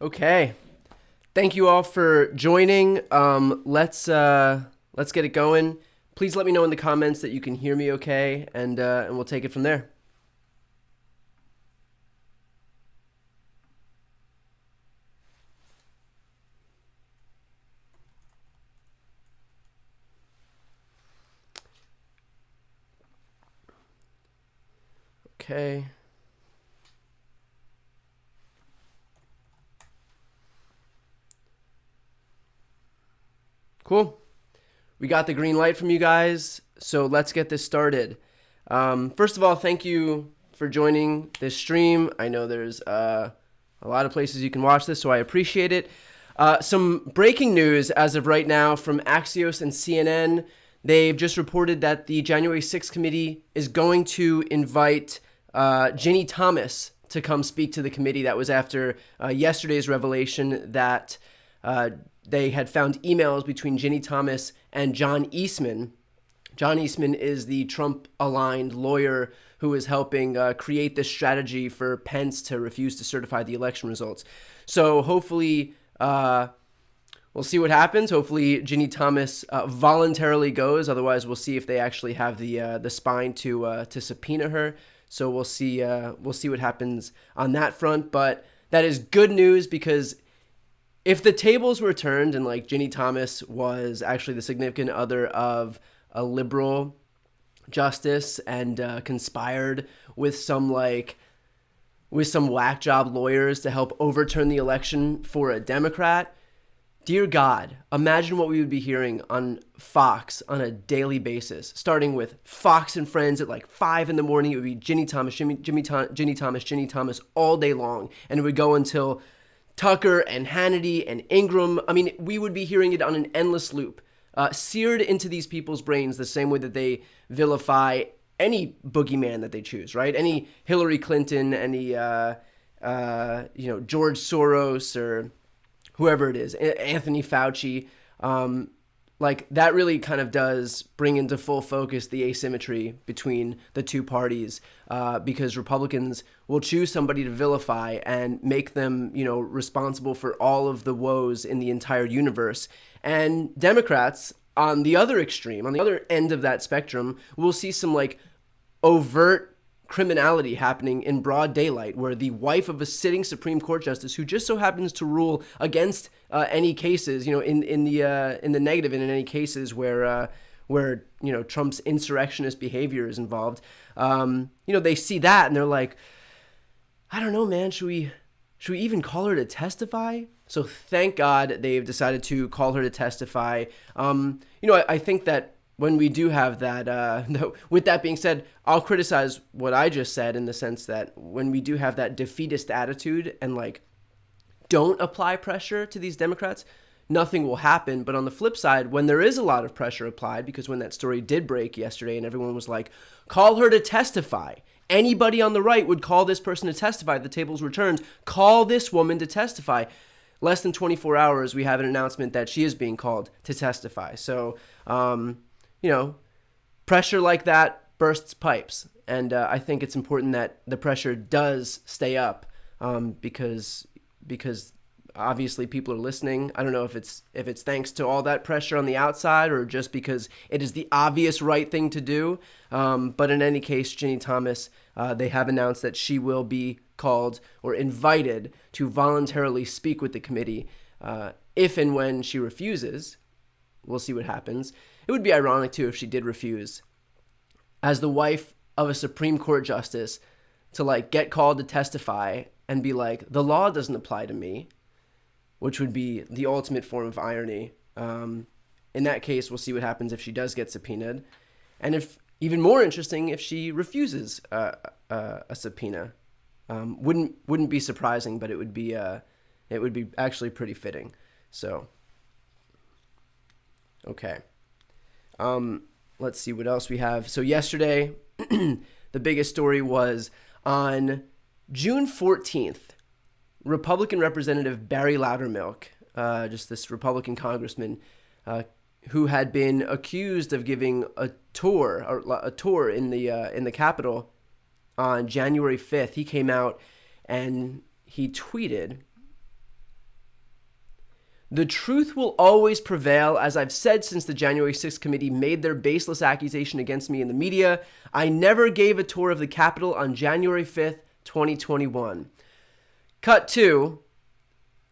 Okay. Thank you all for joining. Let's get it going. Please let me know in the comments that you can hear me okay, and we'll take it from there. Okay. Cool. We got the green light from you guys, so let's get this started. First of all, thank you for joining this stream. I know there's a lot of places you can watch this, so I appreciate it. Some breaking news as of right now from Axios and CNN. They've just reported that the January 6th committee is going to invite Ginny Thomas to come speak to the committee. That was after yesterday's revelation that they had found emails between Ginny Thomas and John Eastman. John Eastman is the Trump-aligned lawyer who is helping create this strategy for Pence to refuse to certify the election results. So hopefully, we'll see what happens. Hopefully, Ginny Thomas voluntarily goes. Otherwise, we'll see if they actually have the spine to subpoena her. So we'll see what happens on that front. But that is good news, because if the tables were turned and like Ginny Thomas was actually the significant other of a liberal justice and conspired with some whack job lawyers to help overturn the election for a Democrat, dear God, imagine what we would be hearing on Fox on a daily basis, starting with Fox and Friends at like 5 a.m. It would be Ginny Thomas, Ginny Thomas all day long. And it would go until Tucker and Hannity and Ingram. I mean, we would be hearing it on an endless loop, seared into these people's brains the same way that they vilify any boogeyman that they choose, right? Any Hillary Clinton, any, George Soros or whoever it is, Anthony Fauci. Like that really kind of does bring into full focus the asymmetry between the two parties, because Republicans will choose somebody to vilify and make them, responsible for all of the woes in the entire universe. And Democrats on the other extreme, on the other end of that spectrum, will see some like overt criminality happening in broad daylight, where the wife of a sitting Supreme Court justice who just so happens to rule against any cases, in the negative, and in any cases where Trump's insurrectionist behavior is involved, they see that and they're like, I don't know, man, should we even call her to testify? So thank God they've decided to call her to testify. I think that when we do have that, with that being said, I'll criticize what I just said in the sense that when we do have that defeatist attitude and like don't apply pressure to these Democrats, nothing will happen. But on the flip side, when there is a lot of pressure applied, because when that story did break yesterday and everyone was like, call her to testify. Anybody on the right would call this person to testify. The tables were turned. Call this woman to testify. Less than 24 hours, we have an announcement that she is being called to testify. So, pressure like that bursts pipes. And I think it's important that the pressure does stay up, because obviously people are listening. I don't know if it's thanks to all that pressure on the outside or just because it is the obvious right thing to do. But in any case, Ginny Thomas, they have announced that she will be called or invited to voluntarily speak with the committee. If and when she refuses, we'll see what happens. It would be ironic, too, if she did refuse. As the wife of a Supreme Court justice, to like get called to testify and be like, the law doesn't apply to me, which would be the ultimate form of irony. In that case, we'll see what happens if she does get subpoenaed. And if even more interesting, if she refuses a subpoena. Wouldn't be surprising, but it would be actually pretty fitting. So, okay. Let's see what else we have. So yesterday, the biggest story was on June 14th, Republican Representative Barry Loudermilk, just this Republican congressman, who had been accused of giving a tour in the Capitol on January 5th. He came out and he tweeted, "The truth will always prevail. As I've said since the January 6th committee made their baseless accusation against me in the media, I never gave a tour of the Capitol on January 5th, 2021. Cut to,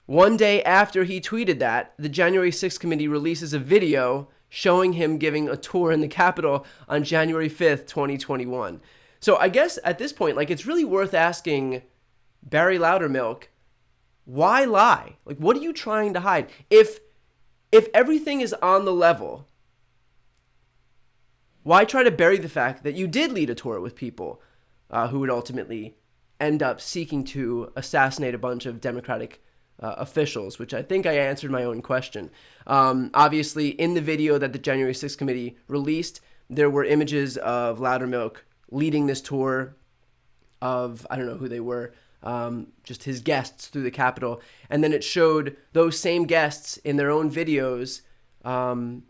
one day after he tweeted that, the January 6th committee releases a video showing him giving a tour in the Capitol on January 5th, 2021. So I guess at this point, like, it's really worth asking Barry Loudermilk, why lie? Like, what are you trying to hide? If everything is on the level, why try to bury the fact that you did lead a tour with people who would ultimately end up seeking to assassinate a bunch of Democratic officials, which I think I answered my own question. Obviously, in the video that the January 6th committee released, there were images of Loudermilk leading this tour of, I don't know who they were, just his guests through the Capitol. And then it showed those same guests in their own videos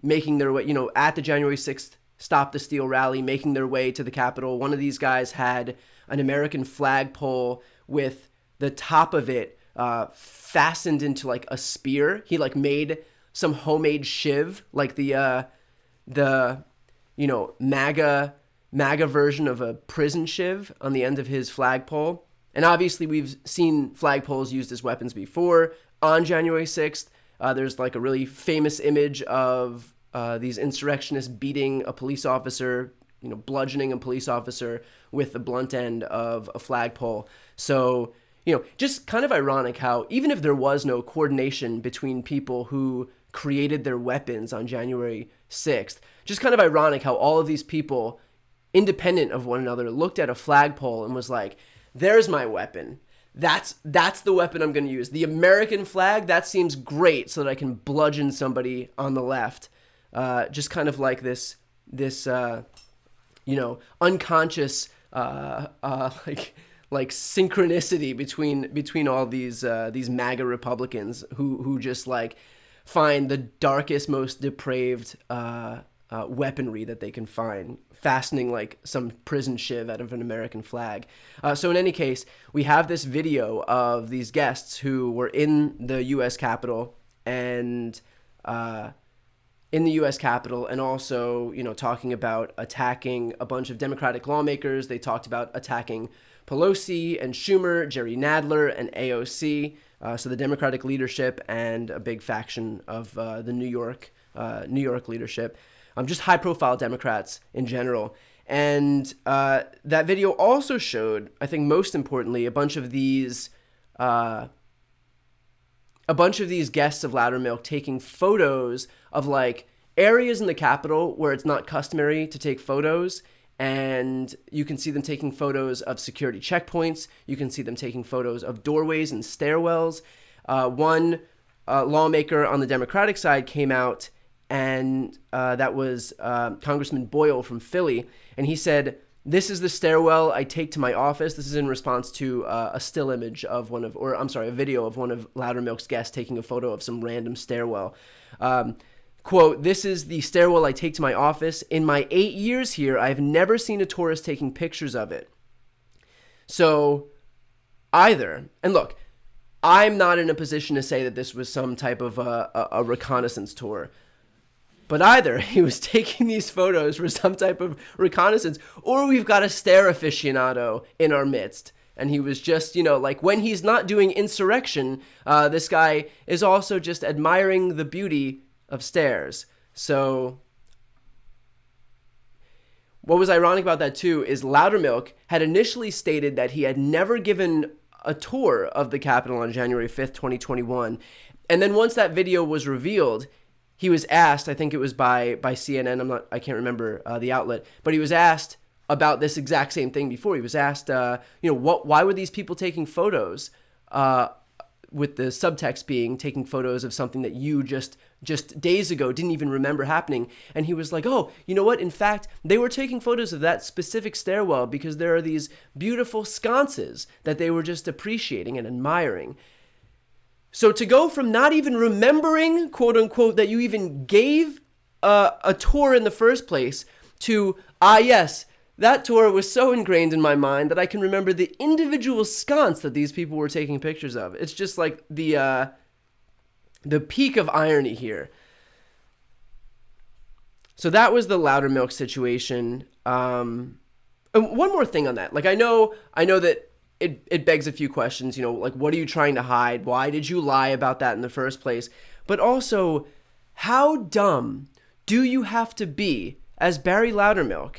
making their way, at the January 6th Stop the Steal rally, making their way to the Capitol. One of these guys had an American flagpole with the top of it fastened into like a spear. He like made some homemade shiv, like the MAGA version of a prison shiv on the end of his flagpole. And obviously we've seen flagpoles used as weapons before. On January 6th, there's like a really famous image of these insurrectionists beating a police officer, bludgeoning a police officer with the blunt end of a flagpole. So, just kind of ironic how even if there was no coordination between people who created their weapons on January 6th, just kind of ironic how all of these people, independent of one another, looked at a flagpole and was like, there's my weapon. That's the weapon I'm going to use. The American flag, that seems great so that I can bludgeon somebody on the left. Just kind of like this unconscious like synchronicity between all these MAGA Republicans who just like find the darkest, most depraved weaponry that they can find, fastening like some prison shiv out of an American flag. So in any case, we have this video of these guests who were in the U.S. Capitol and also, talking about attacking a bunch of Democratic lawmakers. They talked about attacking Pelosi and Schumer, Jerry Nadler, and AOC. So the Democratic leadership and a big faction of the New York leadership. Just high-profile Democrats in general. And that video also showed, I think most importantly, a bunch of these guests of Loudermilk taking photos of like areas in the Capitol where it's not customary to take photos. And you can see them taking photos of security checkpoints. You can see them taking photos of doorways and stairwells. One lawmaker on the Democratic side came out, and that was Congressman Boyle from Philly. And he said, "This is the stairwell I take to my office." This is in response to a still image of a video of one of Loudermilk's guests taking a photo of some random stairwell. Quote, "This is the stairwell I take to my office. In my 8 years here, I've never seen a tourist taking pictures of it." So and look, I'm not in a position to say that this was some type of a reconnaissance tour. But either he was taking these photos for some type of reconnaissance, or we've got a stair aficionado in our midst. And he was just, like when he's not doing insurrection, this guy is also just admiring the beauty of stairs. So what was ironic about that too is Loudermilk had initially stated that he had never given a tour of the Capitol on January 5th, 2021. And then once that video was revealed, he was asked, I think it was by CNN, I can't remember the outlet, but he was asked about this exact same thing before. He was asked, why were these people taking photos, with the subtext being taking photos of something that you just days ago didn't even remember happening. And he was like, oh, you know what? In fact, they were taking photos of that specific stairwell because there are these beautiful sconces that they were just appreciating and admiring. So to go from not even remembering, quote unquote, that you even gave a tour in the first place to, yes, that tour was so ingrained in my mind that I can remember the individual sconce that these people were taking pictures of. It's just like the peak of irony here. So that was the Loudermilk situation. And one more thing on that. Like I know that it begs a few questions, like what are you trying to hide? Why did you lie about that in the first place? But also, how dumb do you have to be as Barry Loudermilk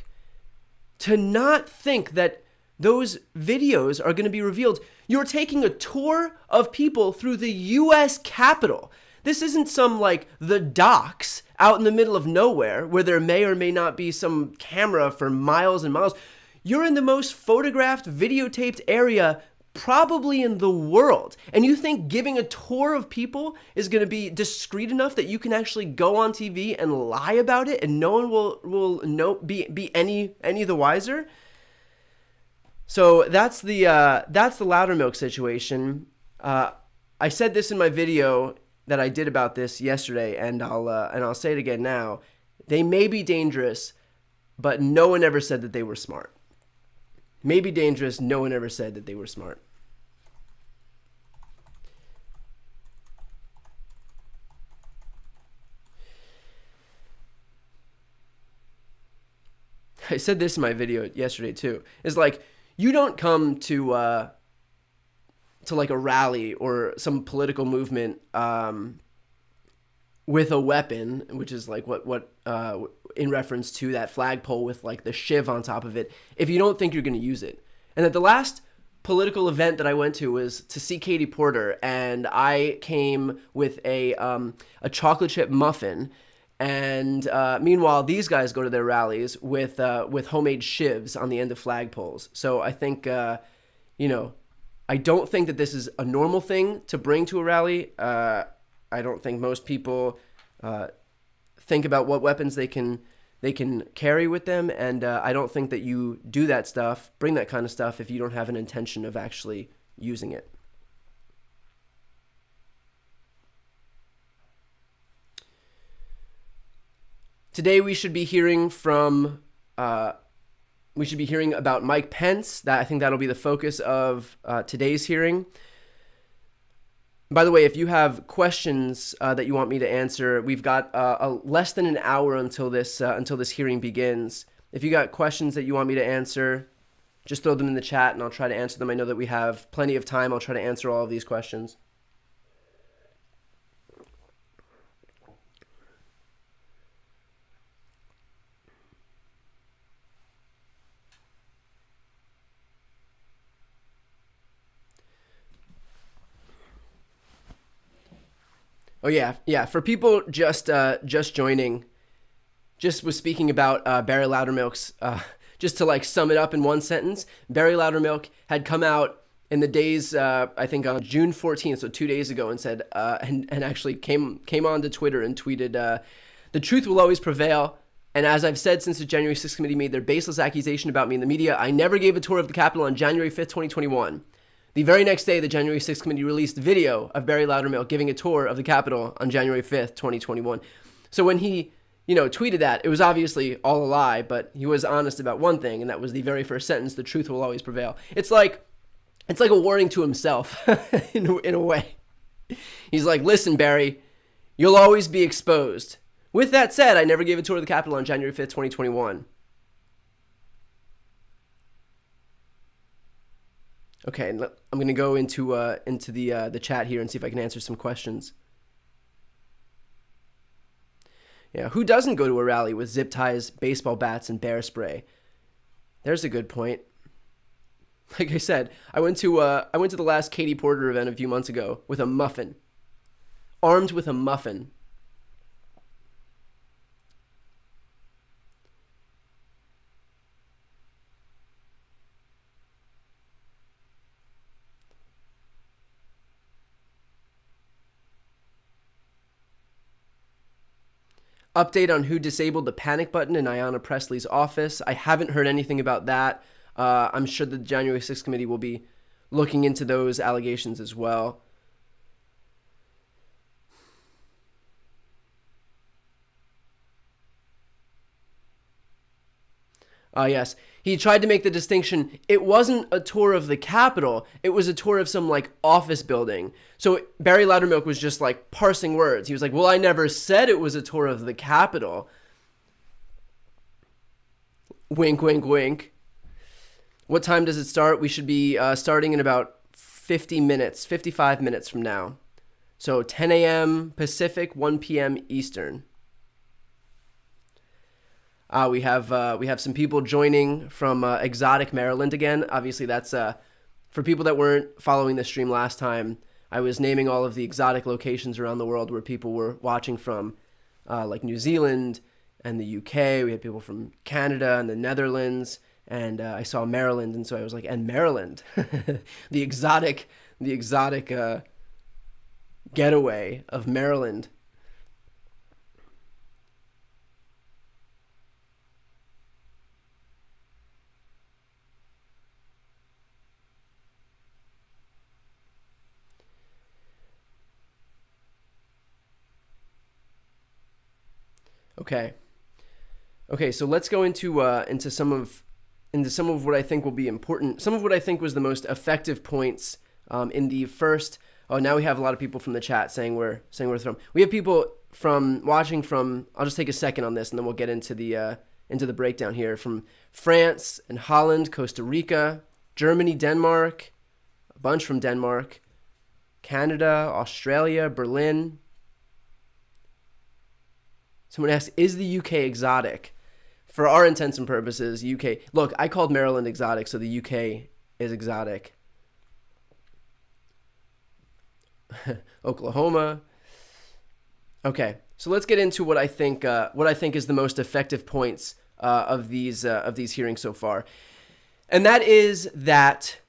to not think that those videos are going to be revealed. You're taking a tour of people through the U.S. Capitol. This isn't some like the docks out in the middle of nowhere where there may or may not be some camera for miles and miles. You're in the most photographed, videotaped area probably in the world. And you think giving a tour of people is going to be discreet enough that you can actually go on TV and lie about it and no one will be any the wiser? So that's the Loudermilk situation. I said this in my video that I did about this yesterday, and I'll say it again now. They may be dangerous, but no one ever said that they were smart. May be dangerous. No one ever said that they were smart. I said this in my video yesterday too. It's like, you don't come to like a rally or some political movement with a weapon, which is like what in reference to that flagpole with like the shiv on top of it, if you don't think you're going to use it. And at the last political event that I went to was to see Katie Porter, and I came with a chocolate chip muffin. And meanwhile, these guys go to their rallies with homemade shivs on the end of flagpoles. So I think, I don't think that this is a normal thing to bring to a rally. I don't think most people think about what weapons they can carry with them, and I don't think that you do that stuff, bring that kind of stuff, if you don't have an intention of actually using it. Today we should be hearing about Mike Pence. I think that'll be the focus of today's hearing. By the way, if you have questions that you want me to answer, we've got less than an hour until this hearing begins. If you got questions that you want me to answer, just throw them in the chat and I'll try to answer them. I know that we have plenty of time. I'll try to answer all of these questions. Oh yeah. For people just joining, just was speaking about Barry Loudermilk's. Just to like sum it up in one sentence, Barry Loudermilk had come out in the days, I think on June 14th, so 2 days ago, and said, and actually came onto Twitter and tweeted, "The truth will always prevail. And as I've said since the January 6th committee made their baseless accusation about me in the media, I never gave a tour of the Capitol on January 5th, 2021. The very next day, the January 6th committee released video of Barry Loudermilk giving a tour of the Capitol on January 5th, 2021. So when he, tweeted that, it was obviously all a lie, but he was honest about one thing, and that was the very first sentence: the truth will always prevail. It's like a warning to himself in a way. He's like, listen, Barry, you'll always be exposed. With that said, I never gave a tour of the Capitol on January 5th, 2021. Okay, I'm going to go into the chat here and see if I can answer some questions. Yeah, who doesn't go to a rally with zip ties, baseball bats, and bear spray? There's a good point. Like I said, I went to the last Katie Porter event a few months ago with a muffin, armed with a muffin. Update on who disabled the panic button in Ayanna Pressley's office. I haven't heard anything about that. I'm sure the January 6th committee will be looking into those allegations as well. Yes, he tried to make the distinction. It wasn't a tour of the Capitol. It was a tour of some like office building. So Barry Loudermilk was just like parsing words. He was like, well, I never said it was a tour of the Capitol. Wink, wink, wink. What time does it start? We should be starting in about 55 minutes from now. So 10 a.m. Pacific, 1 p.m. Eastern. We have some people joining from exotic Maryland again. Obviously, that's for people that weren't following the stream last time. I was naming all of the exotic locations around the world where people were watching from, like New Zealand and the UK. We had people from Canada and the Netherlands, and I saw Maryland, and so I was like, and Maryland, the exotic getaway of Maryland. Okay, so let's go into some of what I think will be important. Some of what I think was the most effective points in the first. Oh, now we have a lot of people from the chat saying where from. We have people from watching from. I'll just take a second on this, and then we'll get into the breakdown here. From France and Holland, Costa Rica, Germany, Denmark, a bunch from Denmark, Canada, Australia, Berlin. Someone asked, is the UK exotic? For our intents and purposes, UK. Look, I called Maryland exotic, so the UK is exotic. Oklahoma. Okay, so let's get into what I think is the most effective points of these hearings so far, and that is that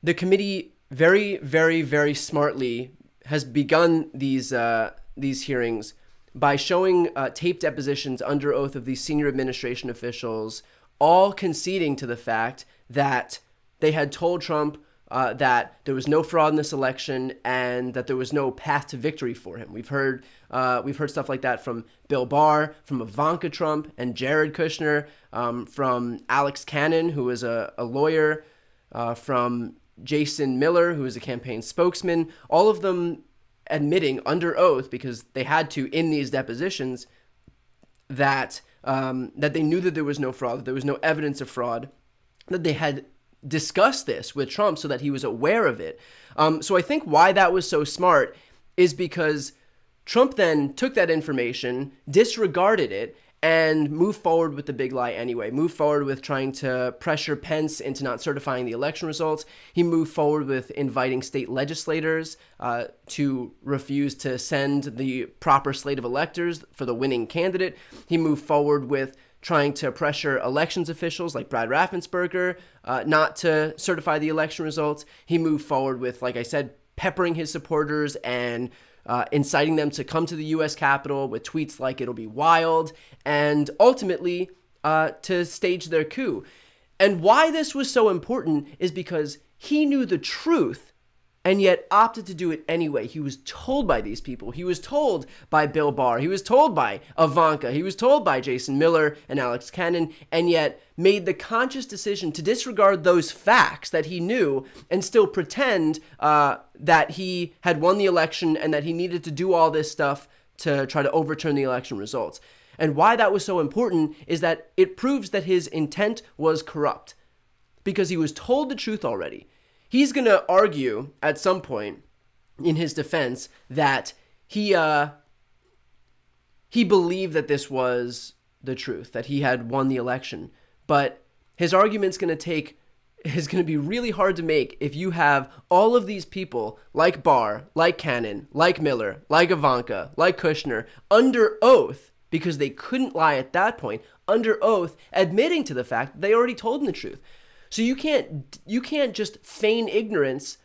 the committee very, very, very smartly has begun these hearings by showing tape depositions under oath of these senior administration officials, all conceding to the fact that they had told Trump that there was no fraud in this election and that there was no path to victory for him. We've heard stuff like that from Bill Barr, from Ivanka Trump and Jared Kushner, from Alex Cannon, who is a lawyer, from Jason Miller, who is a campaign spokesman, all of them admitting under oath, because they had to in these depositions, that they knew that there was no fraud, that there was no evidence of fraud, that they had discussed this with Trump so that he was aware of it. So I think why that was so smart is because Trump then took that information, disregarded it, and moved forward with the big lie anyway. Moved forward with trying to pressure Pence into not certifying the election results. He moved forward with inviting state legislators to refuse to send the proper slate of electors for the winning candidate. He moved forward with trying to pressure elections officials like Brad Raffensperger not to certify the election results. He moved forward with, like I said, peppering his supporters and inciting them to come to the U.S. Capitol with tweets like "it'll be wild," and ultimately to stage their coup. And why this was so important is because he knew the truth and yet opted to do it anyway. He was told by these people. He was told by Bill Barr. He was told by Ivanka. He was told by Jason Miller and Alex Cannon, and yet made the conscious decision to disregard those facts that he knew and still pretend that he had won the election and that he needed to do all this stuff to try to overturn the election results. And why that was so important is that it proves that his intent was corrupt, because he was told the truth already. He's going to argue at some point in his defense that he believed that this was the truth, that he had won the election. But his argument's going to be really hard to make if you have all of these people like Barr, like Cannon, like Miller, like Ivanka, like Kushner under oath, because they couldn't lie at that point, under oath, admitting to the fact that they already told him the truth. So you can't just feign ignorance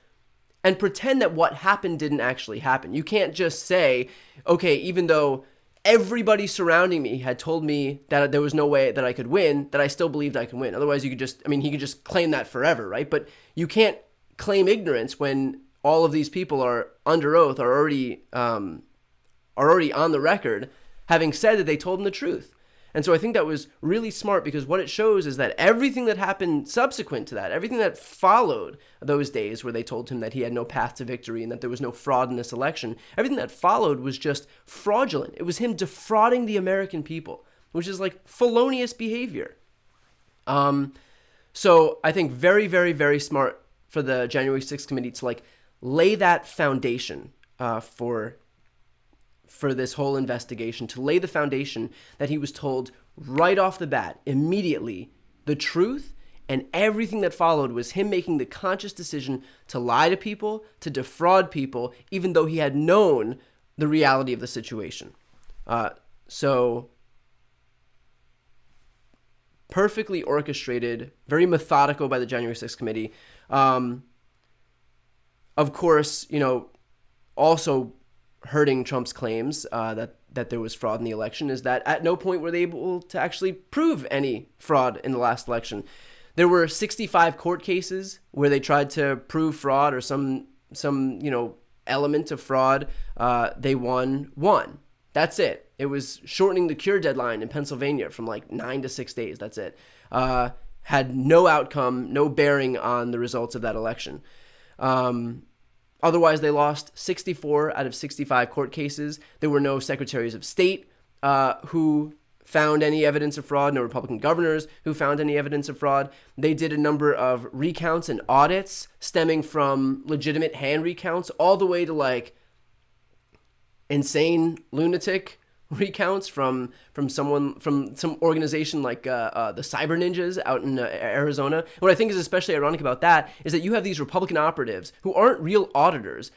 and pretend that what happened didn't actually happen. You can't just say, okay, even though everybody surrounding me had told me that there was no way that I could win, that I still believed I could win. Otherwise, he could just claim that forever, right? But you can't claim ignorance when all of these people are under oath, are already on the record, having said that they told him the truth. And so I think that was really smart, because what it shows is that everything that happened subsequent to that, everything that followed those days where they told him that he had no path to victory and that there was no fraud in this election, everything that followed was just fraudulent. It was him defrauding the American people, which is like felonious behavior. So I think very, very, very smart for the January 6th committee to lay that foundation for this whole investigation, to lay the foundation that he was told right off the bat, immediately, the truth and everything that followed was him making the conscious decision to lie to people, to defraud people, even though he had known the reality of the situation. So perfectly orchestrated, very methodical by the January 6th committee. Of course, also hurting Trump's claims that there was fraud in the election is that at no point were they able to actually prove any fraud in the last election. There were 65 court cases where they tried to prove fraud or some element of fraud. They won one. That's it. It was shortening the cure deadline in Pennsylvania from like 9 to 6 days. That's it. Had no outcome, no bearing on the results of that election. Otherwise, they lost 64 out of 65 court cases. There were no secretaries of state who found any evidence of fraud, no Republican governors who found any evidence of fraud. They did a number of recounts and audits stemming from legitimate hand recounts all the way to like insane lunatic recounts from some organization like the Cyber Ninjas out in Arizona. What I think is especially ironic about that is that you have these Republican operatives who aren't real auditors,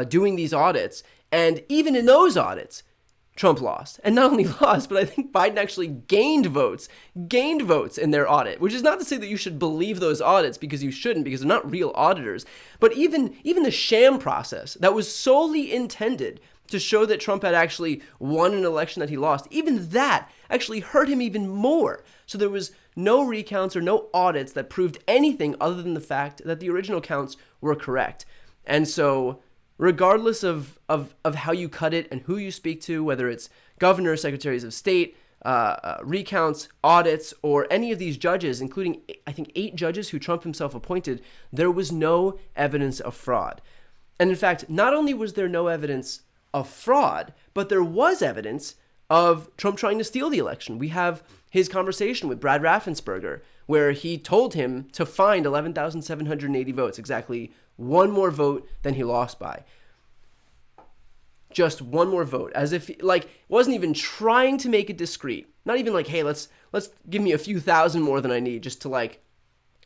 doing these audits, and even in those audits, Trump lost. And not only lost, but I think Biden actually gained votes in their audit, which is not to say that you should believe those audits, because you shouldn't, because they're not real auditors. But even the sham process that was solely intended to show that Trump had actually won an election that he lost, even that actually hurt him even more. So there was no recounts or no audits that proved anything other than the fact that the original counts were correct. And so regardless of how you cut it and who you speak to, whether it's governors, secretaries of state, recounts, audits, or any of these judges, including, I think, 8 judges who Trump himself appointed, there was no evidence of fraud. And in fact, not only was there no evidence of fraud, but there was evidence of Trump trying to steal the election. We have his conversation with Brad Raffensperger, where he told him to find 11,780 votes, exactly one more vote than he lost by. Just one more vote, as if wasn't even trying to make it discreet. Not even like, hey, let's give me a few thousand more than I need just to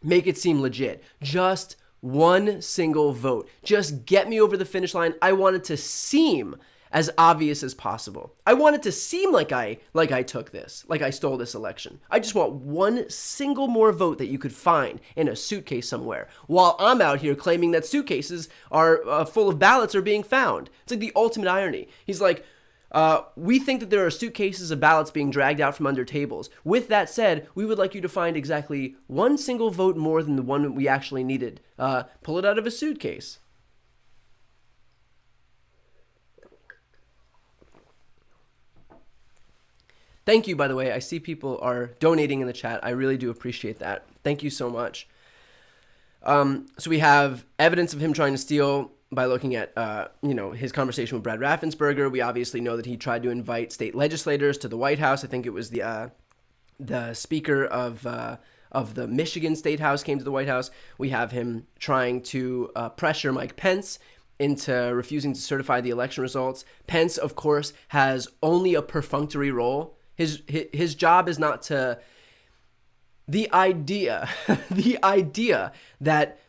make it seem legit. Just one single vote. Just get me over the finish line. I want it to seem as obvious as possible. I want it to seem like I took this, like I stole this election. I just want one single more vote that you could find in a suitcase somewhere, while I'm out here claiming that suitcases are full of ballots are being found. It's like the ultimate irony. He's like, we think that there are suitcases of ballots being dragged out from under tables. With that said, we would like you to find exactly one single vote more than the one we actually needed. Pull it out of a suitcase. Thank you, by the way. I see people are donating in the chat. I really do appreciate that. Thank you so much. So we have evidence of him trying to steal by looking at, his conversation with Brad Raffensperger. We obviously know that he tried to invite state legislators to the White House. I think it was the speaker of the Michigan State House came to the White House. We have him trying to pressure Mike Pence into refusing to certify the election results. Pence, of course, has only a perfunctory role. His job is not to... The idea that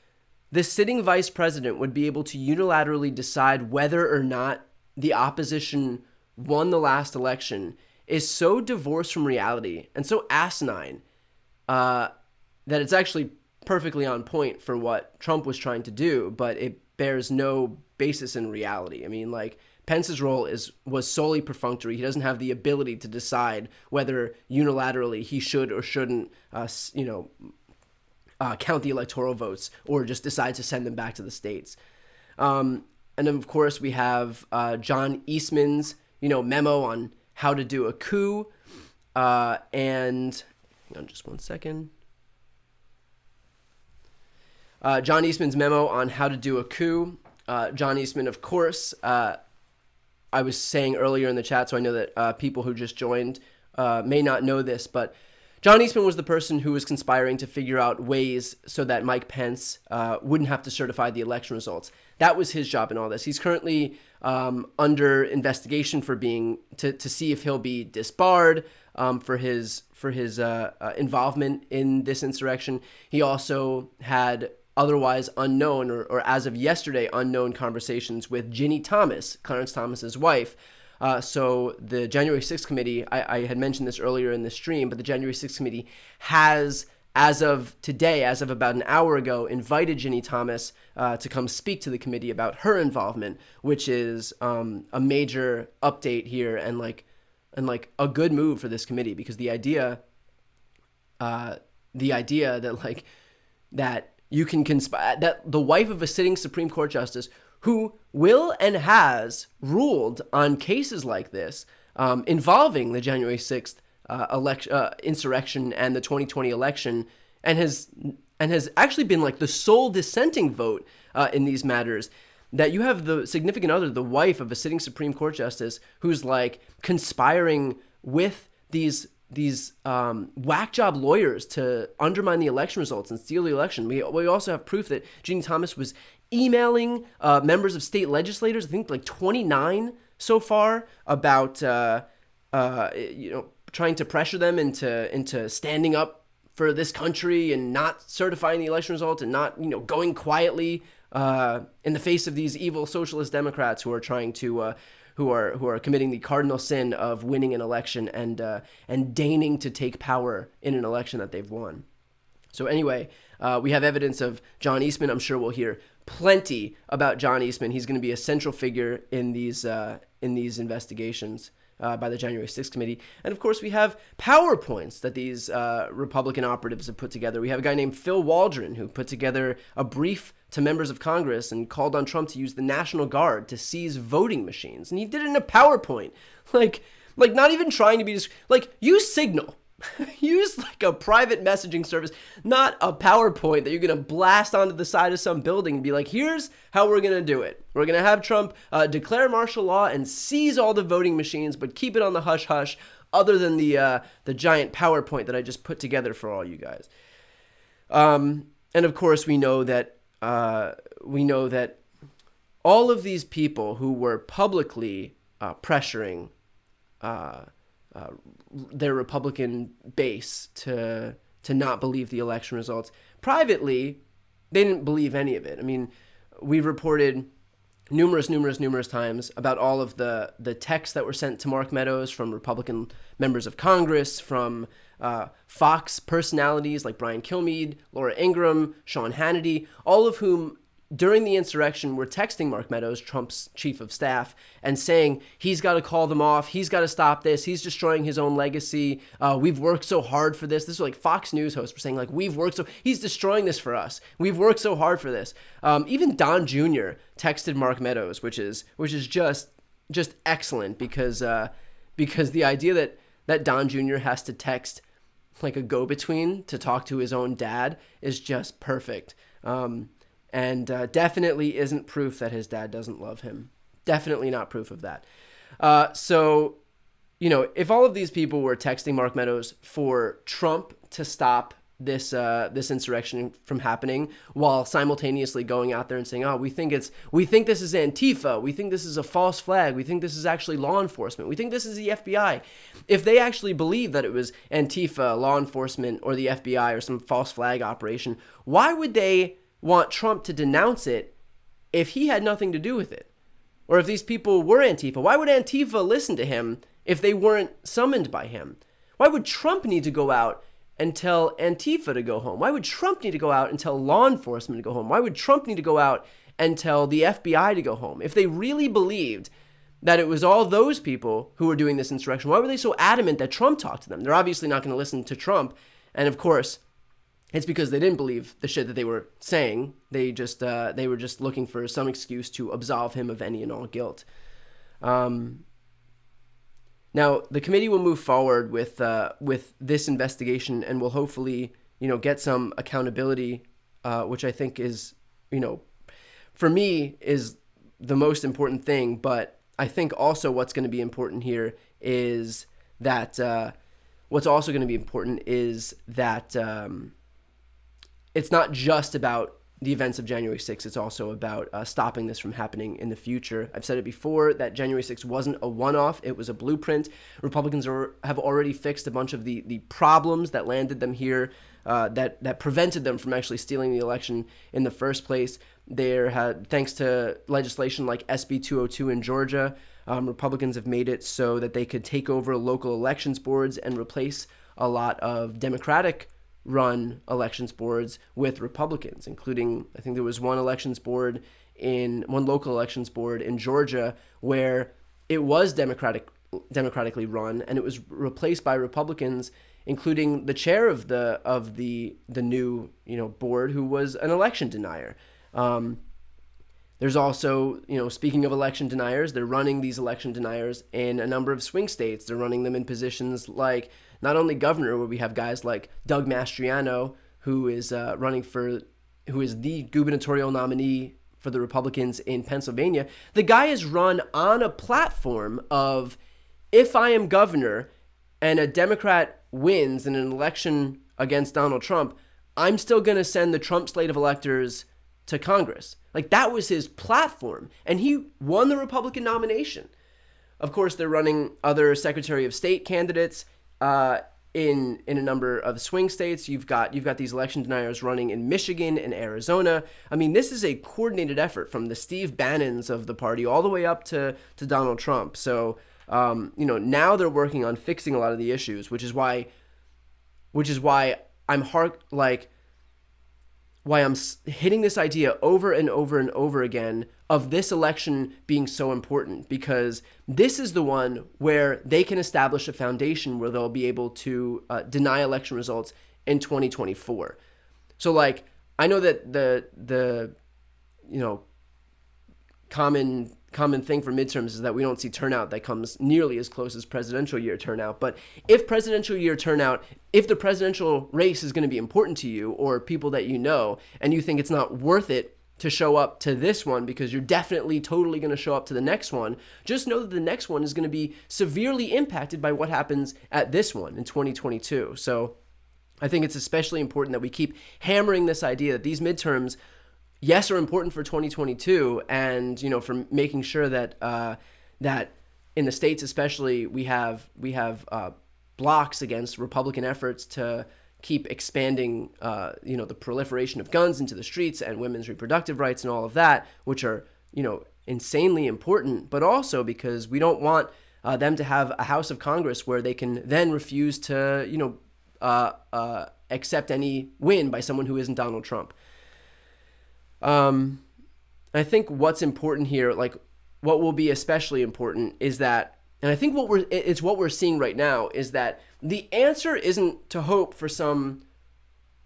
the sitting vice president would be able to unilaterally decide whether or not the opposition won the last election is so divorced from reality and so asinine that it's actually perfectly on point for what Trump was trying to do, but it bears no basis in reality. I mean, Pence's role was solely perfunctory. He doesn't have the ability to decide whether unilaterally he should or shouldn't, count the electoral votes or just decide to send them back to the states. And then, of course, we have John Eastman's, memo on how to do a coup. And hang on just one second. John Eastman's memo on how to do a coup. John Eastman, of course, I was saying earlier in the chat, so I know that people who just joined may not know this, but John Eastman was the person who was conspiring to figure out ways so that Mike Pence wouldn't have to certify the election results. That was his job in all this. He's currently under investigation for to see if he'll be disbarred for his involvement in this insurrection. He also had otherwise unknown or as of yesterday unknown conversations with Ginny Thomas, Clarence Thomas's wife. So the January 6th committee, I had mentioned this earlier in the stream, but the January 6th committee has, as of today, as of about an hour ago, invited Ginny Thomas to come speak to the committee about her involvement, which is a major update here and like a good move for this committee, because the idea that you can conspire, that the wife of a sitting Supreme Court justice who will and has ruled on cases like this involving the January 6th insurrection and the 2020 election, and has actually been like the sole dissenting vote in these matters, that you have the significant other, the wife of a sitting Supreme Court justice, who's like conspiring with these whack job lawyers to undermine the election results and steal the election. We also have proof that Ginny Thomas was emailing members of state legislators, I think like 29 so far, about trying to pressure them into standing up for this country and not certifying the election results and not going quietly in the face of these evil socialist Democrats who are trying to who are committing the cardinal sin of winning an election and deigning to take power in an election that they've won. So anyway, we have evidence of John Eastman. I'm sure we'll hear plenty about John Eastman. He's going to be a central figure in these investigations by the January 6th committee. And of course, we have PowerPoints that these Republican operatives have put together. We have a guy named Phil Waldron who put together a brief to members of Congress and called on Trump to use the National Guard to seize voting machines. And he did it in a PowerPoint. Like not even trying to be use Signal. Use like a private messaging service, not a PowerPoint that you're going to blast onto the side of some building and be like, here's how we're going to do it. We're going to have Trump declare martial law and seize all the voting machines, but keep it on the hush hush, other than the giant PowerPoint that I just put together for all you guys. And of course, we know that all of these people who were publicly pressuring their Republican base to not believe the election results, privately, they didn't believe any of it. I mean, we've reported numerous times about all of the texts that were sent to Mark Meadows from Republican members of Congress, from Fox personalities like Brian Kilmeade, Laura Ingraham, Sean Hannity, all of whom during the insurrection were texting Mark Meadows, Trump's chief of staff, and saying he's got to call them off, he's got to stop this, he's destroying his own legacy, we've worked so hard for this. This is like Fox News hosts were saying, like, he's destroying this for us, we've worked so hard for this. Even Don Jr. texted Mark Meadows, which is just excellent, because the idea that Don Jr. has to text like a go-between to talk to his own dad is just perfect. And definitely isn't proof that his dad doesn't love him. Definitely not proof of that. So, if all of these people were texting Mark Meadows for Trump to stop this insurrection from happening, while simultaneously going out there and saying, we think this is Antifa, we think this is a false flag, we think this is actually law enforcement, we think this is the FBI. If they actually believe that it was Antifa, law enforcement, or the FBI, or some false flag operation, why would they want Trump to denounce it if he had nothing to do with it? Or if these people were Antifa, why would Antifa listen to him if they weren't summoned by him? Why would Trump need to go out and tell Antifa to go home? Why would Trump need to go out and tell law enforcement to go home? Why would Trump need to go out and tell the FBI to go home? If they really believed that it was all those people who were doing this insurrection, why were they so adamant that Trump talked to them? They're obviously not going to listen to Trump. And of course, it's because they didn't believe the shit that they were saying. They were just looking for some excuse to absolve him of any and all guilt. Now, the committee will move forward with this investigation, and will hopefully, get some accountability, which I think is, for me, is the most important thing. But I think also what's going to be important here is that what's also going to be important is that it's not just about the events of January 6th. It's also about stopping this from happening in the future. I've said it before that January 6th wasn't a one-off. It was a blueprint. Republicans have already fixed a bunch of the problems that landed them here, that prevented them from actually stealing the election in the first place. Thanks to legislation like SB 202 in Georgia, Republicans have made it so that they could take over local elections boards and replace a lot of Democratic run elections boards with Republicans, including, I think there was one local elections board in Georgia where it was democratically run, and it was replaced by Republicans, including the chair of the new board, who was an election denier. There's also, speaking of election deniers, they're running these election deniers in a number of swing states. They're running them in positions like not only governor, where we have guys like Doug Mastriano, who is the gubernatorial nominee for the Republicans in Pennsylvania. The guy is run on a platform of, if I am governor and a Democrat wins in an election against Donald Trump, I'm still going to send the Trump slate of electors to Congress. Like, that was his platform, and he won the Republican nomination. Of course, they're running other Secretary of State candidates in a number of swing states. You've got these election deniers running in Michigan and Arizona. I mean, this is a coordinated effort from the Steve Bannons of the party all the way up to Donald Trump. So, now they're working on fixing a lot of the issues, which is why I'm why I'm hitting this idea over and over and over again of this election being so important, because this is the one where they can establish a foundation where they'll be able to deny election results in 2024. So, like, I know that the common thing for midterms is that we don't see turnout that comes nearly as close as presidential year turnout. But if the presidential race is going to be important to you, or people that you know, and you think it's not worth it to show up to this one because you're definitely totally going to show up to the next one, just know that the next one is going to be severely impacted by what happens at this one in 2022. So I think it's especially important that we keep hammering this idea that these midterms, yes, are important for 2022, and for making sure that that in the states especially we have blocks against Republican efforts to keep expanding the proliferation of guns into the streets and women's reproductive rights and all of that, which are insanely important, but also because we don't want them to have a House of Congress where they can then refuse to accept any win by someone who isn't Donald Trump. I think what's important here, like what will be especially important, is that, and I think what we're seeing right now, is that the answer isn't to hope for some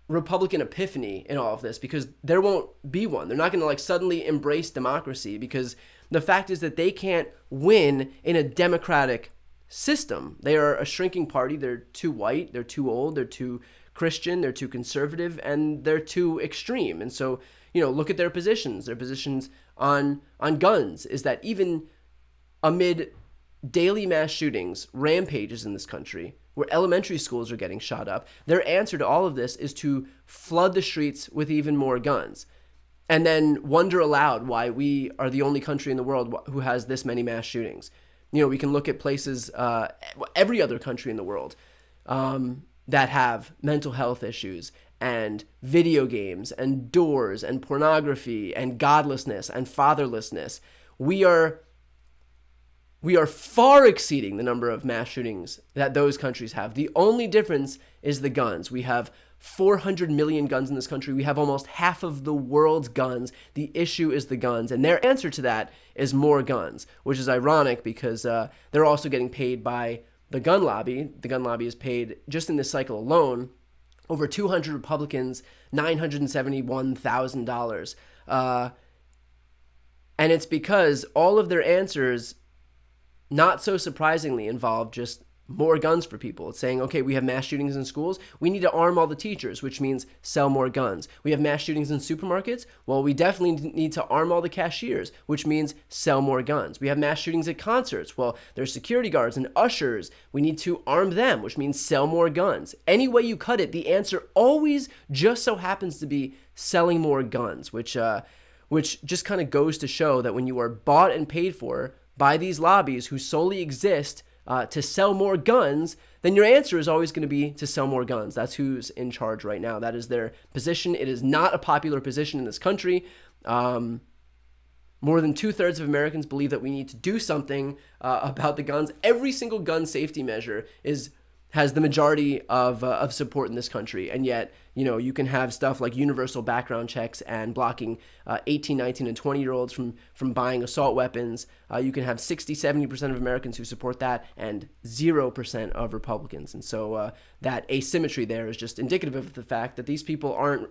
Republican epiphany in all of this, because there won't be one. They're not going to suddenly embrace democracy, because the fact is that they can't win in a democratic system. They are a shrinking party. They're too white, they're too old, they're too Christian, they're too conservative, and they're too extreme. And so, look at their positions. Their positions on guns is that even amid daily mass shootings, rampages in this country, where elementary schools are getting shot up, their answer to all of this is to flood the streets with even more guns, and then wonder aloud why we are the only country in the world who has this many mass shootings. We can look at places, every other country in the world, that have mental health issues and video games and doors and pornography and godlessness and fatherlessness. We are far exceeding the number of mass shootings that those countries have. The only difference is the guns. We have 400 million guns in this country. We have almost half of the world's guns. The issue is the guns. And their answer to that is more guns, which is ironic because they're also getting paid by the gun lobby. The gun lobby is paid, just in this cycle alone, over 200 Republicans, $971,000. And it's because all of their answers, not so surprisingly, involve just more guns for people. It's saying, okay, we have mass shootings in schools. We need to arm all the teachers, which means sell more guns. We have mass shootings in supermarkets. Well, we definitely need to arm all the cashiers, which means sell more guns. We have mass shootings at concerts. Well, there's security guards and ushers. We need to arm them, which means sell more guns. Any way you cut it, the answer always just so happens to be selling more guns, which just kind of goes to show that when you are bought and paid for by these lobbies who solely exist to sell more guns, then your answer is always going to be to sell more guns. That's who's in charge right now. That is their position. It is not a popular position in this country. More than 2/3 of Americans believe that we need to do something about the guns. Every single gun safety measure has the majority of support in this country. And yet, you can have stuff like universal background checks and blocking 18, 19, and 20-year-olds from buying assault weapons. You can have 60, 70% of Americans who support that and 0% of Republicans. And so that asymmetry there is just indicative of the fact that these people aren't,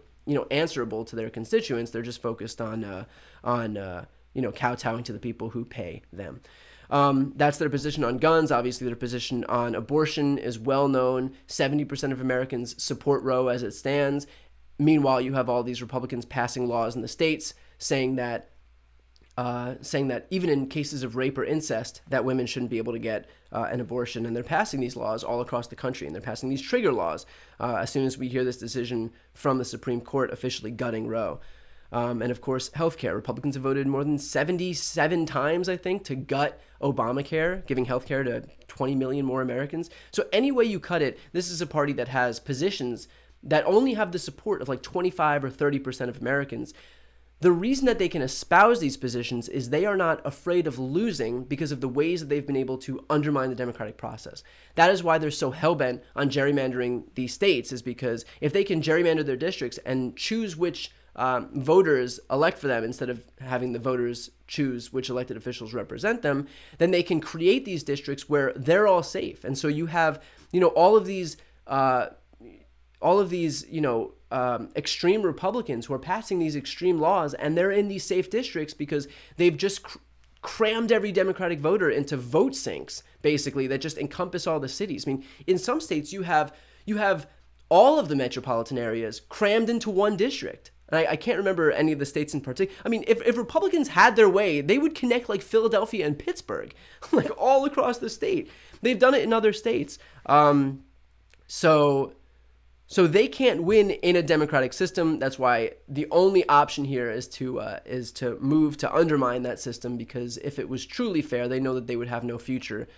answerable to their constituents. They're just focused on kowtowing to the people who pay them. That's their position on guns. Obviously, their position on abortion is well known. 70% of Americans support Roe as it stands. Meanwhile, you have all these Republicans passing laws in the states saying that even in cases of rape or incest, that women shouldn't be able to get an abortion. And they're passing these laws all across the country, and they're passing these trigger laws as soon as we hear this decision from the Supreme Court officially gutting Roe. And of course, healthcare. Republicans have voted more than 77 times, I think, to gut Obamacare, giving healthcare to 20 million more Americans. So any way you cut it, this is a party that has positions that only have the support of like 25 or 30% of Americans. The reason that they can espouse these positions is they are not afraid of losing because of the ways that they've been able to undermine the democratic process. That is why they're so hell-bent on gerrymandering these states, is because if they can gerrymander their districts and choose which voters elect for them instead of having the voters choose which elected officials represent them, then they can create these districts where they're all safe. And so you have, all of these, extreme Republicans who are passing these extreme laws, and they're in these safe districts because they've just crammed every Democratic voter into vote sinks, basically, that just encompass all the cities. I mean, in some states, you have all of the metropolitan areas crammed into one district. And I can't remember any of the states in particular. I mean, if Republicans had their way, they would connect like Philadelphia and Pittsburgh, like all across the state. They've done it in other states. So they can't win in a democratic system. That's why the only option here is to move to undermine that system, because if it was truly fair, they know that they would have no future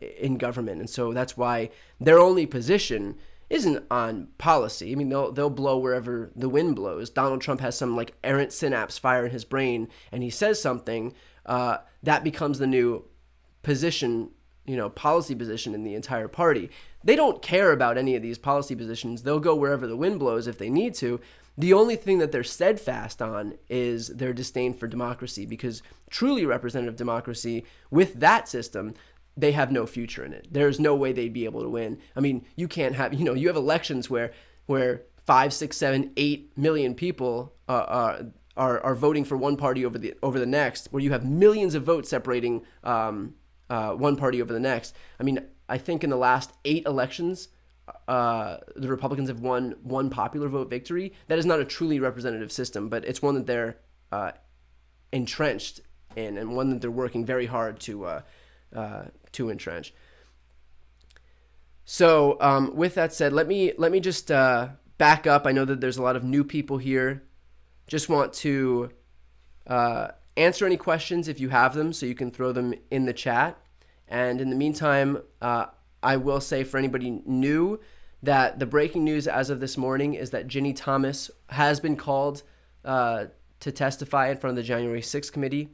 in government. And so that's why their only position isn't on policy. I mean, they'll blow wherever the wind blows. Donald Trump has some like errant synapse fire in his brain, and he says something that becomes the new position, policy position in the entire party. They don't care about any of these policy positions. They'll go wherever the wind blows if they need to. The only thing that they're steadfast on is their disdain for democracy, because truly representative democracy with that system, they have no future in it. There's no way they'd be able to win. I mean, you can't have, you have elections where 5, 6, 7, 8 million people are voting for one party over the next, where you have millions of votes separating one party over the next. I mean, I think in the last 8 elections, the Republicans have won one popular vote victory. That is not a truly representative system, but it's one that they're entrenched in, and one that they're working very hard to entrench. So with that said, let me just back up. I know that there's a lot of new people here. Just want to answer any questions if you have them, so you can throw them in the chat. And in the meantime, I will say for anybody new that the breaking news as of this morning is that Ginny Thomas has been called to testify in front of the January 6th committee.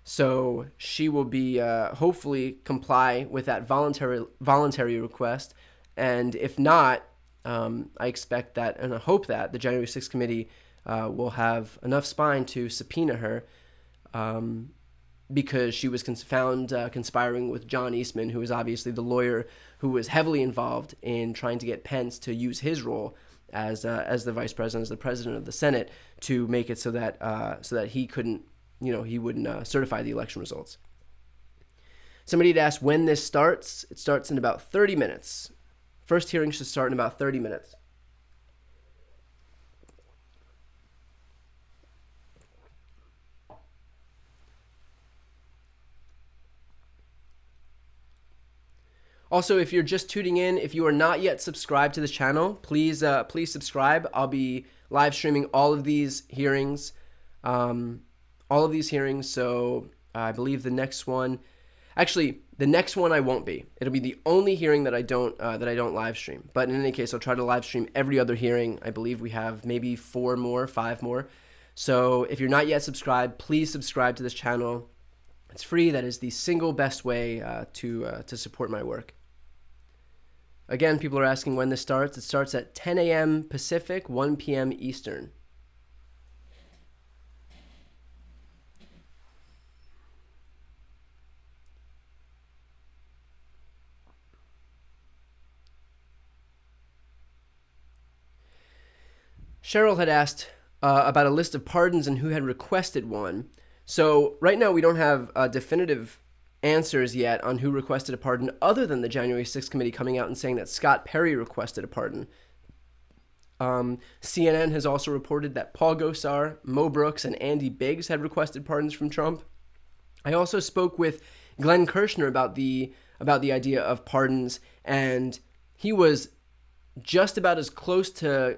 So she will be hopefully comply with that voluntary request. And if not, I expect that and I hope that the January 6th committee will have enough spine to subpoena her because she was found conspiring with John Eastman, who is obviously the lawyer who was heavily involved in trying to get Pence to use his role as the vice president, as the president of the Senate, to make it so that he couldn't, he wouldn't certify the election results. Somebody had asked when this starts. It starts in about 30 minutes. First hearing should start in about 30 minutes. Also, if you're just tuning in, if you are not yet subscribed to this channel, please subscribe. I'll be live streaming all of these hearings. So I believe the next one, actually, the next one I won't be. It'll be the only hearing that I don't live stream. But in any case, I'll try to live stream every other hearing. I believe we have maybe 5 more. So if you're not yet subscribed, please subscribe to this channel. It's free. That is the single best way to support my work. Again, people are asking when this starts. It starts at 10 a.m. Pacific, 1 p.m. Eastern. Cheryl had asked about a list of pardons and who had requested one. So right now we don't have definitive answers yet on who requested a pardon other than the January 6th committee coming out and saying that Scott Perry requested a pardon. CNN has also reported that Paul Gosar, Mo Brooks, and Andy Biggs had requested pardons from Trump. I also spoke with Glenn Kirshner about the idea of pardons, and he was just about as close to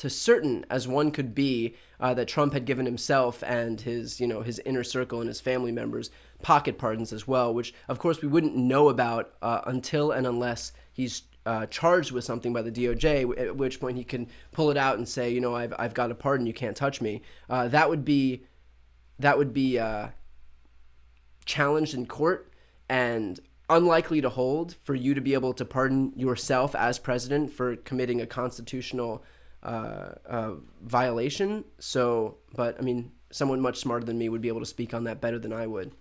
certain as one could be that Trump had given himself and his inner circle and his family members pocket pardons as well, which of course we wouldn't know about until and unless he's charged with something by the DOJ, at which point he can pull it out and say, I've got a pardon, you can't touch me. That would be challenged in court and unlikely to hold for you to be able to pardon yourself as president for committing a constitutional violation. So, but I mean, someone much smarter than me would be able to speak on that better than I would.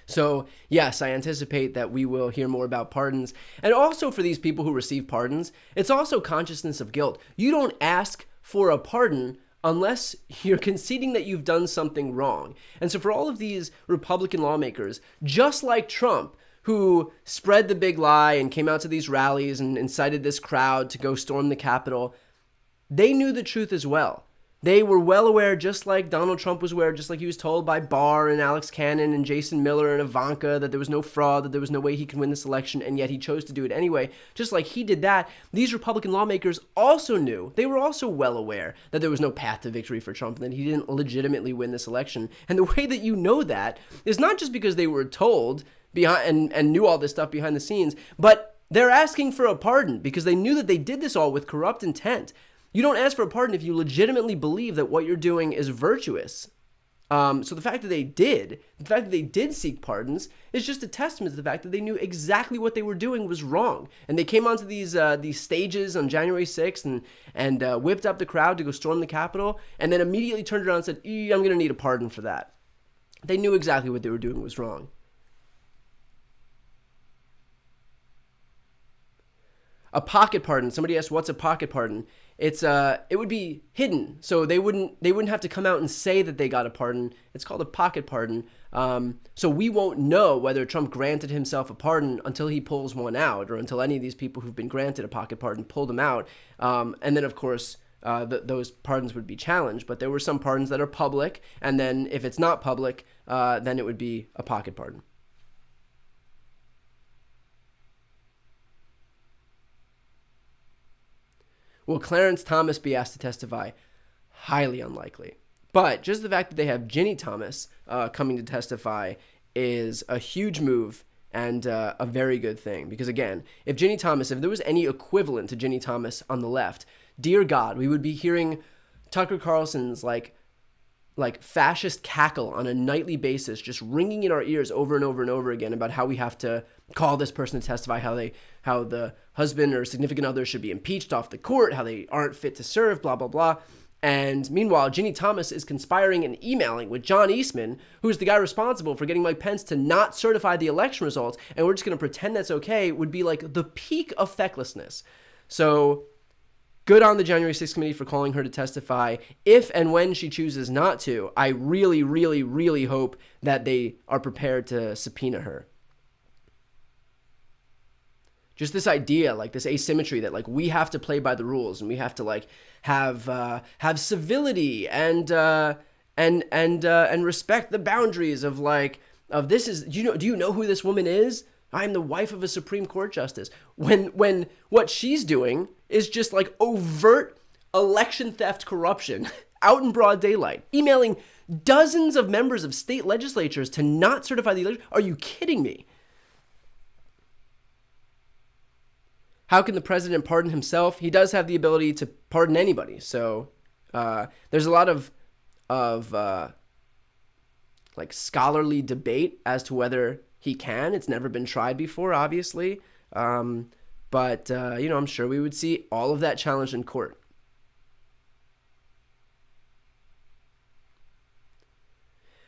So yes, I anticipate that we will hear more about pardons. And also for these people who receive pardons, it's also consciousness of guilt. You don't ask for a pardon unless you're conceding that you've done something wrong. And so for all of these Republican lawmakers, just like Trump, who spread the big lie and came out to these rallies and incited this crowd to go storm the Capitol, they knew the truth as well. They were well aware, just like Donald Trump was aware, just like he was told by Barr and Alex Cannon and Jason Miller and Ivanka that there was no fraud, that there was no way he could win this election, and yet he chose to do it anyway. Just like he did that, these Republican lawmakers also knew, they were also well aware that there was no path to victory for Trump and that he didn't legitimately win this election. And the way that you know that is not just because they were told behind and knew all this stuff behind the scenes, but they're asking for a pardon because they knew that they did this all with corrupt intent. You don't ask for a pardon if you legitimately believe that what you're doing is virtuous. So the fact that they did seek pardons is just a testament to the fact that they knew exactly what they were doing was wrong. And they came onto these stages on January 6th and whipped up the crowd to go storm the Capitol, and then immediately turned around and said, I'm going to need a pardon for that. They knew exactly what they were doing was wrong. A pocket pardon. Somebody asked, what's a pocket pardon? It would be hidden, so they wouldn't have to come out and say that they got a pardon. It's called a pocket pardon. So we won't know whether Trump granted himself a pardon until he pulls one out, or until any of these people who've been granted a pocket pardon pull them out. And then, of course, those pardons would be challenged. But there were some pardons that are public, and then if it's not public, then it would be a pocket pardon. Will Clarence Thomas be asked to testify? Highly unlikely. But just the fact that they have Ginny Thomas coming to testify is a huge move and a very good thing. Because again, if there was any equivalent to Ginny Thomas on the left, dear God, we would be hearing Tucker Carlson's like fascist cackle on a nightly basis, just ringing in our ears over and over and over again about how we have to call this person to testify, how the husband or significant other should be impeached off the court, how they aren't fit to serve, blah, blah, blah. And meanwhile, Ginny Thomas is conspiring and emailing with John Eastman, who's the guy responsible for getting Mike Pence to not certify the election results, and we're just going to pretend that's okay, would be like the peak of fecklessness. So good on the January 6th committee for calling her to testify. If and when she chooses not to, I really, really, really hope that they are prepared to subpoena her. Just this idea, like this asymmetry that like we have to play by the rules and we have to like have civility and respect the boundaries of like of this is do you know who this woman is? I'm the wife of a Supreme Court justice. When what she's doing is just like overt election theft corruption out in broad daylight, emailing dozens of members of state legislatures to not certify the election. Are you kidding me? How can the president pardon himself? He does have the ability to pardon anybody. So there's a lot of like scholarly debate as to whether he can. It's never been tried before, obviously. But I'm sure we would see all of that challenged in court.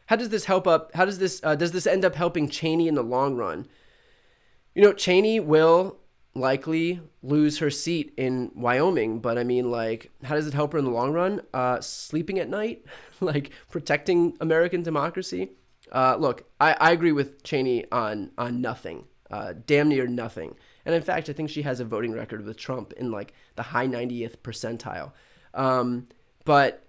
How does this help up? How does this end up helping Cheney in the long run? Cheney will likely lose her seat in Wyoming, but I mean, like, how does it help her in the long run? Sleeping at night, like protecting American democracy. Look, I agree with Cheney on nothing, damn near nothing. And in fact, I think she has a voting record with Trump in like the high 90th percentile. But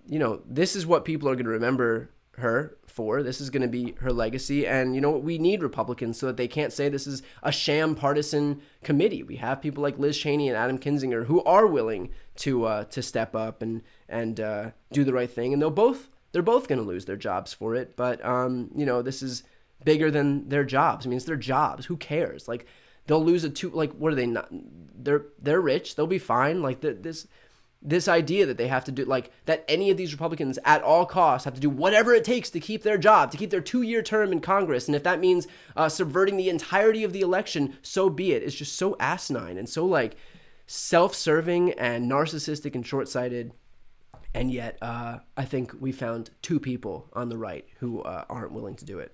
this is what people are going to remember her for. This is going to be her legacy. And we need Republicans so that they can't say this is a sham partisan committee. We have people like Liz Cheney and Adam Kinzinger who are willing to step up and do the right thing. And they're both going to lose their jobs for it. But this is bigger than their jobs. I mean, it's their jobs. Who cares? Like, they'll lose what are they not? They're rich. They'll be fine. Like this idea that they have to do, like, that any of these Republicans at all costs have to do whatever it takes to keep their job, to keep their 2-year term in Congress. And if that means subverting the entirety of the election, so be it. It's just so asinine and so like self-serving and narcissistic and short-sighted. And yet I think we found 2 people on the right who aren't willing to do it.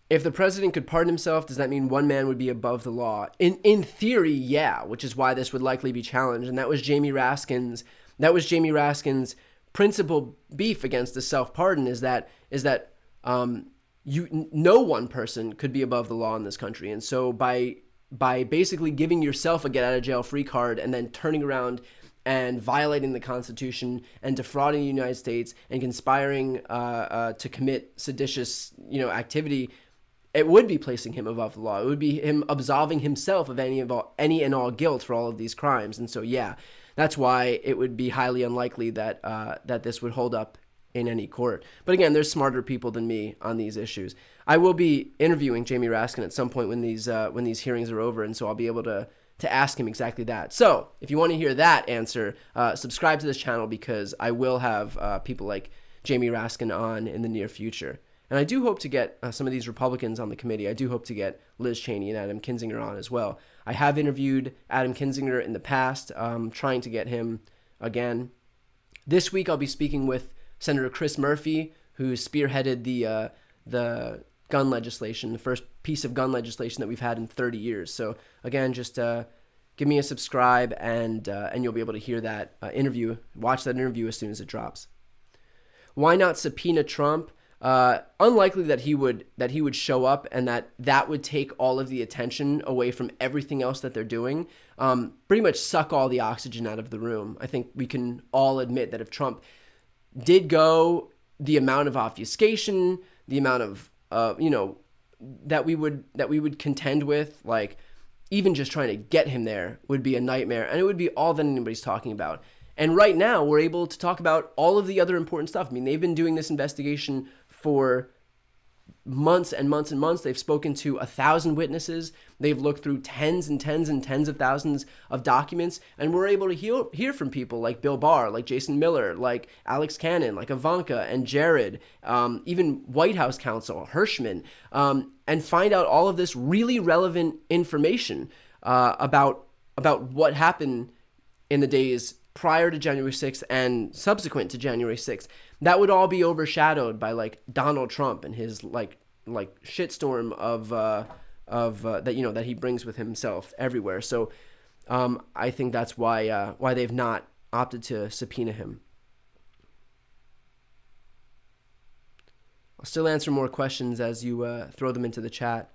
If the president could pardon himself, does that mean one man would be above the law? In theory, yeah, which is why this would likely be challenged. And that was Jamie Raskin's principal beef against the self-pardon is that no one person could be above the law in this country. And so by basically giving yourself a get out of jail free card and then turning around and violating the Constitution and defrauding the United States and conspiring to commit seditious activity, it would be placing him above the law. It would be him absolving himself of any and all guilt for all of these crimes. And so, yeah, that's why it would be highly unlikely that this would hold up in any court. But again, there's smarter people than me on these issues. I will be interviewing Jamie Raskin at some point when these hearings are over, and so I'll be able to ask him exactly that. So if you want to hear that answer, subscribe to this channel because I will have people like Jamie Raskin on in the near future. And I do hope to get some of these Republicans on the committee. I do hope to get Liz Cheney and Adam Kinzinger on as well. I have interviewed Adam Kinzinger in the past, trying to get him again. This week I'll be speaking with Senator Chris Murphy, who spearheaded the gun legislation, the first piece of gun legislation that we've had in 30 years. So again, just give me a subscribe and you'll be able to hear that interview, watch that interview as soon as it drops. Why not subpoena Trump? Unlikely that he would show up and that would take all of the attention away from everything else that they're doing. Pretty much suck all the oxygen out of the room. I think we can all admit that if Trump did go, the amount of obfuscation, the amount of that we would contend with, like even just trying to get him there would be a nightmare, and it would be all that anybody's talking about. And right now, we're able to talk about all of the other important stuff. I mean, they've been doing this investigation for months and months and months. They've spoken to 1,000 witnesses. They've looked through tens and tens and tens of thousands of documents, and we're able to hear from people like Bill Barr, like Jason Miller, like Alex Cannon, like Ivanka and Jared, even White House counsel Hirschman, and find out all of this really relevant information about what happened in the days prior to January 6th and subsequent to January 6th. That would all be overshadowed by like Donald Trump and his like shitstorm of that, you know, that he brings with himself everywhere. So I think that's why they've not opted to subpoena him. I'll still answer more questions as you throw them into the chat.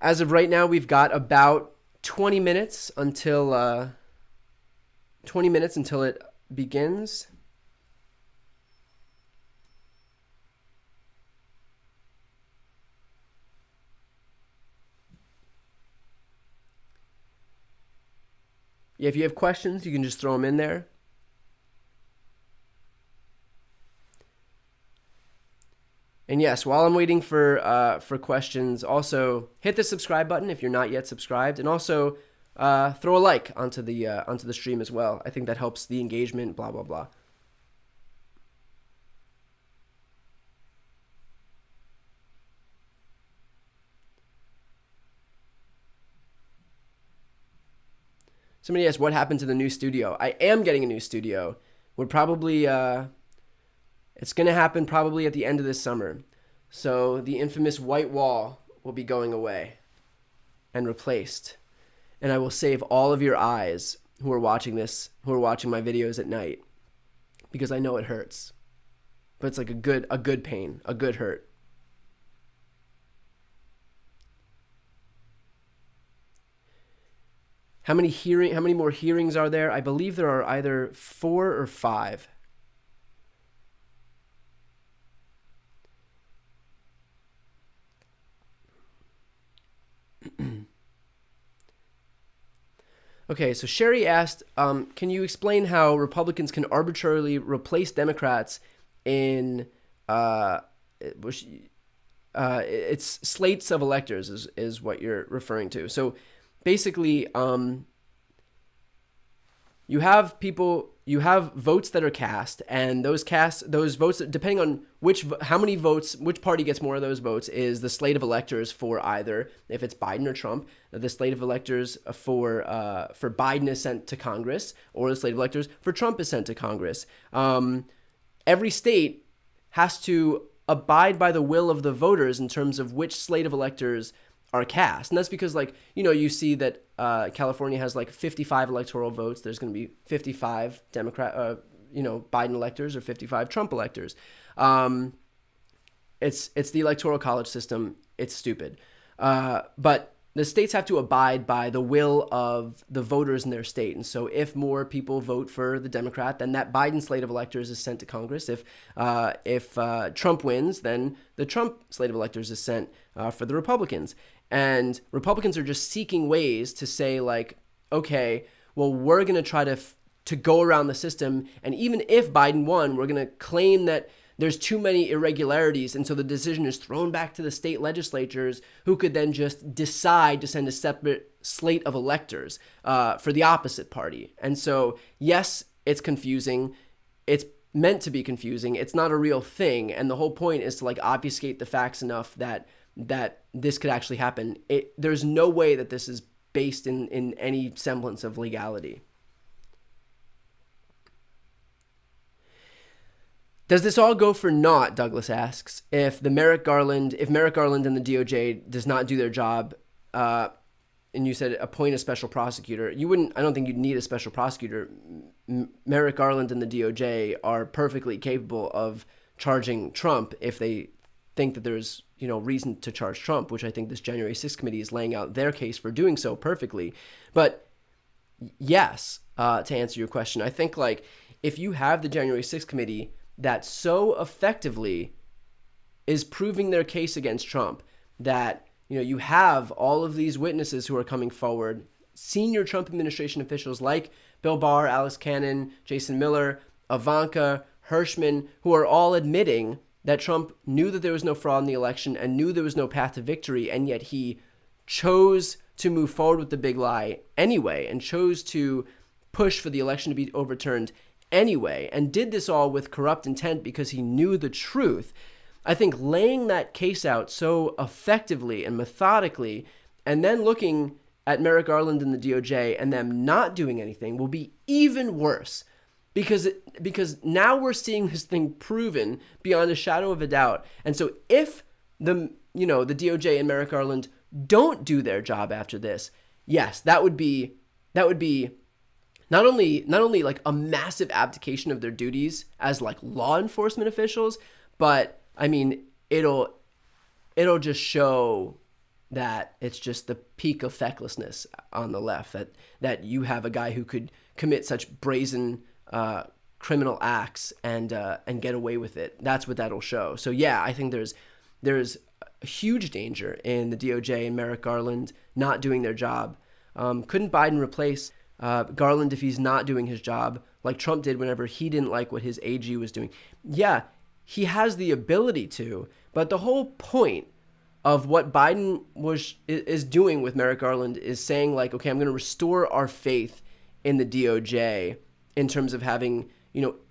As of right now, we've got about 20 minutes until it begins. Yeah, if you have questions, you can just throw them in there. And yes, while I'm waiting for questions, also hit the subscribe button if you're not yet subscribed, and also throw a like onto the stream as well. I think that helps the engagement. Blah blah blah. Somebody asked what happened to the new studio. I am getting a new studio. Would probably it's going to happen probably at the end of this summer. So the infamous white wall will be going away and replaced. And I will save all of your eyes who are watching this, who are watching my videos at night, because I know it hurts. But it's like a good pain, a good hurt. How many more hearings are there? I believe there are either 4 or 5. Okay, so Sherry asked, can you explain how Republicans can arbitrarily replace Democrats in it's slates of electors is what you're referring to. So basically, you have votes that are cast, and those votes, depending on which party gets more of those votes, is the slate of electors for either, if it's Biden or Trump, the slate of electors for Biden is sent to Congress, or the slate of electors for Trump is sent to Congress. Every state has to abide by the will of the voters in terms of which slate of electors are cast. And that's because, like, you know, you see that California has like 55 electoral votes. There's going to be 55 Biden electors or 55 Trump electors. It's the electoral college system. It's stupid. But the states have to abide by the will of the voters in their state. And so if more people vote for the Democrat, then that Biden slate of electors is sent to Congress. If Trump wins, then the Trump slate of electors is sent for the Republicans. And Republicans are just seeking ways to say, like, okay, well, we're going to try to go around the system. And even if Biden won, we're going to claim that there's too many irregularities. And so the decision is thrown back to the state legislatures, who could then just decide to send a separate slate of electors for the opposite party. And so, yes, it's confusing. It's meant to be confusing. It's not a real thing. And the whole point is to, like, obfuscate the facts enough that this could actually happen. There's no way that this is based in any semblance of legality. Does this all go for naught, Douglas asks, if Merrick Garland and the DOJ does not do their job, and you said appoint a special prosecutor? I don't think you'd need a special prosecutor. Merrick Garland and the DOJ are perfectly capable of charging Trump if they think that there's, reason to charge Trump, which I think this January 6th committee is laying out their case for doing so perfectly. But yes, to answer your question, I think, like, if you have the January 6th committee that so effectively is proving their case against Trump, that you have all of these witnesses who are coming forward, senior Trump administration officials like Bill Barr, Alex Cannon, Jason Miller, Ivanka, Hirschman, who are all admitting that Trump knew that there was no fraud in the election and knew there was no path to victory, and yet he chose to move forward with the big lie anyway, and chose to push for the election to be overturned anyway, and did this all with corrupt intent because he knew the truth. I think laying that case out so effectively and methodically, and then looking at Merrick Garland and the DOJ and them not doing anything, will be even worse, because now we're seeing this thing proven beyond a shadow of a doubt. And so if the DOJ and Merrick Garland don't do their job after this, yes, that would be not only like a massive abdication of their duties as like law enforcement officials, but I mean, it'll just show that it's just the peak of fecklessness on the left, that you have a guy who could commit such brazen criminal acts and get away with it. That's what that'll show. So yeah, I think there's a huge danger in the DOJ and Merrick Garland not doing their job. Couldn't Biden replace Garland if he's not doing his job, like Trump did whenever he didn't like what his AG was doing? Yeah, he has the ability to, but the whole point of what Biden is doing with Merrick Garland is saying, like, okay, I'm going to restore our faith in the DOJ in terms of having,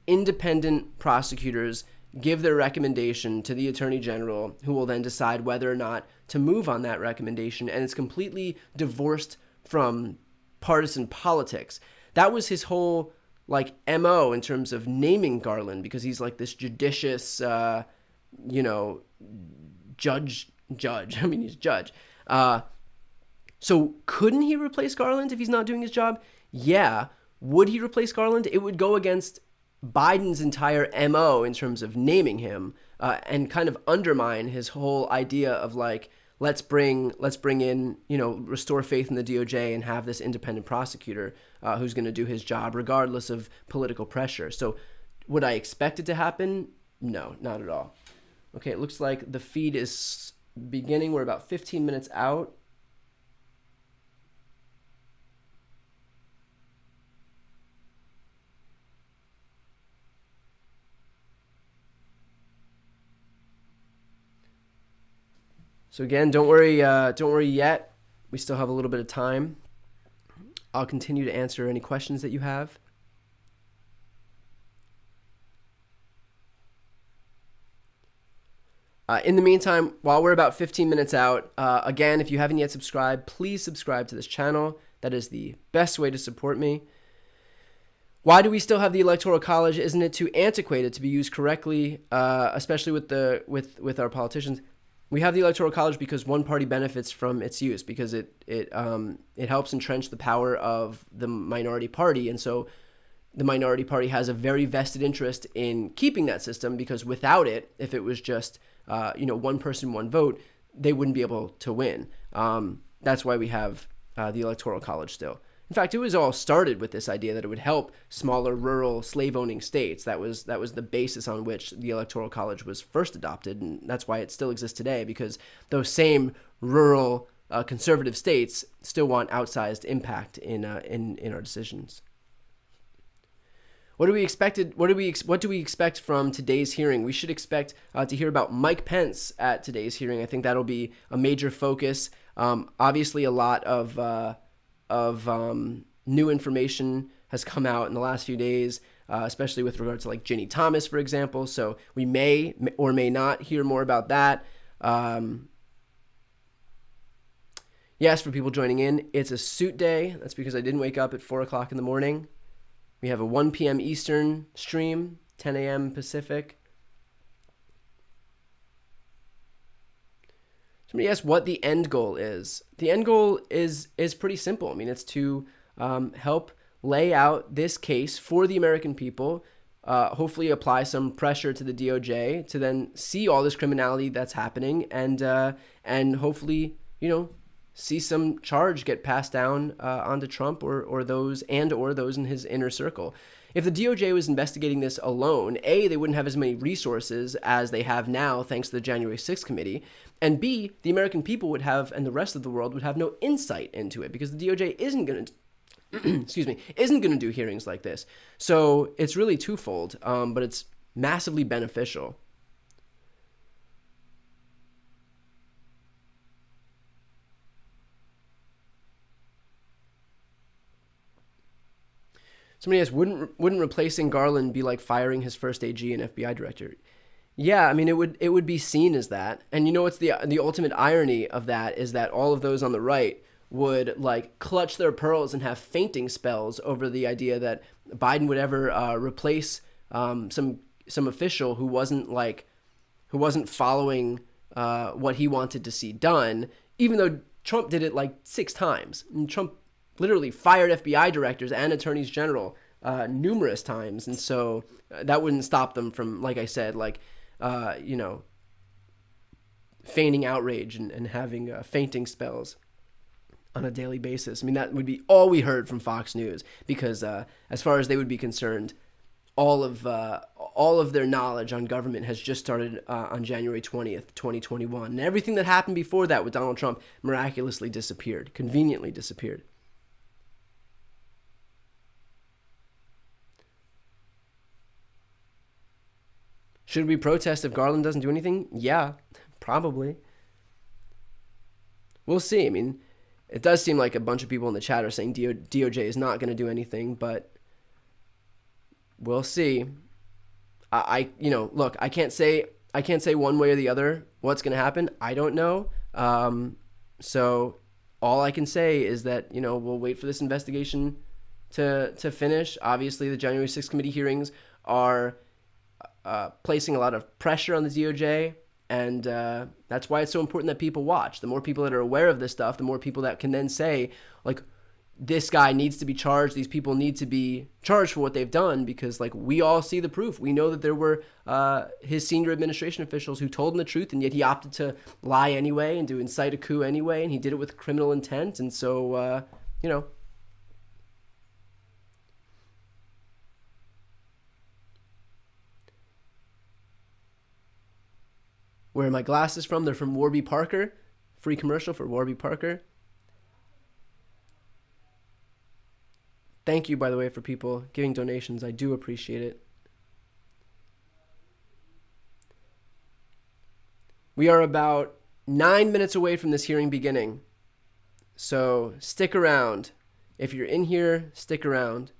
independent prosecutors give their recommendation to the attorney general, who will then decide whether or not to move on that recommendation. And it's completely divorced from partisan politics. That was his whole MO in terms of naming Garland, because he's like this judicious, judge. I mean, he's judge. So couldn't he replace Garland if he's not doing his job? Yeah. Would he replace Garland? It would go against Biden's entire MO in terms of naming him, and kind of undermine his whole idea of let's bring in, restore faith in the DOJ and have this independent prosecutor who's going to do his job regardless of political pressure. So would I expect it to happen? No, not at all. Okay, it looks like the feed is beginning. We're about 15 minutes out. So again, don't worry yet. We still have a little bit of time. I'll continue to answer any questions that you have. In the meantime, while we're about 15 minutes out, again, if you haven't yet subscribed, please subscribe to this channel. That is the best way to support me. Why do we still have the Electoral College? Isn't it too antiquated to be used correctly, especially with our politicians? We have the Electoral College because one party benefits from its use, because it helps entrench the power of the minority party, and so the minority party has a very vested interest in keeping that system, because without it, if it was just one person, one vote, they wouldn't be able to win. That's why we have the Electoral College still. In fact, it was all started with this idea that it would help smaller rural slave-owning states. That was the basis on which the Electoral College was first adopted, and that's why it still exists today, because those same rural conservative states still want outsized impact in our decisions. What do we expect from today's hearing? We should expect to hear about Mike Pence at today's hearing. I think that'll be a major focus. Obviously, a lot of new information has come out in the last few days, especially with regards to Ginny Thomas, for example. So we may or may not hear more about that. Yes, for people joining in, it's a suit day. That's because I didn't wake up at 4 o'clock in the morning. We have a 1 p.m. Eastern stream, 10 a.m. Pacific. Somebody asked what the end goal is. The end goal is pretty simple. I mean, it's to help lay out this case for the American people, hopefully apply some pressure to the DOJ to then see all this criminality that's happening, and hopefully, see some charge get passed down onto Trump or those in his inner circle. If the DOJ was investigating this alone, A, they wouldn't have as many resources as they have now thanks to the January 6th committee, and B, the American people would have, and the rest of the world would have no insight into it because the DOJ isn't going to isn't going to do hearings like this. So it's really twofold, but it's massively beneficial. Somebody asked, wouldn't replacing Garland be like firing his first AG and FBI director? Yeah, I mean, it would be seen as that. And you know what's the ultimate irony of that is that all of those on the right would like clutch their pearls and have fainting spells over the idea that Biden would ever replace some official who wasn't following what he wanted to see done, even though Trump did it like 6 times. And Trump literally fired FBI directors and attorneys general numerous times, and so that wouldn't stop them from, like I said, feigning outrage and having fainting spells on a daily basis. I mean, that would be all we heard from Fox News because, as far as they would be concerned, all of their knowledge on government has just started on January 20th, 2021, and everything that happened before that with Donald Trump miraculously disappeared, conveniently disappeared. Should we protest if Garland doesn't do anything? Yeah, probably. We'll see. I mean, it does seem like a bunch of people in the chat are saying DOJ is not going to do anything, but we'll see. Look, I can't say one way or the other what's going to happen. I don't know. So all I can say is that, we'll wait for this investigation to finish. Obviously, the January 6th committee hearings are placing a lot of pressure on the DOJ, and that's why it's so important that people watch. The more people that are aware of this stuff, the more people that can then say, like, this guy needs to be charged, these people need to be charged for what they've done, because, like, we all see the proof. We know that there were his senior administration officials who told him the truth, and yet he opted to lie anyway and to incite a coup anyway, and he did it with criminal intent, and so, Where are my glasses from? They're from Warby Parker. Free commercial for Warby Parker. Thank you, by the way, for people giving donations. I do appreciate it. We are about 9 minutes away from this hearing beginning. So stick around. If you're in here, stick around.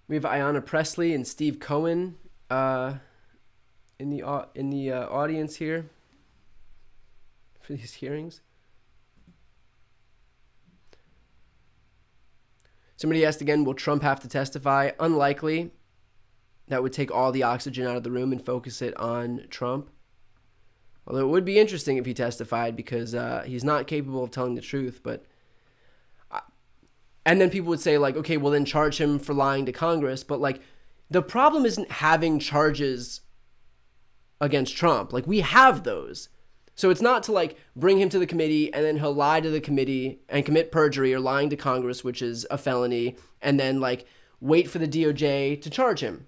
We have Ayanna Presley and Steve Cohen in the audience here for these hearings. Somebody asked again, will Trump have to testify? Unlikely. That would take all the oxygen out of the room and focus it on Trump. Although it would be interesting if he testified because he's not capable of telling the truth. And then people would say, like, okay, well then charge him for lying to Congress. But, like, the problem isn't having charges against Trump. Like, we have those. So it's not to, like, bring him to the committee and then he'll lie to the committee and commit perjury or lying to Congress, which is a felony, and then, like, wait for the DOJ to charge him.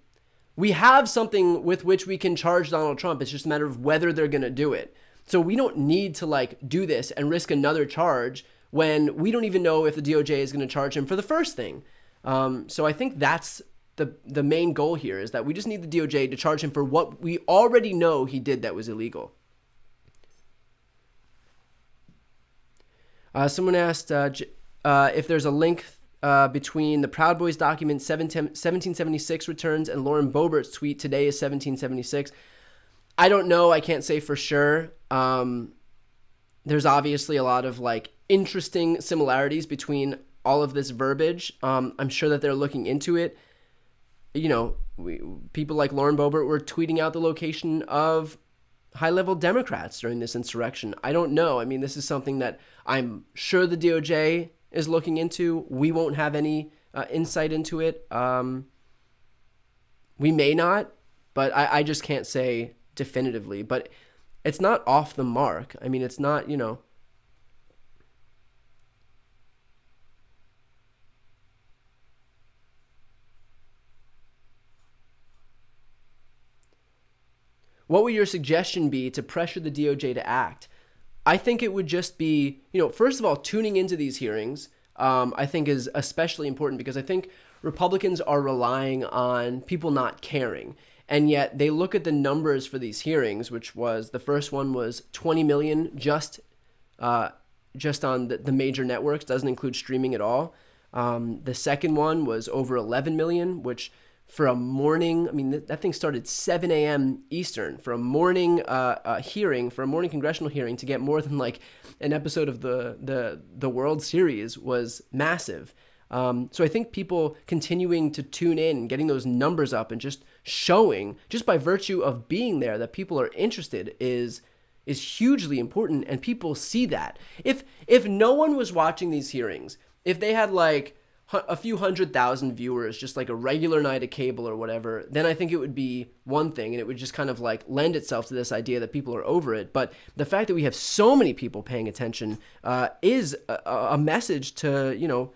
We have something with which we can charge Donald Trump. It's just a matter of whether they're going to do it. So we don't need to, like, do this and risk another charge when we don't even know if the DOJ is going to charge him for the first thing. So I think that's the main goal here, is that we just need the DOJ to charge him for what we already know he did that was illegal. Someone asked if there's a link between the Proud Boys document 1776 returns and Lauren Boebert's tweet, today is 1776. I don't know. I can't say for sure. There's obviously a lot of, like, interesting similarities between all of this verbiage. I'm sure that they're looking into it. People like Lauren Boebert were tweeting out the location of high-level Democrats during this insurrection. I don't know. I mean, this is something that I'm sure the DOJ is looking into. We won't have any insight into it. We may not, but I just can't say definitively. But it's not off the mark. I mean, it's not, What would your suggestion be to pressure the DOJ to act? I think it would just be, first of all, tuning into these hearings, I think is especially important because I think Republicans are relying on people not caring. And yet they look at the numbers for these hearings, which was, the first one was 20 million just on the major networks, doesn't include streaming at all. The second one was over 11 million, which for a morning, I mean, that thing started 7 a.m. Eastern. For a morning hearing, for a morning congressional hearing, to get more than like an episode of the World Series was massive. So I think people continuing to tune in, getting those numbers up, and just showing, just by virtue of being there, that people are interested is hugely important, and people see that. If no one was watching these hearings, if they had like a few 100,000 viewers, just like a regular night of cable or whatever, then I think it would be one thing, and it would just kind of like lend itself to this idea that people are over it. But the fact that we have so many people paying attention is a message to,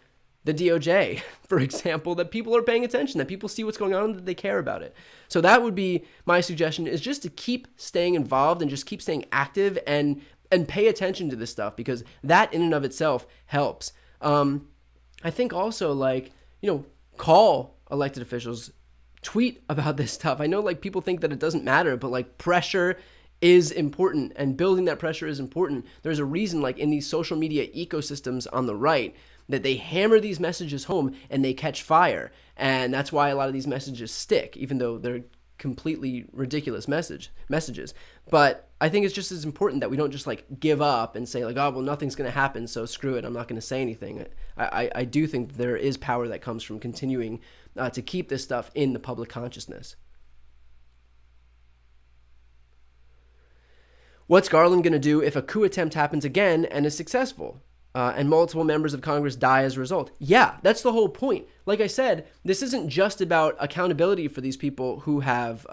the DOJ, for example, that people are paying attention, that people see what's going on, and that they care about it. So that would be my suggestion, is just to keep staying involved and just keep staying active and pay attention to this stuff, because that in and of itself helps. I think also, call elected officials, tweet about this stuff. I know people think that it doesn't matter, but pressure is important, and building that pressure is important. There's a reason in these social media ecosystems on the right that they hammer these messages home and they catch fire. And that's why a lot of these messages stick, even though they're completely ridiculous messages. But I think it's just as important that we don't just give up and say nothing's going to happen, so screw it, I'm not going to say anything. I do think there is power that comes from continuing to keep this stuff in the public consciousness. What's Garland going to do if a coup attempt happens again and is successful? And multiple members of Congress die as a result. Yeah, that's the whole point. Like I said, this isn't just about accountability for these people who have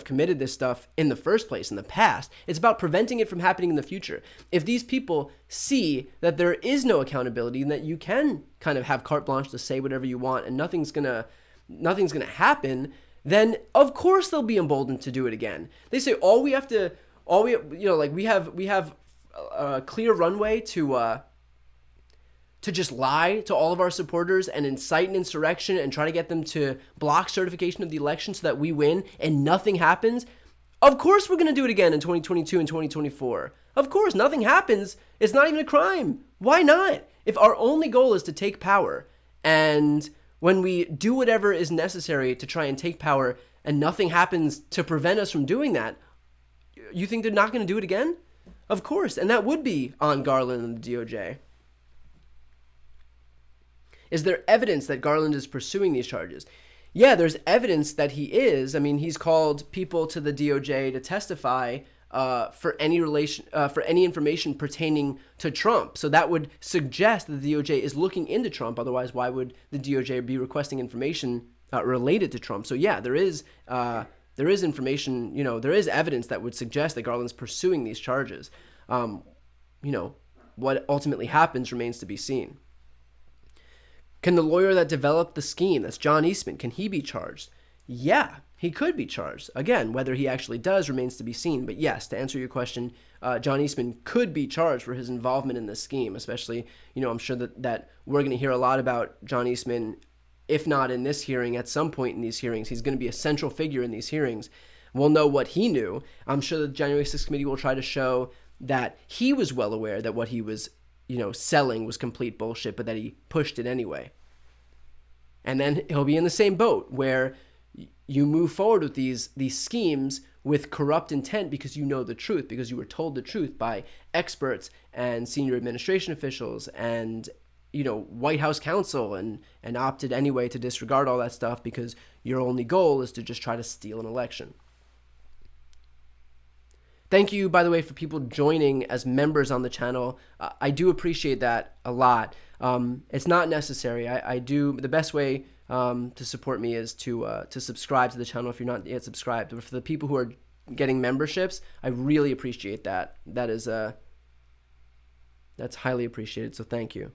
committed this stuff in the first place, in the past. It's about preventing it from happening in the future. If these people see that there is no accountability and that you can kind of have carte blanche to say whatever you want and nothing's gonna happen, then of course they'll be emboldened to do it again. They say we have a clear runway to just lie to all of our supporters and incite an insurrection and try to get them to block certification of the election so that we win and nothing happens. Of course we're going to do it again in 2022 and 2024. Of course, nothing happens. It's not even a crime. Why not? If our only goal is to take power, and when we do whatever is necessary to try and take power and nothing happens to prevent us from doing that, you think they're not going to do it again? Of course, and that would be on Garland and the DOJ. Is there evidence that Garland is pursuing these charges? Yeah, there's evidence that he is. I mean, he's called people to the DOJ to testify for any information pertaining to Trump. So that would suggest that the DOJ is looking into Trump. Otherwise, why would the DOJ be requesting information related to Trump? So yeah, there is information. There is evidence that would suggest that Garland's pursuing these charges. What ultimately happens remains to be seen. Can the lawyer that developed the scheme, that's John Eastman, can he be charged? Yeah, he could be charged. Again, whether he actually does remains to be seen. But yes, to answer your question, John Eastman could be charged for his involvement in this scheme, especially, I'm sure that we're going to hear a lot about John Eastman, if not in this hearing, at some point in these hearings. He's going to be a central figure in these hearings. We'll know what he knew. I'm sure the January 6th committee will try to show that he was well aware that what he was selling was complete bullshit, but that he pushed it anyway. And then he'll be in the same boat where you move forward with these schemes with corrupt intent because you know the truth, because you were told the truth by experts and senior administration officials and White House counsel, and opted anyway to disregard all that stuff because your only goal is to just try to steal an election. Thank you, by the way, for people joining as members on the channel. I do appreciate that a lot. It's not necessary. I do. The best way to support me is to subscribe to the channel if you're not yet subscribed. But for the people who are getting memberships, I really appreciate that. That's highly appreciated. So thank you.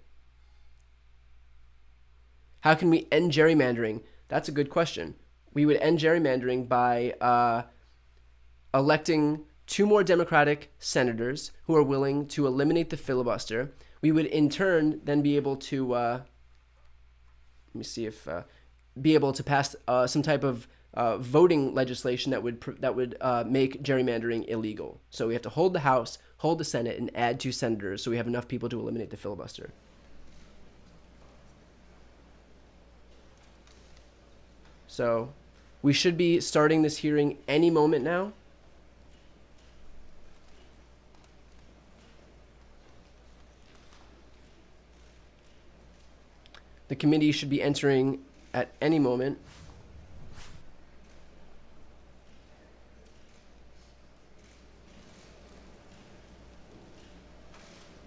How can we end gerrymandering? That's a good question. We would end gerrymandering by electing 2 more Democratic senators who are willing to eliminate the filibuster. We would in turn then be able to be able to pass some type of voting legislation that would make gerrymandering illegal. So we have to hold the House, hold the Senate, and add 2 senators so we have enough people to eliminate the filibuster. So we should be starting this hearing any moment now. The committee should be entering at any moment.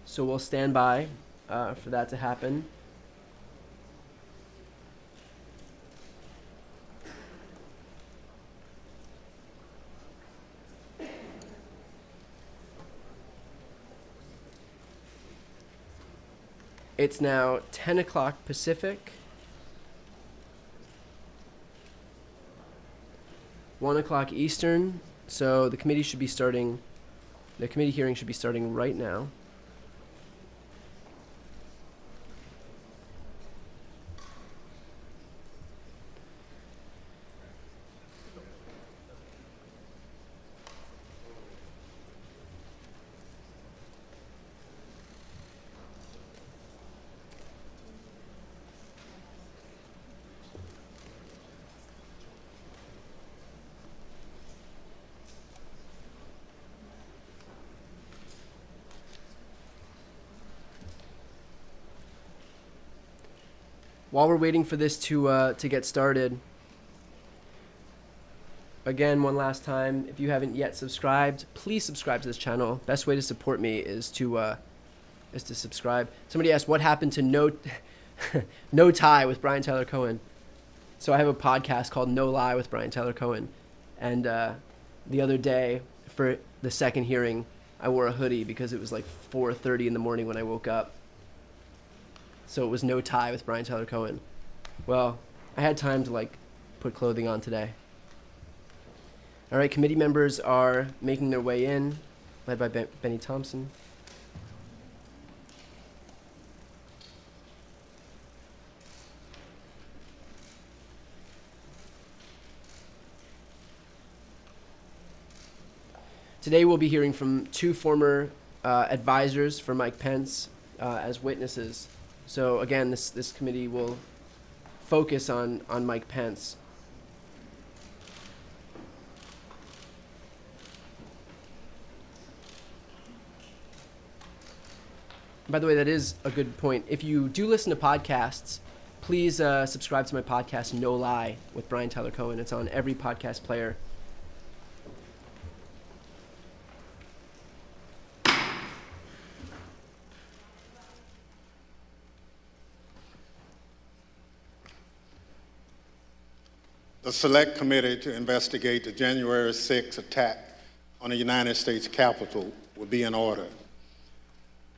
So we'll stand by for that to happen. It's now 10 o'clock Pacific, 1 o'clock Eastern, so the committee hearing should be starting right now. While we're waiting for this to get started, again, one last time, if you haven't yet subscribed, please subscribe to this channel. Best way to support me is to subscribe. Somebody asked what happened to No Tie with Brian Tyler Cohen. So I have a podcast called No Lie with Brian Tyler Cohen, and the other day for the second hearing, I wore a hoodie because it was like 4:30 in the morning when I woke up. So it was No Tie with Brian Tyler Cohen. Well, I had time to put clothing on today. All right, committee members are making their way in, led by Benny Thompson. Today we'll be hearing from 2 former advisors for Mike Pence as witnesses. So again, this committee will focus on Mike Pence. By the way, that is a good point. If you do listen to podcasts, please subscribe to my podcast, No Lie, with Brian Tyler Cohen. It's on every podcast player. The Select Committee to investigate the January 6th attack on the United States Capitol will be in order.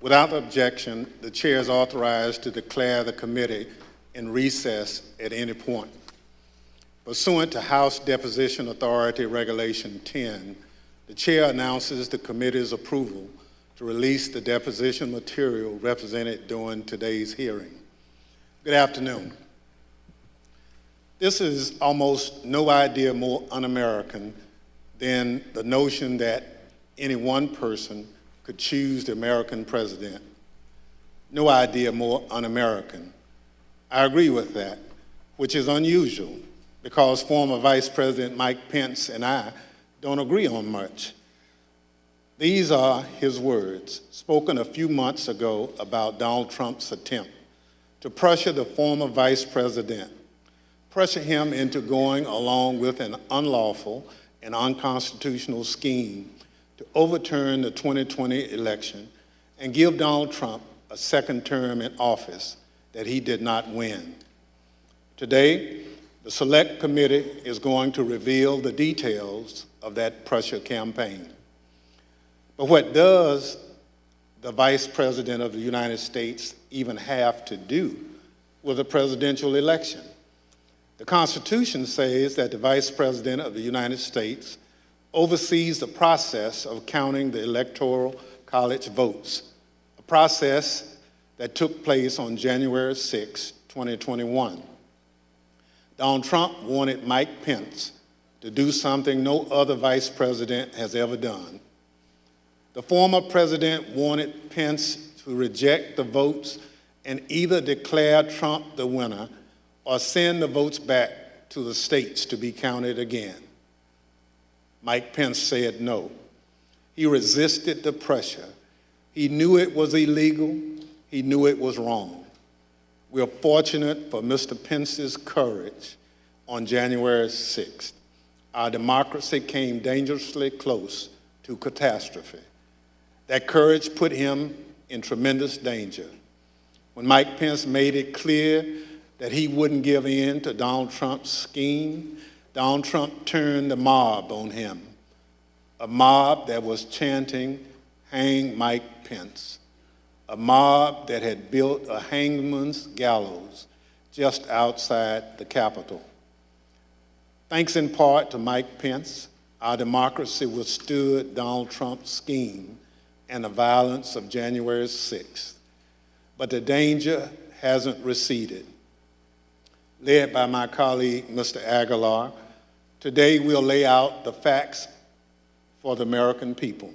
Without objection, the chair is authorized to declare the committee in recess at any point. Pursuant to House Deposition Authority Regulation 10, the chair announces the committee's approval to release the deposition material represented during today's hearing. Good afternoon. This is almost no idea more un-American than the notion that any one person could choose the American president. No idea more un-American. I agree with that, which is unusual because former Vice President Mike Pence and I don't agree on much. These are his words, spoken a few months ago about Donald Trump's attempt to pressure the former vice president, pressure him into going along with an unlawful and unconstitutional scheme to overturn the 2020 election and give Donald Trump a second term in office that he did not win. Today, the Select Committee is going to reveal the details of that pressure campaign. But what does the Vice President of the United States even have to do with a presidential election? The Constitution says that the Vice President of the United States oversees the process of counting the Electoral College votes, a process that took place on January 6, 2021. Donald Trump wanted Mike Pence to do something no other vice president has ever done. The former president wanted Pence to reject the votes and either declare Trump the winner or send the votes back to the states to be counted again. Mike Pence said no. He resisted the pressure. He knew it was illegal. He knew it was wrong. We are fortunate for Mr. Pence's courage on January 6th. Our democracy came dangerously close to catastrophe. That courage put him in tremendous danger. When Mike Pence made it clear that he wouldn't give in to Donald Trump's scheme, Donald Trump turned the mob on him, a mob that was chanting, "Hang Mike Pence," a mob that had built a hangman's gallows just outside the Capitol. Thanks in part to Mike Pence, our democracy withstood Donald Trump's scheme and the violence of January 6th. But the danger hasn't receded. Led by my colleague, Mr. Aguilar, today we'll lay out the facts for the American people.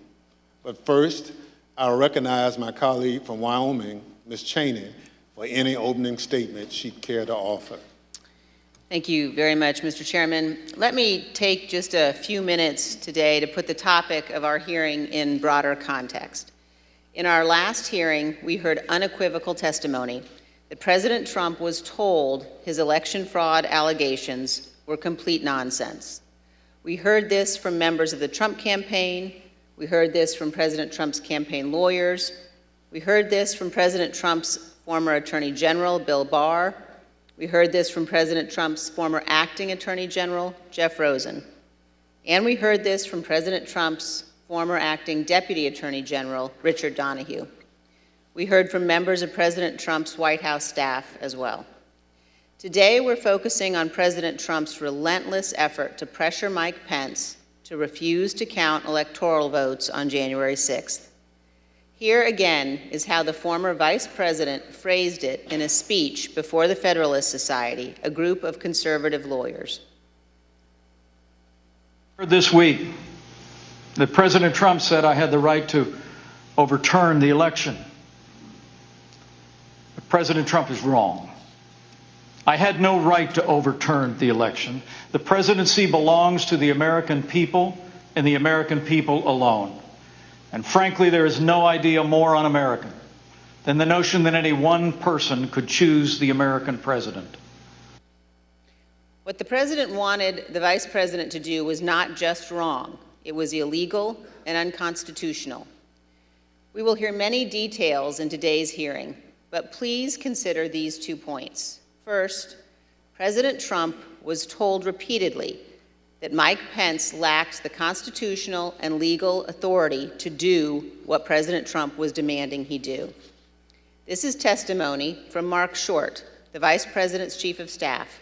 But first, I'll recognize my colleague from Wyoming, Ms. Cheney, for any opening statement she'd care to offer. Thank you very much, Mr. Chairman. Let me take just a few minutes today to put the topic of our hearing in broader context. In our last hearing, we heard unequivocal testimony that President Trump was told his election fraud allegations were complete nonsense. We heard this from members of the Trump campaign. We heard this from President Trump's campaign lawyers. We heard this from President Trump's former Attorney General, Bill Barr. We heard this from President Trump's former acting Attorney General, Jeff Rosen. And we heard this from President Trump's former acting Deputy Attorney General, Richard Donahue. We heard from members of President Trump's White House staff as well. Today, we're focusing on President Trump's relentless effort to pressure Mike Pence to refuse to count electoral votes on January 6th. Here again is how the former vice president phrased it in a speech before the Federalist Society, a group of conservative lawyers. This week, that President Trump said I had the right to overturn the election. But President Trump is wrong. I had no right to overturn the election. The presidency belongs to the American people and the American people alone. And frankly, there is no idea more un-American than the notion that any one person could choose the American president. What the president wanted the vice president to do was not just wrong, it was illegal and unconstitutional. We will hear many details in today's hearing, but please consider these 2 points. First, President Trump was told repeatedly that Mike Pence lacked the constitutional and legal authority to do what President Trump was demanding he do. This is testimony from Mark Short, the Vice President's Chief of Staff,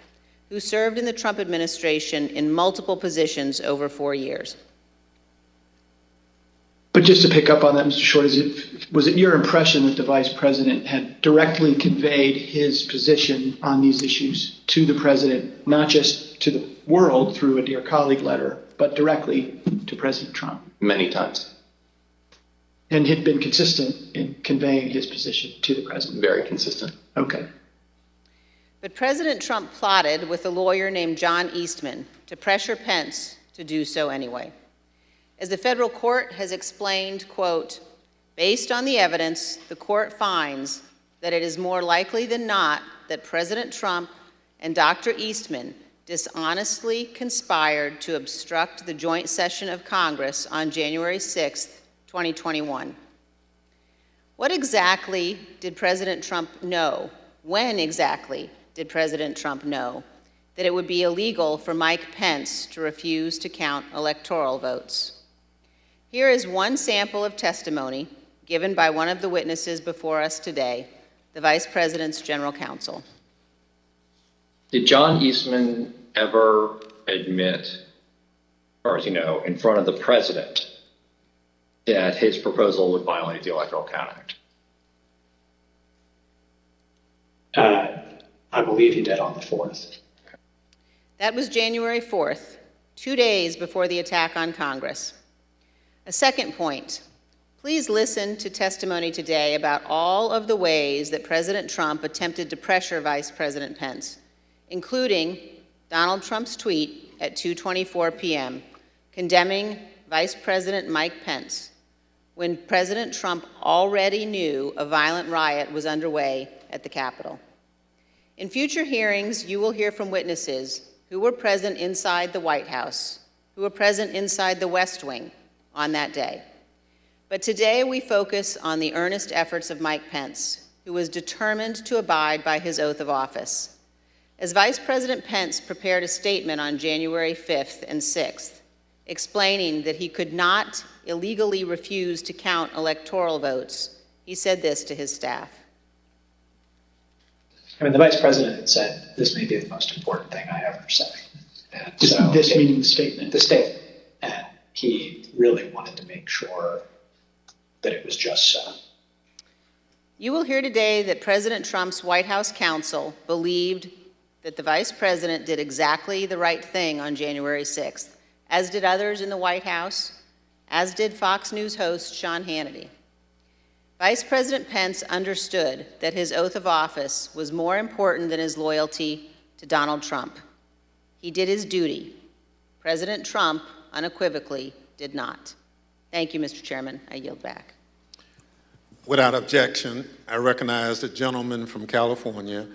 who served in the Trump administration in multiple positions over 4 years. But just to pick up on that, Mr. Short, was it your impression that the Vice President had directly conveyed his position on these issues to the President, not just to the world through a Dear Colleague letter, but directly to President Trump? Many times. And had been consistent in conveying his position to the President? Very consistent. Okay. But President Trump plotted with a lawyer named John Eastman to pressure Pence to do so anyway. As the federal court has explained, quote, based on the evidence, the court finds that it is more likely than not that President Trump and Dr. Eastman dishonestly conspired to obstruct the joint session of Congress on January 6, 2021. What exactly did President Trump know? When exactly did President Trump know that it would be illegal for Mike Pence to refuse to count electoral votes? Here is one sample of testimony given by one of the witnesses before us today, the Vice President's General Counsel. Did John Eastman ever admit, as far as you know, in front of the president, that his proposal would violate the Electoral Count Act? I believe he did on the 4th. That was January 4th, 2 days before the attack on Congress. A second point, please listen to testimony today about all of the ways that President Trump attempted to pressure Vice President Pence, including Donald Trump's tweet at 2:24 p.m. condemning Vice President Mike Pence when President Trump already knew a violent riot was underway at the Capitol. In future hearings, you will hear from witnesses who were present inside the White House, who were present inside the West Wing on that day. But today we focus on the earnest efforts of Mike Pence, who was determined to abide by his oath of office. As Vice President Pence prepared a statement on January 5th and 6th, explaining that he could not illegally refuse to count electoral votes, he said this to his staff. I mean, the Vice President had said, this may be the most important thing I ever say. And so, this meaning the statement? The statement. And he really wanted to make sure that it was just so. You will hear today that President Trump's White House counsel believed that the Vice President did exactly the right thing on January 6th, as did others in the White House, as did Fox News host Sean Hannity. Vice President Pence understood that his oath of office was more important than his loyalty to Donald Trump. He did his duty. President Trump unequivocally did not. Thank you, Mr. Chairman. I yield back. Without objection, I recognize the gentleman from California,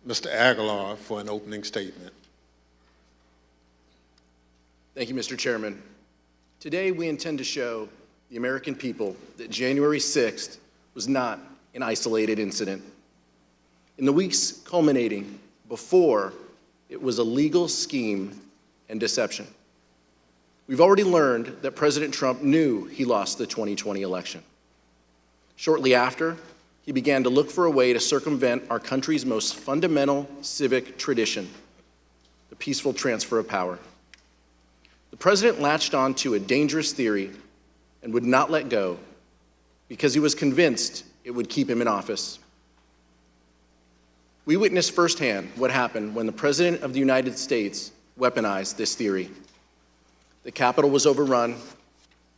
Mr. Aguilar, for an opening statement. Thank you, Mr. Chairman. Today, we intend to show the American people that January 6th was not an isolated incident. In the weeks culminating before, it was a legal scheme and deception. We've already learned that President Trump knew he lost the 2020 election. Shortly after, he began to look for a way to circumvent our country's most fundamental civic tradition, the peaceful transfer of power. The president latched on to a dangerous theory and would not let go because he was convinced it would keep him in office. We witnessed firsthand what happened when the President of the United States weaponized this theory. The Capitol was overrun,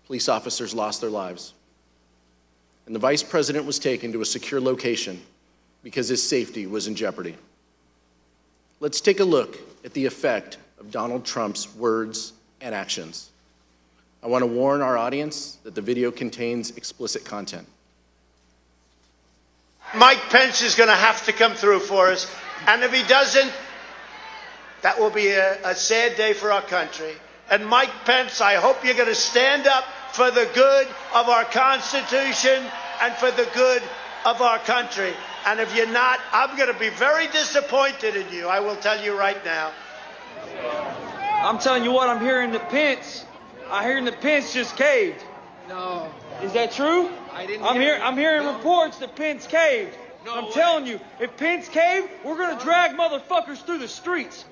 police officers lost their lives, and the Vice President was taken to a secure location because his safety was in jeopardy. Let's take a look at the effect of Donald Trump's words and actions. I want to warn our audience that the video contains explicit content. Mike Pence is going to have to come through for us, and if he doesn't, that will be a sad day for our country. And Mike Pence, I hope you're going to stand up for the good of our Constitution and for the good of our country. And if you're not, I'm going to be very disappointed in you. I will tell you right now. I'm telling you what, I'm hearing that Pence just caved. No. Is that true? I'm hearing reports that Pence caved. No I'm way. telling you, if Pence caved, we're going to drag motherfuckers through the streets.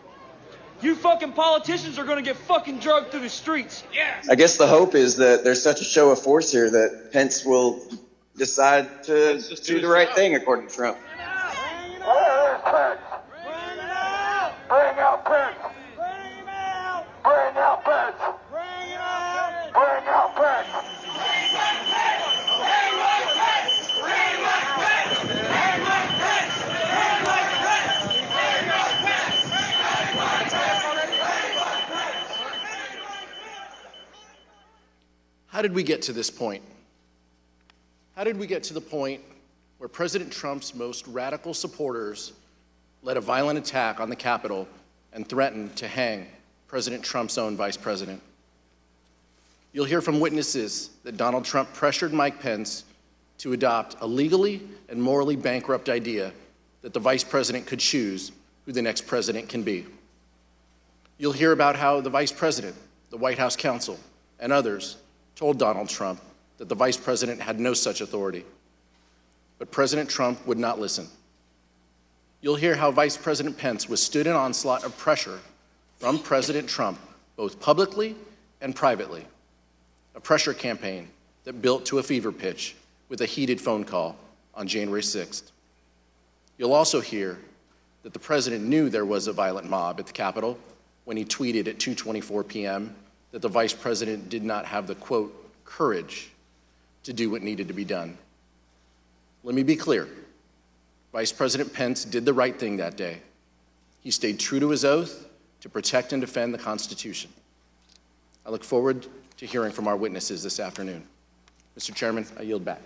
You fucking politicians are going to get fucking drugged through the streets. Yes. I guess the hope is that there's such a show of force here that Pence will decide to do the right thing, according to Trump. Bring out Pence! Bring out Pence! Bring out Pence! Bring out Pence! How did we get to this point? How did we get to the point where President Trump's most radical supporters led a violent attack on the Capitol and threatened to hang President Trump's own vice president. You'll hear from witnesses that Donald Trump pressured Mike Pence to adopt a legally and morally bankrupt idea that the vice president could choose who the next president can be. You'll hear about how the vice president, the White House counsel, and others told Donald Trump that the vice president had no such authority. But President Trump would not listen. You'll hear how Vice President Pence withstood an onslaught of pressure from President Trump, both publicly and privately, a pressure campaign that built to a fever pitch with a heated phone call on January 6th. You'll also hear that the president knew there was a violent mob at the Capitol when he tweeted at 2:24 p.m. that the vice president did not have the, quote, courage to do what needed to be done. Let me be clear. Vice President Pence did the right thing that day. He stayed true to his oath to protect and defend the Constitution. I look forward to hearing from our witnesses this afternoon. Mr. Chairman, I yield back.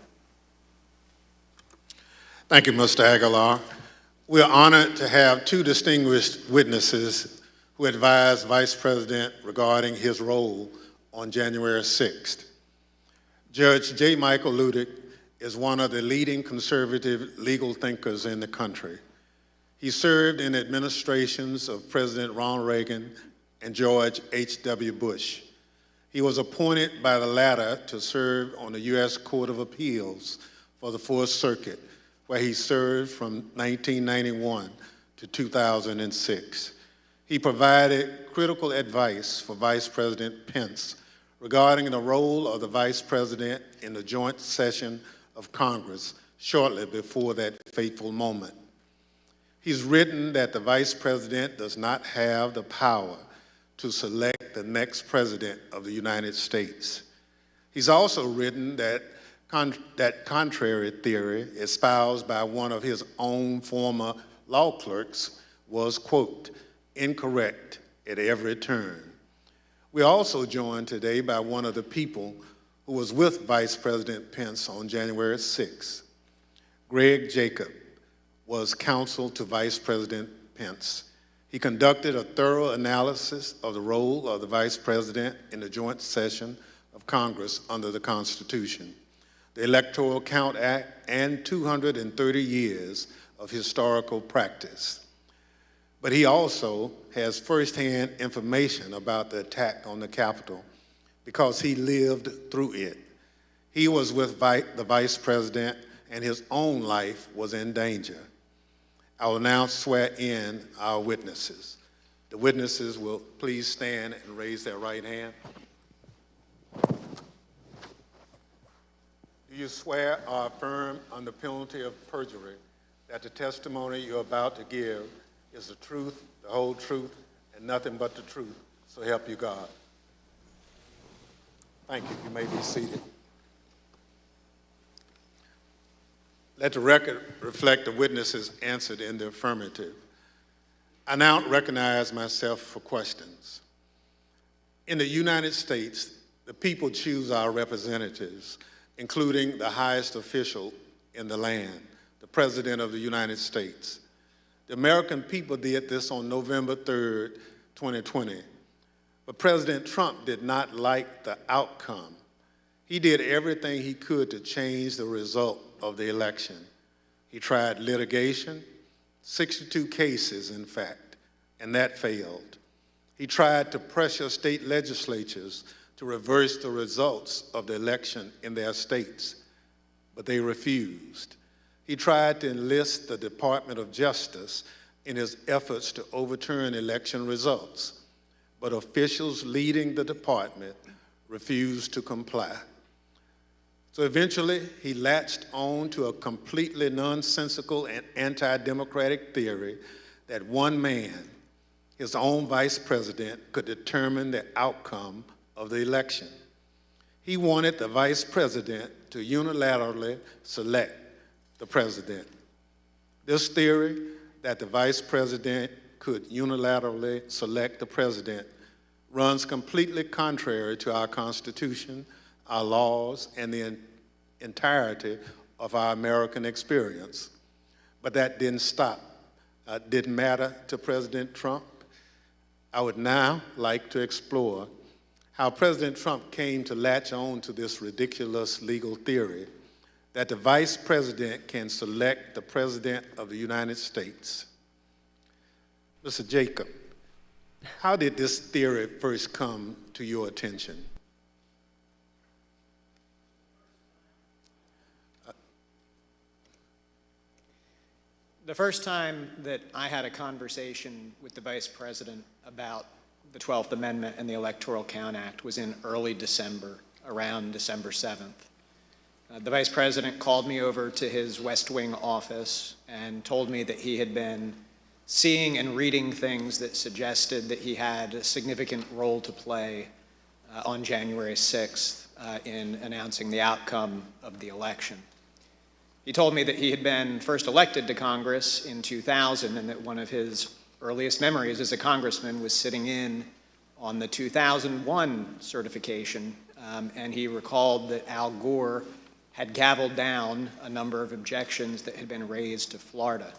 Thank you, Mr. Aguilar. We are honored to have two distinguished witnesses who advised Vice President regarding his role on January 6th. Judge J. Michael Loudermilk is one of the leading conservative legal thinkers in the country. He served in administrations of President Ronald Reagan and George H.W. Bush. He was appointed by the latter to serve on the U.S. Court of Appeals for the Fourth Circuit, where he served from 1991 to 2006. He provided critical advice for Vice President Pence regarding the role of the Vice President in the joint session of Congress shortly before that fateful moment. He's written that the Vice President does not have the power to select the next President of the United States. He's also written that contrary theory espoused by one of his own former law clerks was, quote, incorrect at every turn. We're also joined today by one of the people who was with Vice President Pence on January 6th. Greg Jacob was counsel to Vice President Pence. He conducted a thorough analysis of the role of the Vice President in the joint session of Congress under the Constitution, the Electoral Count Act, and 230 years of historical practice. But he also has firsthand information about the attack on the Capitol because he lived through it. He was with the Vice President and his own life was in danger. I will now swear in our witnesses. The witnesses will please stand and raise their right hand. Do you swear or affirm under penalty of perjury that the testimony you're about to give is the truth, the whole truth, and nothing but the truth, so help you God? Thank you. You may be seated. Let the record reflect the witnesses answered in the affirmative. I now recognize myself for questions. In the United States, the people choose our representatives, including the highest official in the land, the President of the United States. The American people did this on November 3rd, 2020. But President Trump did not like the outcome. He did everything he could to change the result of the election. He tried litigation, 62 cases, in fact, and that failed. He tried to pressure state legislatures to reverse the results of the election in their states, but they refused. He tried to enlist the Department of Justice in his efforts to overturn election results, but officials leading the department refused to comply. So eventually, he latched on to a completely nonsensical and anti-democratic theory that one man, his own vice president, could determine the outcome of the election. He wanted the vice president to unilaterally select the president. This theory that the vice president could unilaterally select the president runs completely contrary to our Constitution, our laws, and the entirety of our American experience. But that didn't matter to President Trump. I would now like to explore how President Trump came to latch on to this ridiculous legal theory that the Vice President can select the President of the United States. Mr. Jacob, how did this theory first come to your attention? The first time that I had a conversation with the Vice President about the 12th Amendment and the Electoral Count Act was in early December, around December 7th. The Vice President called me over to his West Wing office and told me that he had been seeing and reading things that suggested that he had a significant role to play on January 6th in announcing the outcome of the election. He told me that he had been first elected to Congress in 2000 and that one of his earliest memories as a congressman was sitting in on the 2001 certification, and he recalled that Al Gore had gavelled down a number of objections that had been raised to Florida.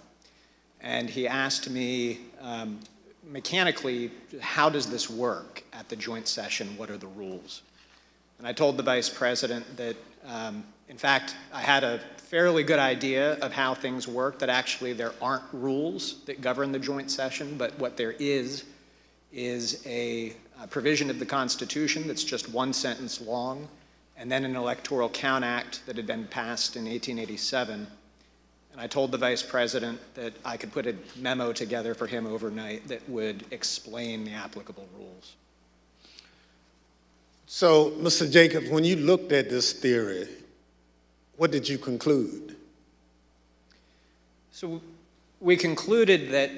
And he asked me mechanically, how does this work at the joint session? What are the rules? And I told the Vice President that, in fact, I had a fairly good idea of how things work, that actually there aren't rules that govern the joint session, but what there is a provision of the Constitution that's just one sentence long, and then an Electoral Count Act that had been passed in 1887. And I told the Vice President that I could put a memo together for him overnight that would explain the applicable rules. So, Mr. Jacobs, when you looked at this theory, what did you conclude? So we concluded that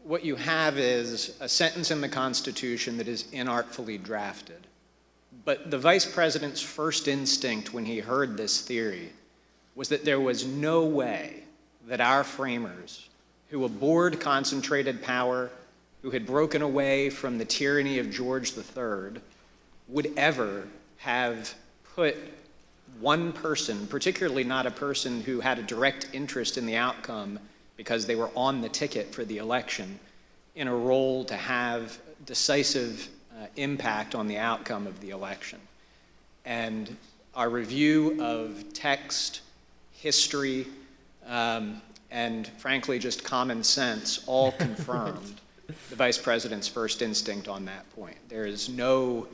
what you have is a sentence in the Constitution that is inartfully drafted. But the Vice President's first instinct when he heard this theory was that there was no way that our framers, who abhorred concentrated power, who had broken away from the tyranny of George III, would ever have put one person, particularly not a person who had a direct interest in the outcome because they were on the ticket for the election, in a role to have decisive impact on the outcome of the election. And our review of text, history, and frankly just common sense all confirmed the Vice President's first instinct on that point. There is no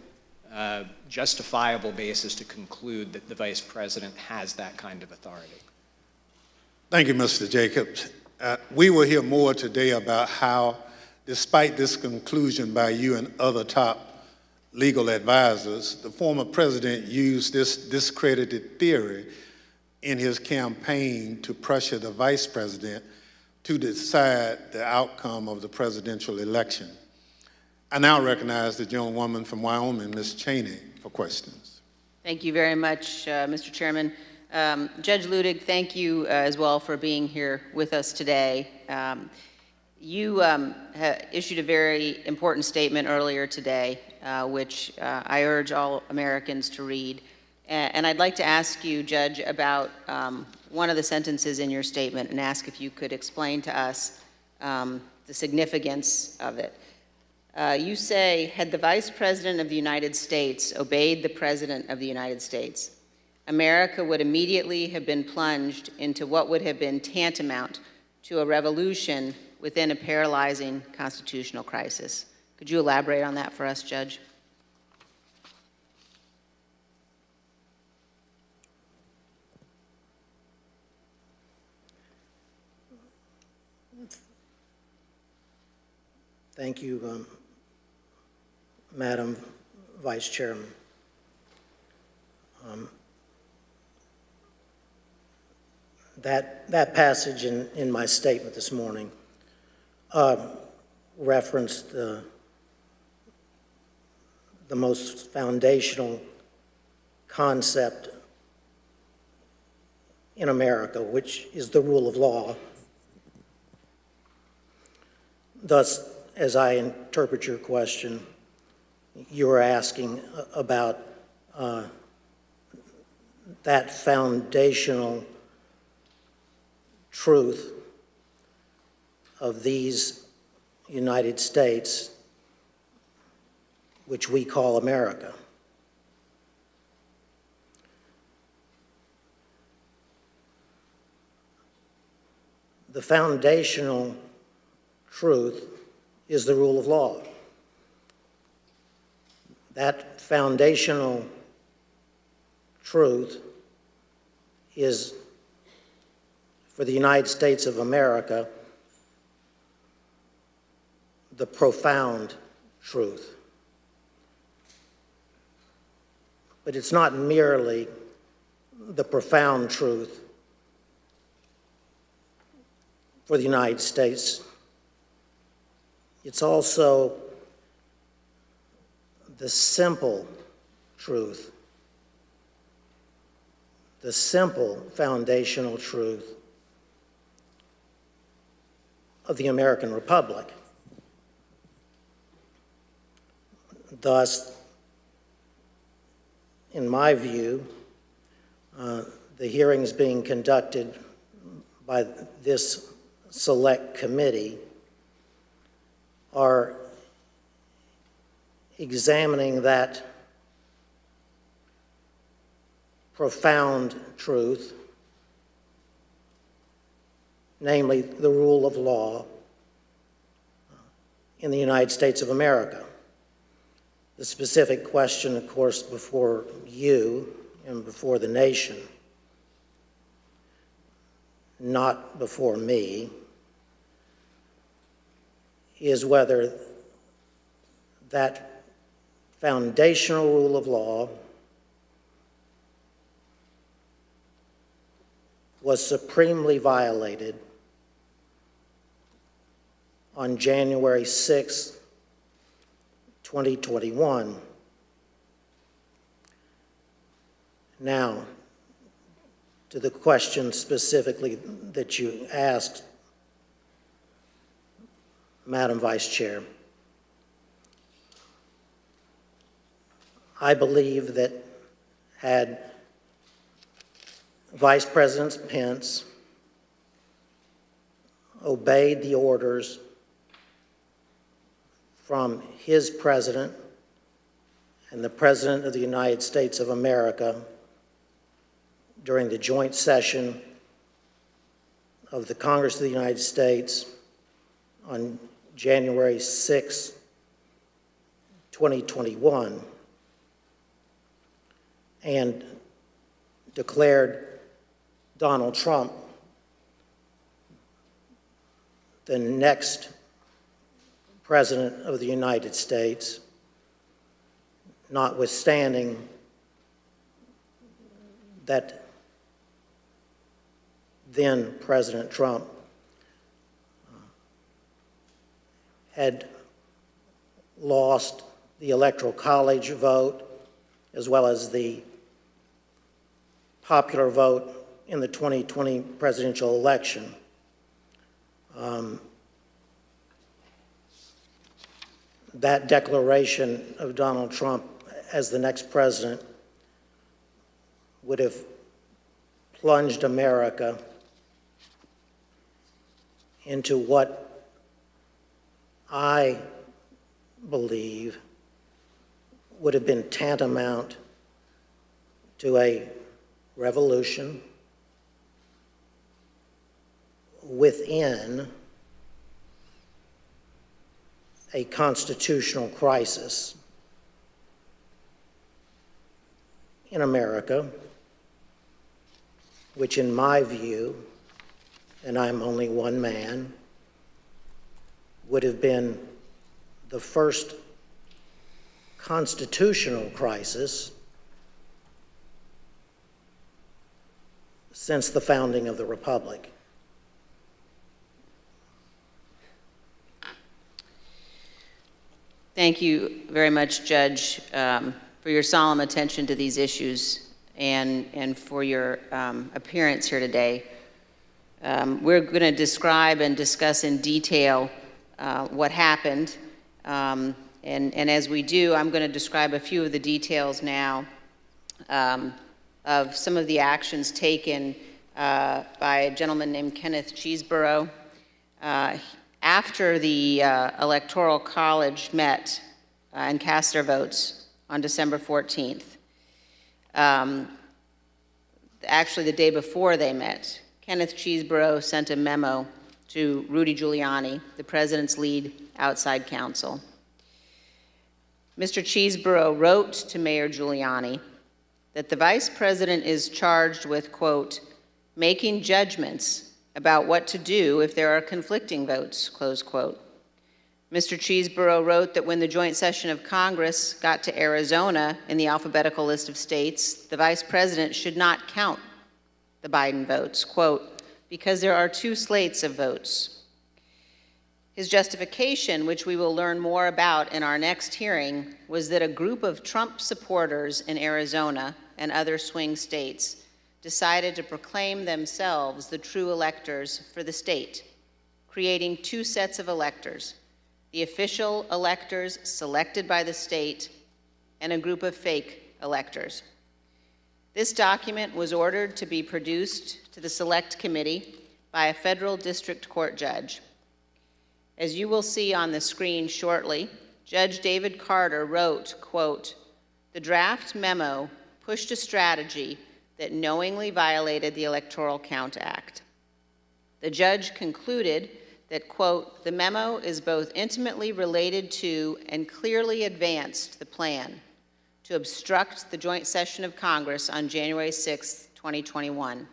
justifiable basis to conclude that the Vice President has that kind of authority. Thank you, Mr. Jacobs. We will hear more today about how, despite this conclusion by you and other top legal advisors, the former president used this discredited theory in his campaign to pressure the vice president to decide the outcome of the presidential election. I now recognize the gentlewoman from Wyoming, Ms. Cheney, for questions. Thank you very much, Mr. Chairman. Judge Ludig, thank you as well for being here with us today. You issued a very important statement earlier today, which I urge all Americans to read. And I'd like to ask you, Judge, about one of the sentences in your statement and ask if you could explain to us the significance of it. You say, had the Vice President of the United States obeyed the President of the United States, America would immediately have been plunged into what would have been tantamount to a revolution within a paralyzing constitutional crisis. Could you elaborate on that for us, Judge? Thank you, Madam Vice Chairman. That passage in my statement this morning referenced the most foundational concept in America, which is the rule of law. Thus, as I interpret your question, you are asking about that foundational truth of these United States which we call America. The foundational truth is the rule of law. That foundational truth is, for the United States of America, the profound truth. But it's not merely the profound truth for the United States. It's also the simple truth, the simple foundational truth of the American Republic. Thus, in my view, the hearings being conducted by this select committee are examining that profound truth, namely the rule of law in the United States of America. The specific question, of course, before you and before the nation, not before me, is whether that foundational rule of law was supremely violated on January 6, 2021. Now, to the question specifically that you asked, Madam Vice Chair, I believe that had Vice President Pence obeyed the orders from his president and the President of the United States of America during the joint session of the Congress of the United States on January 6, 2021, and declared Donald Trump the next President of the United States, notwithstanding that then President Trump had lost the Electoral College vote as well as the popular vote in the 2020 presidential election. That declaration of Donald Trump as the next president would have plunged America into what I believe would have been tantamount to a revolution within a constitutional crisis in America, which in my view, and I'm only one man, would have been the first constitutional crisis since the founding of the Republic. Thank you very much, Judge, for your solemn attention to these issues and for your appearance here today. We're going to describe and discuss in detail what happened. And as we do, I'm going to describe a few of the details now of some of the actions taken by a gentleman named Kenneth Cheeseborough. After the Electoral College met and cast their votes on December 14th. Actually, the day before they met, Kenneth Chesebro sent a memo to Rudy Giuliani, the president's lead outside counsel. Mr. Chesebro wrote to Mayor Giuliani that the vice president is charged with, quote, making judgments about what to do if there are conflicting votes, close quote. Mr. Chesebro wrote that when the joint session of Congress got to Arizona in the alphabetical list of states, the vice president should not count the Biden votes, quote, because there are two slates of votes. His justification, which we will learn more about in our next hearing, was that a group of Trump supporters in Arizona and other swing states decided to proclaim themselves the true electors for the state, creating two sets of electors, the official electors selected by the state and a group of fake electors. This document was ordered to be produced to the Select Committee by a federal district court judge. As you will see on the screen shortly, Judge David Carter wrote, quote, the draft memo pushed a strategy that knowingly violated the Electoral Count Act. The judge concluded that, quote, the memo is both intimately related to and clearly advanced the plan to obstruct the joint session of Congress on January 6, 2021.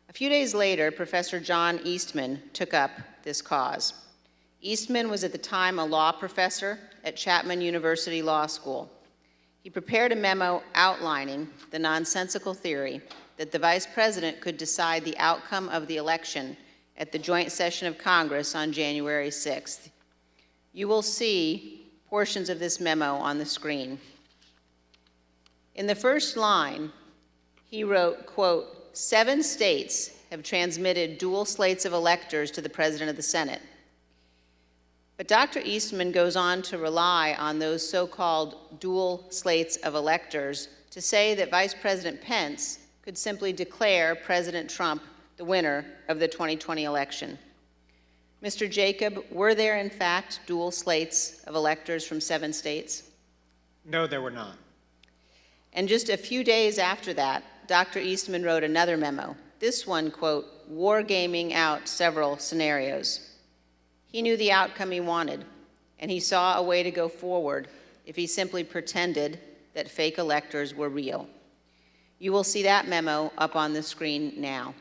A few days later, Professor John Eastman took up this cause. Eastman was at the time a law professor at Chapman University Law School. He prepared a memo outlining the nonsensical theory that the vice president could decide the outcome of the election at the joint session of Congress on January 6th. You will see portions of this memo on the screen. In the first line, he wrote, quote, 7 states have transmitted dual slates of electors to the President of the Senate. But Dr. Eastman goes on to rely on those so-called dual slates of electors to say that Vice President Pence could simply declare President Trump the winner of the 2020 election. Mr. Jacob, were there in fact dual slates of electors from 7 states? No, there were not. And just a few days after that, Dr. Eastman wrote another memo. This one, quote, wargaming out several scenarios. He knew the outcome he wanted, and he saw a way to go forward if he simply pretended that fake electors were real. You will see that memo up on the screen now.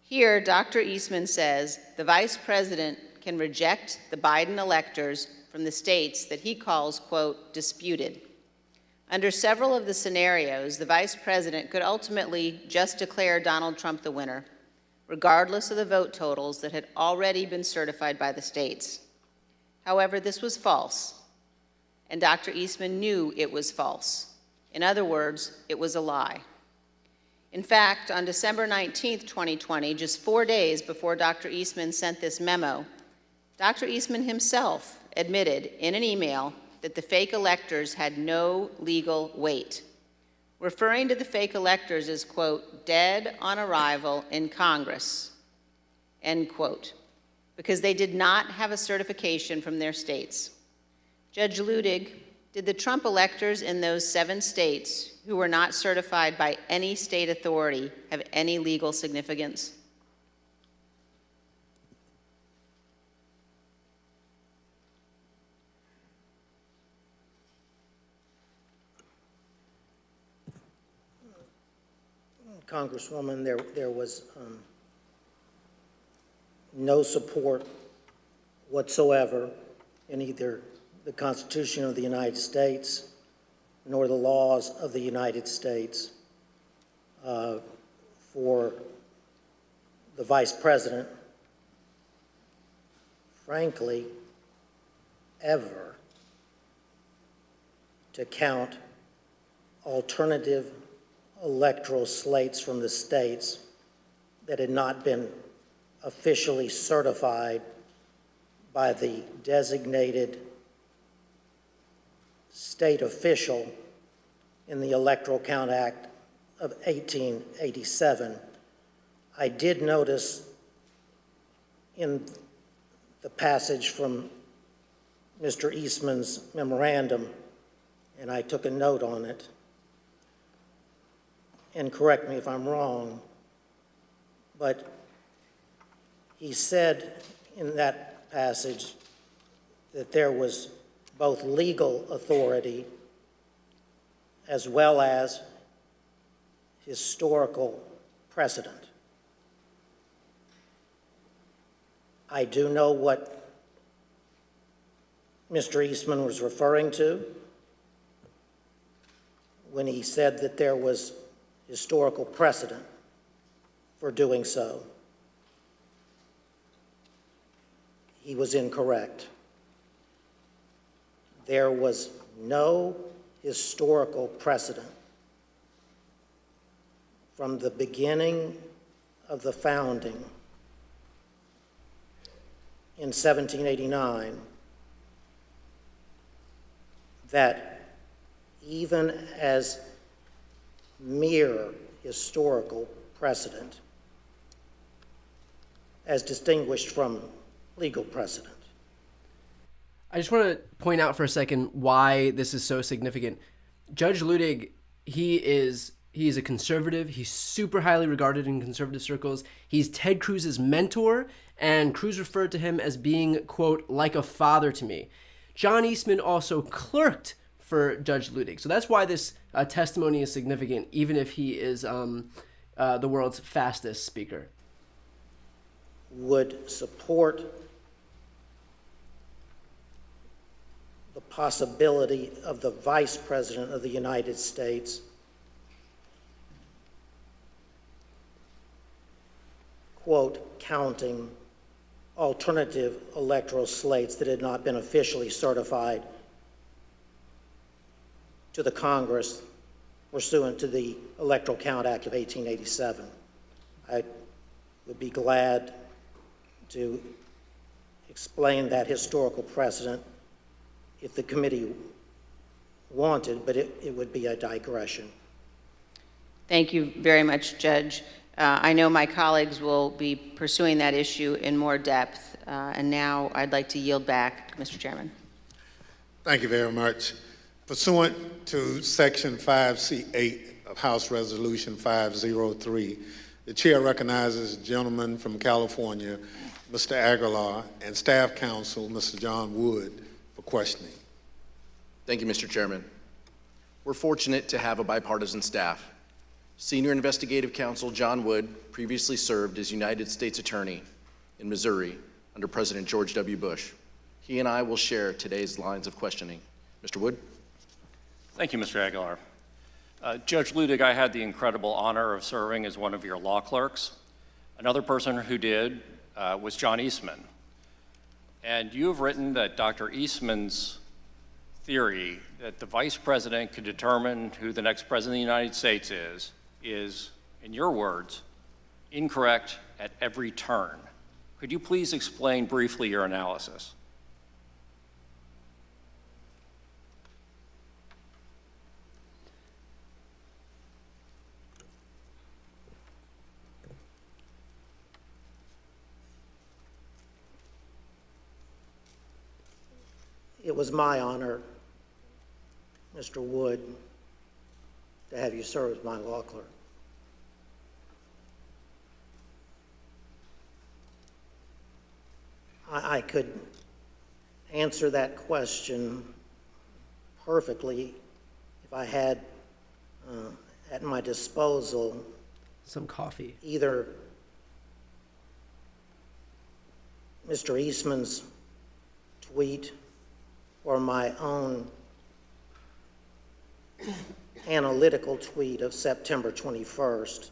Here, Dr. Eastman says the vice president can reject the Biden electors from the states that he calls, quote, disputed. Under several of the scenarios, the vice president could ultimately just declare Donald Trump the winner, regardless of the vote totals that had already been certified by the states. However, this was false, and Dr. Eastman knew it was false. In other words, it was a lie. In fact, on December 19, 2020, just 4 days before Dr. Eastman sent this memo, Dr. Eastman himself admitted in an email that the fake electors had no legal weight, referring to the fake electors as, quote, dead on arrival in Congress, end quote, because they did not have a certification from their states. Judge Ludig, did the Trump electors in those 7 states who were not certified by any state authority have any legal significance? Congresswoman, there was no support whatsoever in either the Constitution of the United States nor the laws of the United States for the vice president, frankly, ever to count alternative electoral slates from the states that had not been officially certified by the designated state official in the Electoral Count Act of 1887. I did notice in the passage from Mr. Eastman's memorandum, and I took a note on it. And correct me if I'm wrong, but he said in that passage that there was both legal authority as well as historical precedent. I do know what Mr. Eastman was referring to when he said that there was historical precedent for doing so. He was incorrect. There was no historical precedent from the beginning of the founding in 1789 that even as mere historical precedent, as distinguished from legal precedent. I just want to point out for a second why this is so significant. Judge Ludig, he is a conservative. He's super highly regarded in conservative circles. He's Ted Cruz's mentor, and Cruz referred to him as being, quote, like a father to me. John Eastman also clerked for Judge Ludig. So that's why this testimony is significant, even if he is the world's fastest speaker. Would support the possibility of the Vice President of the United States quote, counting alternative electoral slates that had not been officially certified to the Congress pursuant to the Electoral Count Act of 1887. I would be glad to explain that historical precedent if the committee wanted, but it would be a digression. Thank you very much, Judge. I know my colleagues will be pursuing that issue in more depth, and now I'd like to yield back, Mr. Chairman. Thank you very much. Pursuant to Section 5C8 of House Resolution 503, the chair recognizes the gentleman from California, Mr. Aguilar, and staff counsel, Mr. John Wood, for questioning. Thank you, Mr. Chairman. We're fortunate to have a bipartisan staff. Senior Investigative Counsel John Wood previously served as United States Attorney in Missouri under President George W. Bush. He and I will share today's lines of questioning. Mr. Wood? Thank you, Mr. Aguilar. Judge Ludig, I had the incredible honor of serving as one of your law clerks. Another person who did was John Eastman. And you have written that Dr. Eastman's theory that the vice president could determine who the next president of the United States is, in your words, incorrect at every turn. Could you please explain briefly your analysis? It was my honor, Mr. Wood, to have you serve as my law clerk. I could answer that question perfectly if I had at my disposal some coffee. Either Mr. Eastman's tweet or my own analytical tweet of September 21st,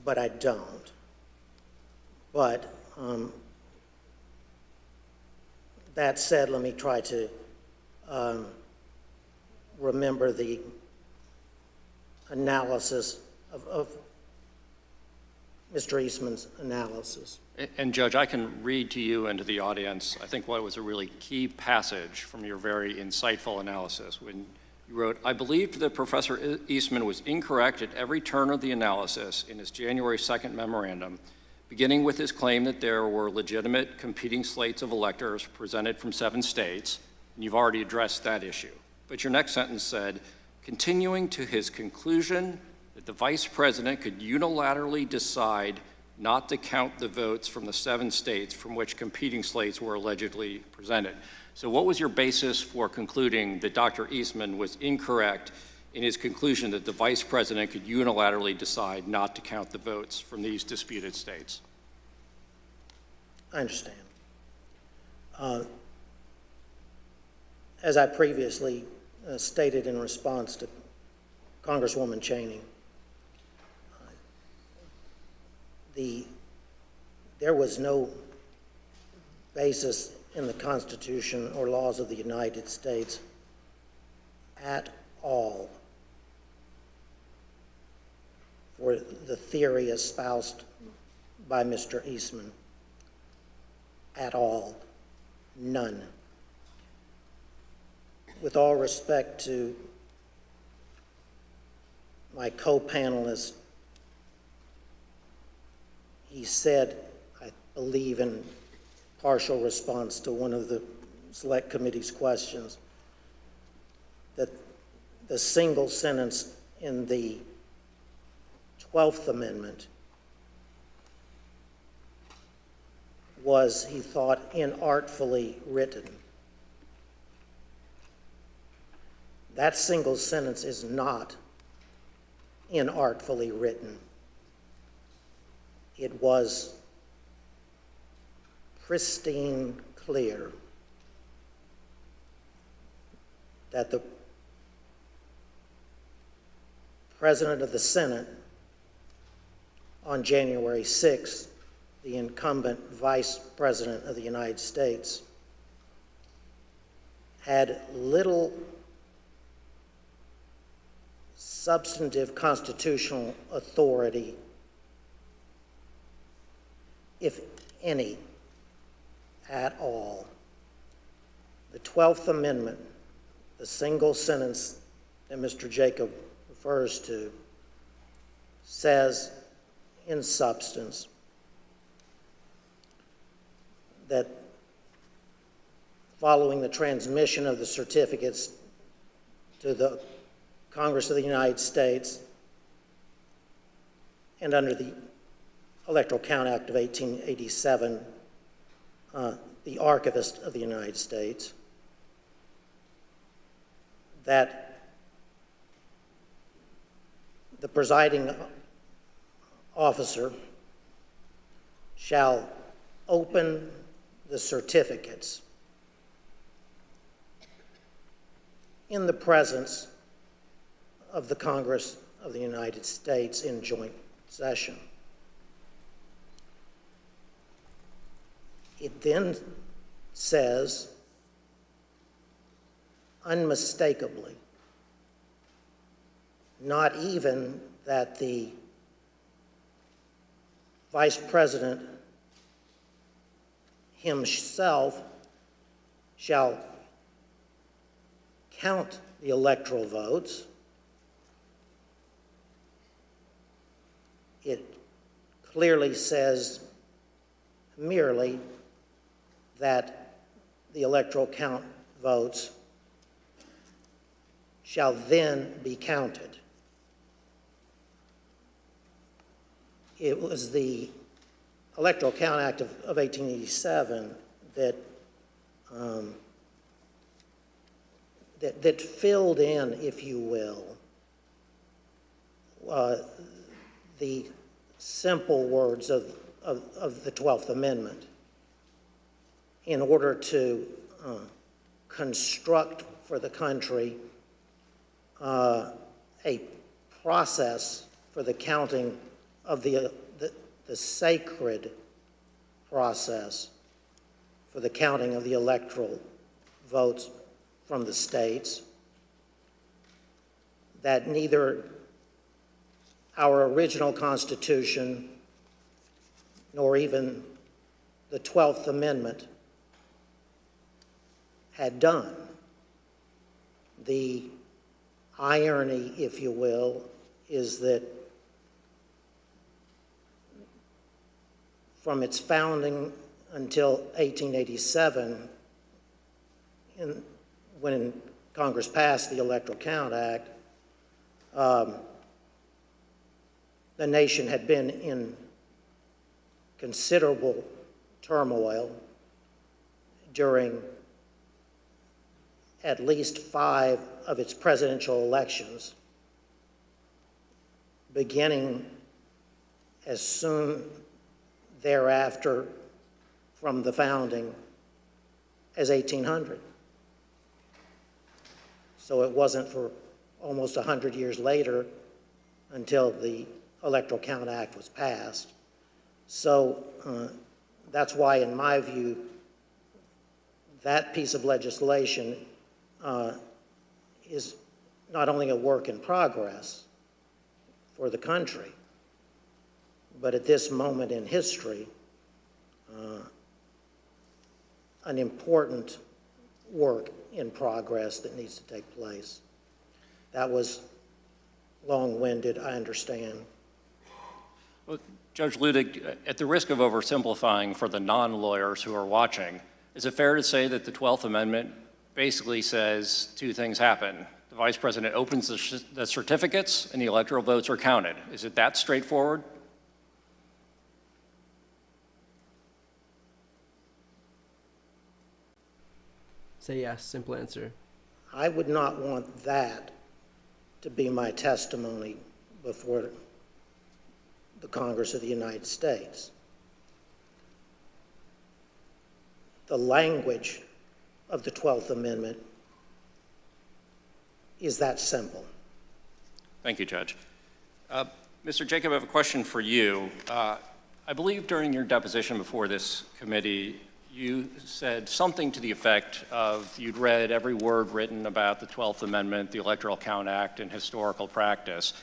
but I don't. But that said, let me try to remember the analysis of Mr. Eastman's analysis. And Judge, I can read to you and to the audience, I think what was a really key passage from your very insightful analysis when you wrote, I believed that Professor Eastman was incorrect at every turn of the analysis in his January 2nd memorandum, beginning with his claim that there were legitimate competing slates of electors presented from 7 states, and you've already addressed that issue. But your next sentence said, continuing to his conclusion that the vice president could unilaterally decide not to count the votes from the 7 states from which competing slates were allegedly presented. So what was your basis for concluding that Dr. Eastman was incorrect in his conclusion that the vice president could unilaterally decide not to count the votes from these disputed states? I understand. As I previously stated in response to Congresswoman Cheney, there was no basis in the Constitution or laws of the United States at all for the theory espoused by Mr. Eastman. At all. None. With all respect to my co-panelist, he said, I believe in partial response to one of the Select Committee's questions, that the single sentence in the 12th Amendment was, he thought, inartfully written. That single sentence is not inartfully written. It was pristine clear that the President of the Senate on January 6th, the incumbent Vice President of the United States, had little substantive constitutional authority, if any, at all. The 12th Amendment, the single sentence that Mr. Jacob refers to, says in substance that following the transmission of the certificates to the Congress of the United States and under the Electoral Count Act of 1887, the Archivist of the United States, that the presiding officer shall open the certificates in the presence of the Congress of the United States in joint session. It then says unmistakably, not even that the Vice President himself shall count the electoral votes. It clearly says merely that the electoral count votes shall then be counted. It was the Electoral Count Act of 1887 that filled in, if you will, the simple words of the 12th Amendment in order to construct for the country a process for the counting of the sacred process for the counting of the electoral votes from the states, that neither our original Constitution nor even the 12th Amendment had done. The irony, if you will, is that from its founding until 1887, when Congress passed the Electoral Count Act, the nation had been in considerable turmoil during at least 5 of its presidential elections, beginning as soon thereafter from the founding as 1800. So it wasn't for almost 100 years later until the Electoral Count Act was passed. So that's why, in my view, that piece of legislation is not only a work in progress for the country, but at this moment in history, an important work in progress that needs to take place. That was long-winded, I understand. Well, Judge Ludig, at the risk of oversimplifying for the non-lawyers who are watching, is it fair to say that the 12th Amendment basically says 2 things happen? The Vice President opens the certificates and the electoral votes are counted. Is it that straightforward? Say yes, simple answer. I would not want that to be my testimony before the Congress of the United States. The language of the 12th Amendment is that simple. Thank you, Judge. Mr. Jacob, I have a question for you. I believe during your deposition before this committee, you said something to the effect of you'd read every word written about the 12th Amendment, the Electoral Count Act, and historical practice.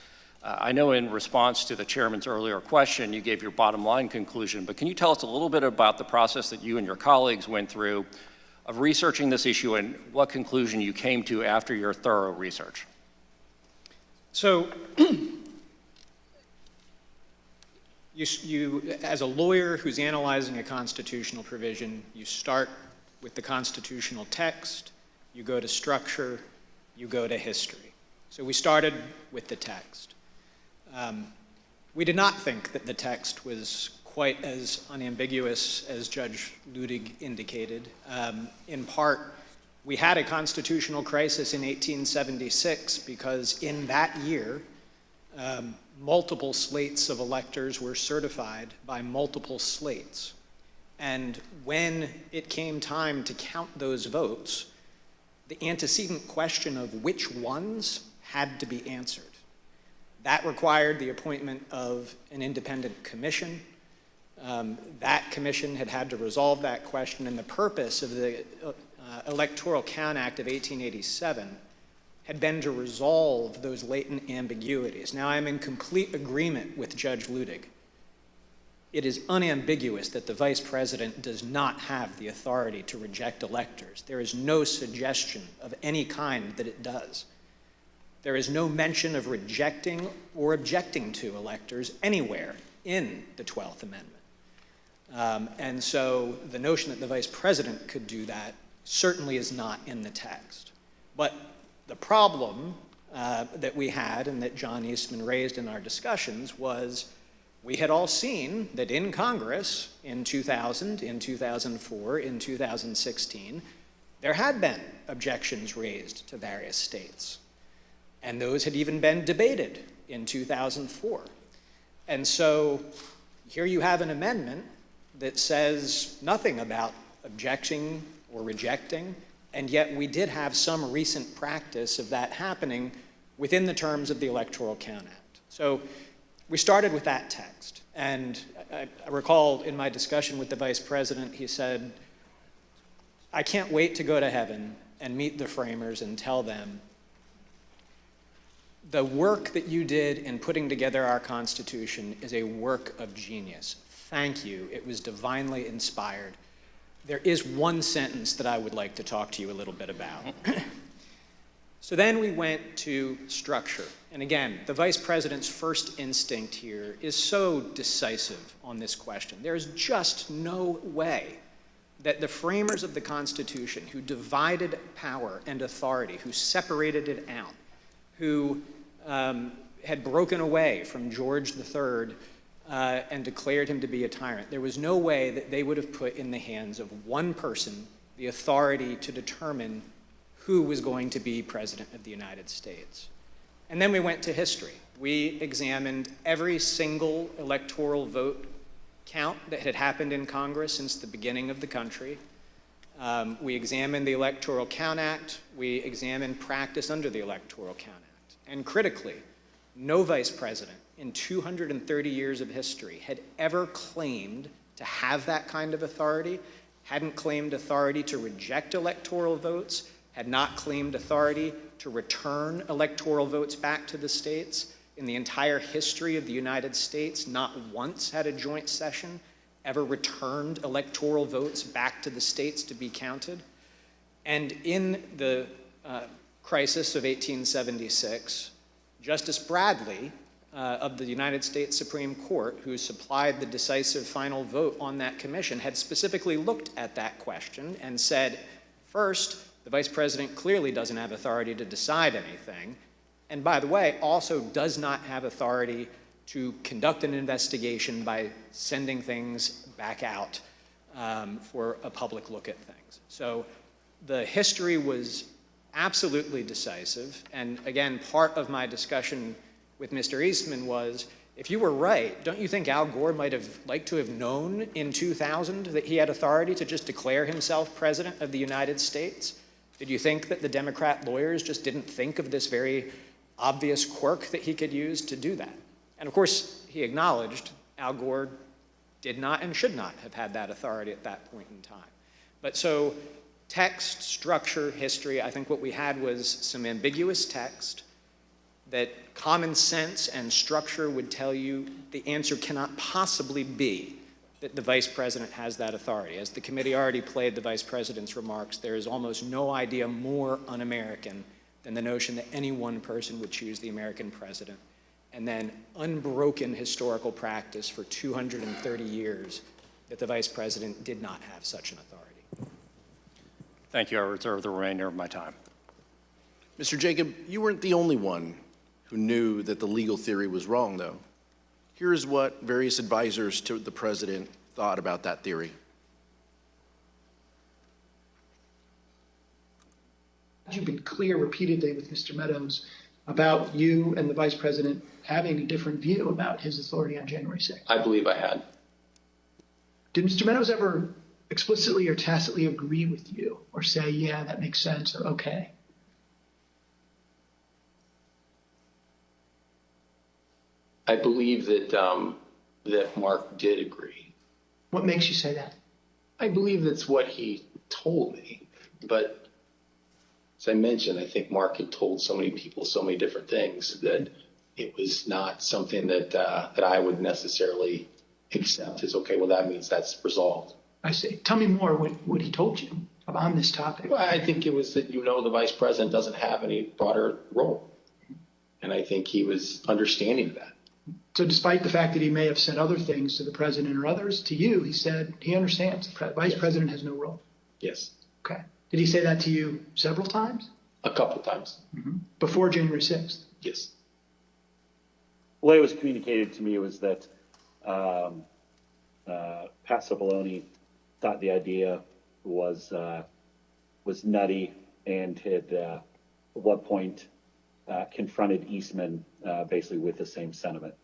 I know in response to the chairman's earlier question, you gave your bottom line conclusion, but can you tell us a little bit about the process that you and your colleagues went through of researching this issue and what conclusion you came to after your thorough research? So, you, as a lawyer who's analyzing a constitutional provision, you start with the constitutional text, you go to structure, you go to history. So we started with the text. We did not think that the text was quite as unambiguous as Judge Ludig indicated. In part, we had a constitutional crisis in 1876 because in that year, multiple slates of electors were certified by multiple slates. And when it came time to count those votes, the antecedent question of which ones had to be answered. That required the appointment of an independent commission. That commission had to resolve that question, and the purpose of the Electoral Count Act of 1887 had been to resolve those latent ambiguities. Now, I'm in complete agreement with Judge Ludig. It is unambiguous that the Vice President does not have the authority to reject electors. There is no suggestion of any kind that it does. There is no mention of rejecting or objecting to electors anywhere in the 12th Amendment. And so the notion that the Vice President could do that certainly is not in the text. But the problem that we had and that John Eastman raised in our discussions was we had all seen that in Congress in 2000, in 2004, in 2016, there had been objections raised to various states. And those had even been debated in 2004. And so here you have an amendment that says nothing about objecting or rejecting, and yet we did have some recent practice of that happening within the terms of the Electoral Count Act. So we started with that text. And I recall in my discussion with the Vice President, he said, I can't wait to go to heaven and meet the framers and tell them the work that you did in putting together our Constitution is a work of genius. Thank you. It was divinely inspired. There is one sentence that I would like to talk to you a little bit about. So then we went to structure. And again, the vice president's first instinct here is so decisive on this question. There's just no way that the framers of the Constitution, who divided power and authority, who separated it out, who had broken away from George III and declared him to be a tyrant, there was no way that they would have put in the hands of one person the authority to determine who was going to be president of the United States. And then we went to history. We examined every single electoral vote count that had happened in Congress since the beginning of the country. We examined the Electoral Count Act. We examined practice under the Electoral Count Act. And critically, no vice president in 230 years of history had ever claimed to have that kind of authority, hadn't claimed authority to reject electoral votes, had not claimed authority to return electoral votes back to the states. In the entire history of the United States, not once had a joint session ever returned electoral votes back to the states to be counted. And in the crisis of 1876, Justice Bradley of the United States Supreme Court, who supplied the decisive final vote on that commission, had specifically looked at that question and said, first, the vice president clearly doesn't have authority to decide anything, and by the way, also does not have authority to conduct an investigation by sending things back out for a public look at things. So the history was absolutely decisive, and again, part of my discussion with Mr. Eastman was, if you were right, don't you think Al Gore might have liked to have known in 2000 that he had authority to just declare himself president of the United States? Did you think that the Democrat lawyers just didn't think of this very obvious quirk that he could use to do that? And of course, he acknowledged Al Gore did not and should not have had that authority at that point in time. But so text, structure, history, I think what we had was some ambiguous text that common sense and structure would tell you the answer cannot possibly be that the vice president has that authority. As the committee already played the vice president's remarks, there is almost no idea more un-American than the notion that any one person would choose the American president. And then unbroken historical practice for 230 years that the vice president did not have such an authority. Thank you. I reserve the remainder of my time. Mr. Jacob, you weren't the only one who knew that the legal theory was wrong, though. Here's what various advisors to the president thought about that theory. You've been clear repeatedly with Mr. Meadows about you and the vice president having a different view about his authority on January 6th. I believe I had. Did Mr. Meadows ever explicitly or tacitly agree with you or say, yeah, that makes sense, or okay? I believe that that Mark did agree. What makes you say that? I believe that's what he told me. But as I mentioned, I think Mark had told so many people so many different things that it was not something that that I would necessarily accept as, okay, well, that means that's resolved. I see. Tell me more what he told you on this topic. Well, I think it was that, the vice president doesn't have any broader role. And I think he was understanding of that. So despite the fact that he may have said other things to the president or others, to you, he said he understands the vice president has no role. Yes. Okay. Did he say that to you several times? A couple times. Mm-hmm. Before January 6th? Yes. The way it was communicated to me was that Pat Cipollone thought the idea was nutty and had at one point confronted Eastman basically with the same sentiment.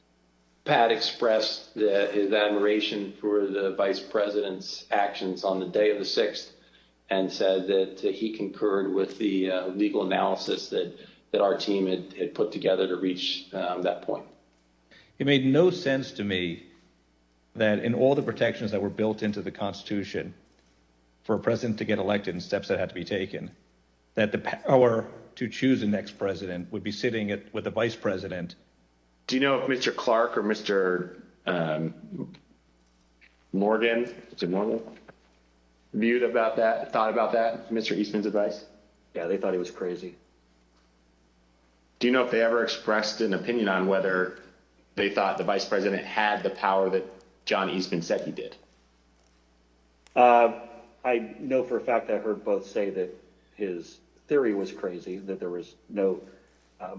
Pat expressed his admiration for the vice president's actions on the day of the 6th and said that he concurred with the legal analysis that our team had put together to reach that point. It made no sense to me that in all the protections that were built into the Constitution for a president to get elected and steps that had to be taken, that the power to choose the next president would be sitting with the vice president. Do you know if Mr. Clark or Mr. Morgan, is it Morgan, thought about that, Mr. Eastman's advice? Yeah, they thought he was crazy. Do you know if they ever expressed an opinion on whether they thought the vice president had the power that John Eastman said he did? I know for a fact I heard both say that his theory was crazy, that there was no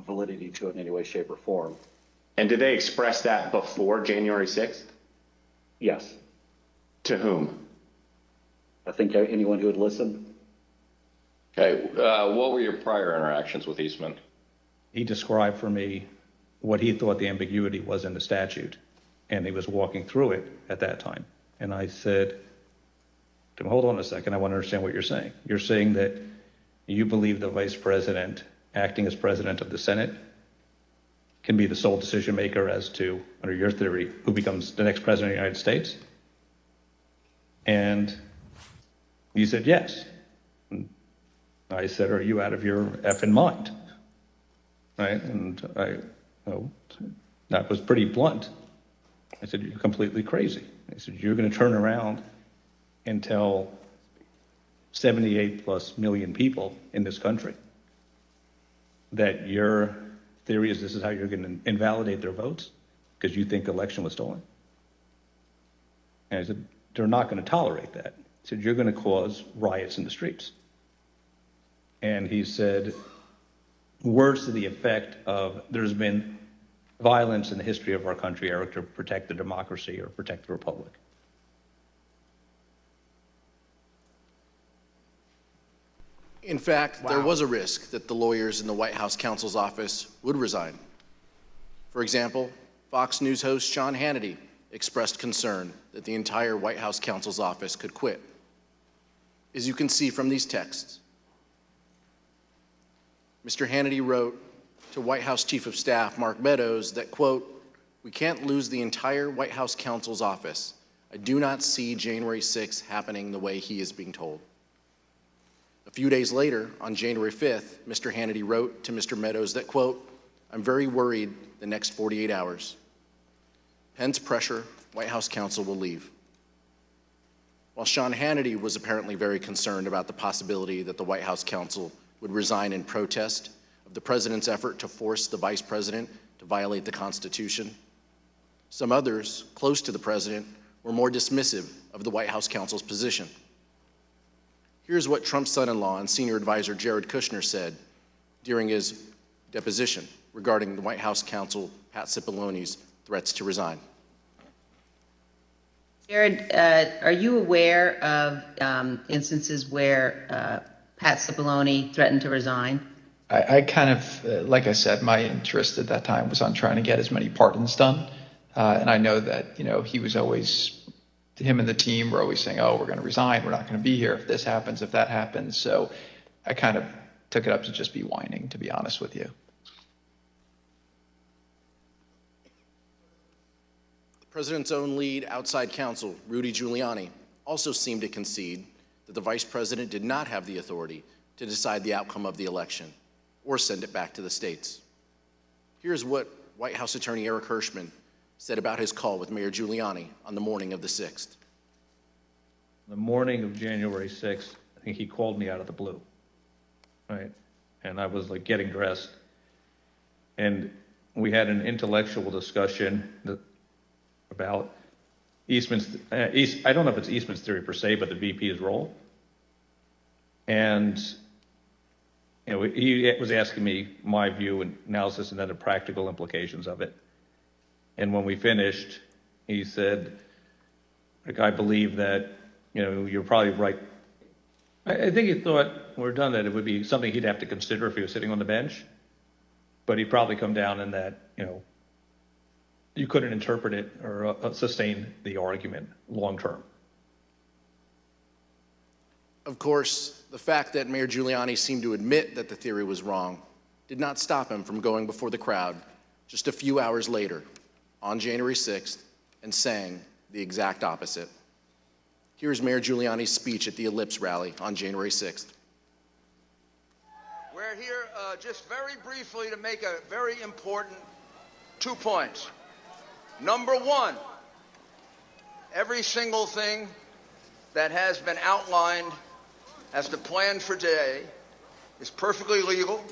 validity to it in any way, shape, or form. And did they express that before January 6th? Yes. To whom? I think anyone who would listen. Okay, what were your prior interactions with Eastman? He described for me what he thought the ambiguity was in the statute, and he was walking through it at that time. And I said to him, hold on a second, I want to understand what you're saying. You're saying that you believe the vice president, acting as president of the Senate, can be the sole decision maker as to, under your theory, who becomes the next president of the United States? And he said, yes. And I said, are you out of your effing mind? Right? And that was pretty blunt. I said, you're completely crazy. I said, you're going to turn around and tell 78 plus million people in this country that your theory is this is how you're going to invalidate their votes because you think the election was stolen? And I said, they're not going to tolerate that. He said, you're going to cause riots in the streets. And he said words to the effect of there's been violence in the history of our country, Eric, to protect the democracy or protect the republic. In fact, there was a risk that the lawyers in the White House counsel's office would resign. For example, Fox News host Sean Hannity expressed concern that the entire White House counsel's office could quit. As you can see from these texts, Mr. Hannity wrote to White House Chief of Staff Mark Meadows that, quote, "We can't lose the entire White House counsel's office. I do not see January 6th happening the way he is being told." A few days later, on January 5th, Mr. Hannity wrote to Mr. Meadows that, quote, "I'm very worried the next 48 hours. Pence pressure, White House counsel will leave." While Sean Hannity was apparently very concerned about the possibility that the White House counsel would resign in protest of the president's effort to force the vice president to violate the Constitution, some others close to the president were more dismissive of the White House counsel's position. Here's what Trump's son-in-law and senior advisor Jared Kushner said during his deposition regarding the White House counsel Pat Cipolloni's threats to resign. Jared, are you aware of instances where Pat Cipollone threatened to resign? I kind of, like I said, my interest at that time was on trying to get as many pardons done. And I know that, he was always, him and the team were always saying, oh, we're going to resign. We're not going to be here if this happens, if that happens. So I kind of took it up to just be whining, to be honest with you. The president's own lead outside counsel, Rudy Giuliani, also seemed to concede that the vice president did not have the authority to decide the outcome of the election or send it back to the states. Here's what White House attorney Eric Hirschman said about his call with Mayor Giuliani on the morning of the 6th. The morning of January 6th, I think he called me out of the blue, right? And I was like getting dressed. And we had an intellectual discussion about Eastman's, I don't know if it's Eastman's theory per se, but the VP's role. And he was asking me my view and analysis and then the practical implications of it. And when we finished, he said, like, I believe that, you're probably right. I think he thought when we're done that it would be something he'd have to consider if he was sitting on the bench. But he'd probably come down in that, you couldn't interpret it or sustain the argument long term. Of course, the fact that Mayor Giuliani seemed to admit that the theory was wrong did not stop him from going before the crowd just a few hours later on January 6th and saying the exact opposite. Here's Mayor Giuliani's speech at the Ellipse rally on January 6th. We're here just very briefly to make a very important 2 points. Number one, every single thing that has been outlined as the plan for today is perfectly legal,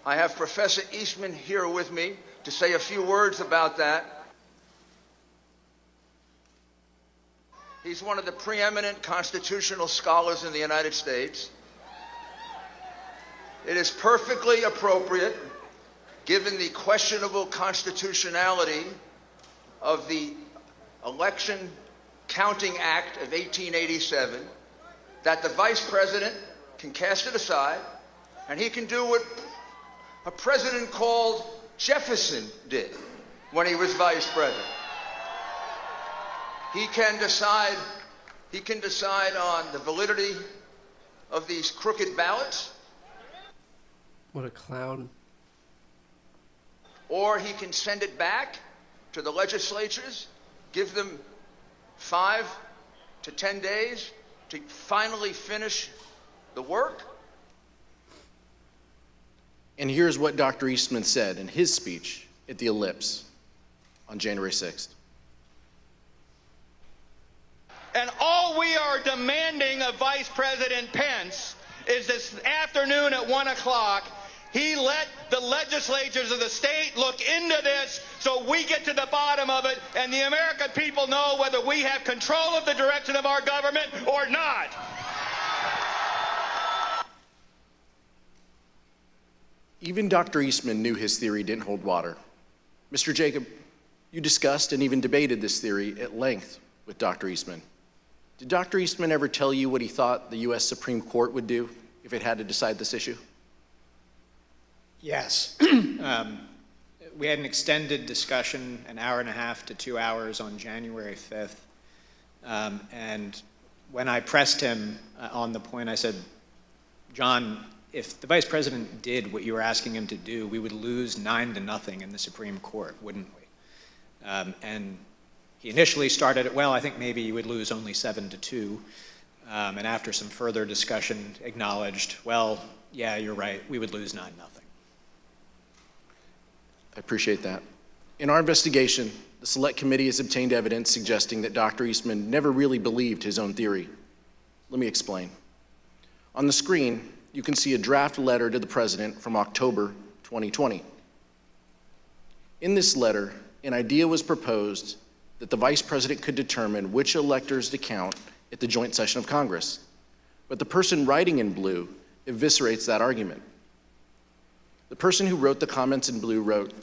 I have Professor Eastman here with me to say a few words about that. He's one of the preeminent constitutional scholars in the United States. It is perfectly appropriate, given the questionable constitutionality of the Election Counting Act of 1887, that the Vice President can cast it aside, and he can do what a president called Jefferson did when he was Vice President. He can decide on the validity of these crooked ballots. What a clown. Or he can send it back to the legislatures, give them 5 to 10 days to finally finish the work. And here's what Dr. Eastman said in his speech at the Ellipse on January 6th. And all we are demanding of Vice President Pence is this afternoon at 1 o'clock, he let the legislatures of the state look into this so we get to the bottom of it and the American people know whether we have control of the direction of our government or not. Even Dr. Eastman knew his theory didn't hold water. Mr. Jacob, you discussed and even debated this theory at length with Dr. Eastman. Did Dr. Eastman ever tell you what he thought the U.S. Supreme Court would do if it had to decide this issue? Yes. We had an extended discussion, an hour and a half to 2 hours on January 5th. And when I pressed him on the point, I said, John, if the Vice President did what you were asking him to do, we would lose 9-0 in the Supreme Court, wouldn't we? And he initially started it, well, I think maybe you would lose only 7-2. And after some further discussion, acknowledged, well, yeah, you're right, we would lose 9-0. I appreciate that. In our investigation, the Select Committee has obtained evidence suggesting that Dr. Eastman never really believed his own theory. Let me explain. On the screen, you can see a draft letter to the President from October 2020. In this letter, an idea was proposed that the Vice President could determine which electors to count at the joint session of Congress. But the person writing in blue eviscerates that argument. The person who wrote the comments in blue wrote,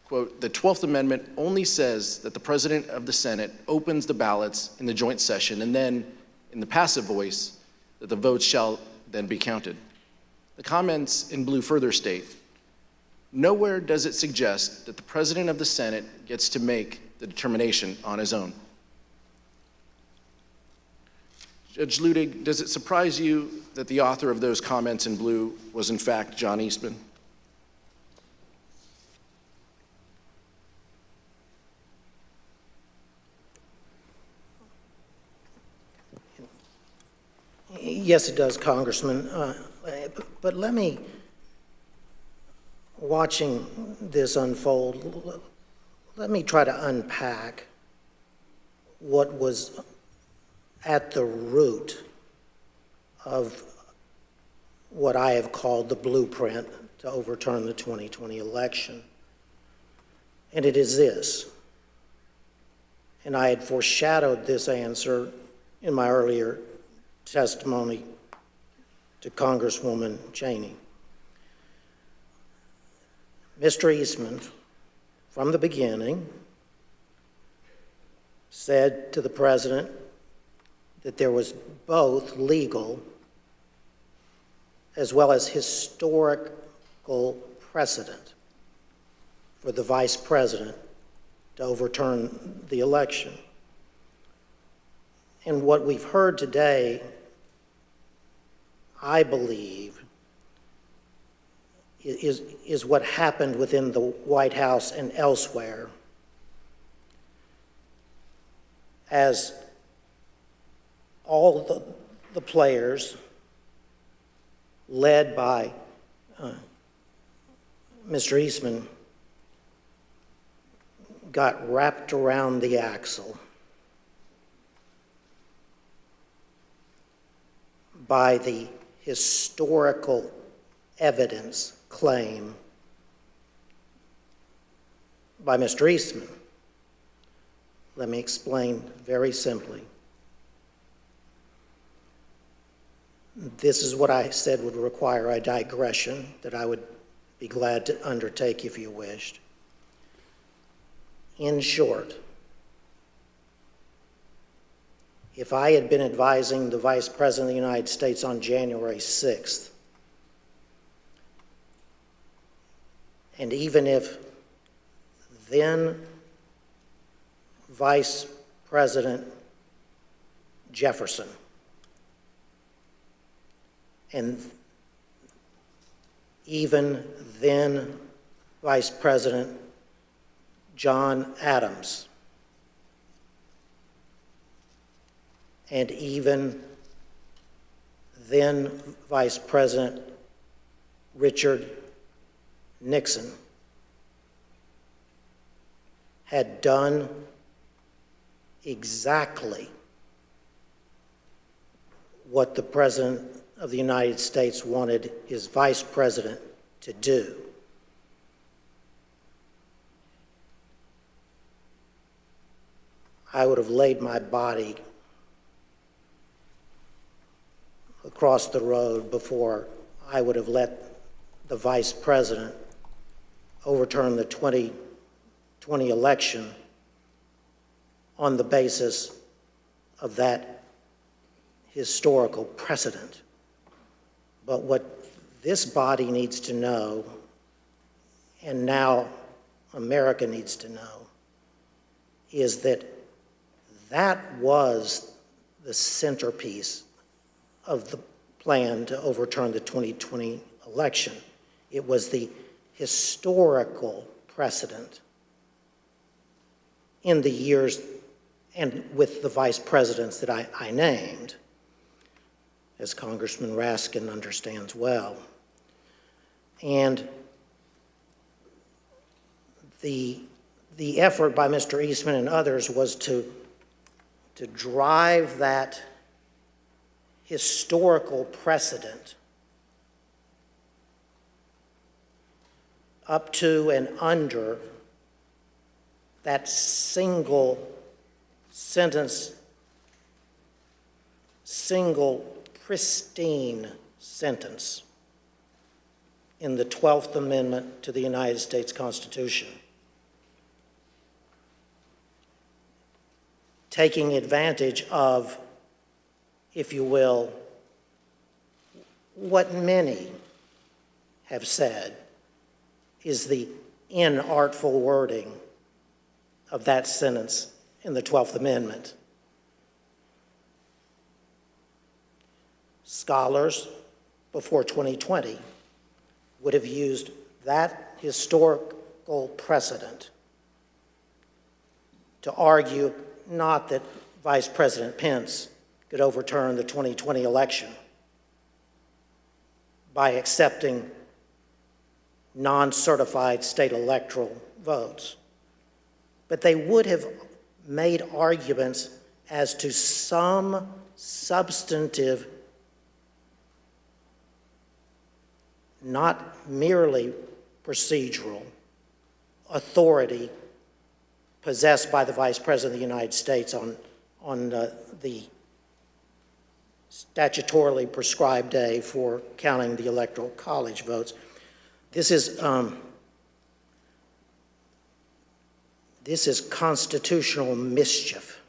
quote, "The 12th Amendment only says that the President of the Senate opens the ballots in the joint session and then, in the passive voice, that the votes shall then be counted." The comments in blue further state, "Nowhere does it suggest that the President of the Senate gets to make the determination on his own." Judge Ludig, does it surprise you that the author of those comments in blue was in fact John Eastman? Yes, it does, Congressman. But let me, watching this unfold, let me try to unpack what was at the root of what I have called the blueprint to overturn the 2020 election. And it is this, and I had foreshadowed this answer in my earlier testimony to Congresswoman Cheney. Mr. Eastman, from the beginning, said to the President that there was both legal as well as historical precedent for the Vice President to overturn the election. And what we've heard today, I believe, is what happened within the White House and elsewhere as all the players led by Mr. Eastman got wrapped around the axle by the historical evidence claim by Mr. Eastman. Let me explain very simply. This is what I said would require a digression that I would be glad to undertake if you wished. In short, if I had been advising the Vice President of the United States on January 6th, and even if then Vice President Jefferson and even then Vice President John Adams and even then Vice President Richard Nixon had done exactly what the President of the United States wanted his Vice President to do, I would have laid my body across the road before I would have let the Vice President overturn the 2020 election on the basis of that historical precedent. But what this body needs to know, and now America needs to know, is that that was the centerpiece of the plan to overturn the 2020 election. It was the historical precedent in the years and with the vice presidents that I named, as Congressman Raskin understands well. And the effort by Mr. Eastman and others was to drive that historical precedent up to and under that single sentence, single pristine sentence in the 12th Amendment to the United States Constitution, taking advantage of, if you will, what many have said is the inartful wording of that sentence in the 12th Amendment. Scholars before 2020 would have used that historical precedent to argue not that Vice President Pence could overturn the 2020 election by accepting non-certified state electoral votes, but they would have made arguments as to some substantive, not merely procedural, authority possessed by the Vice President of the United States on the statutorily prescribed day for counting the Electoral College votes. This is constitutional mischief.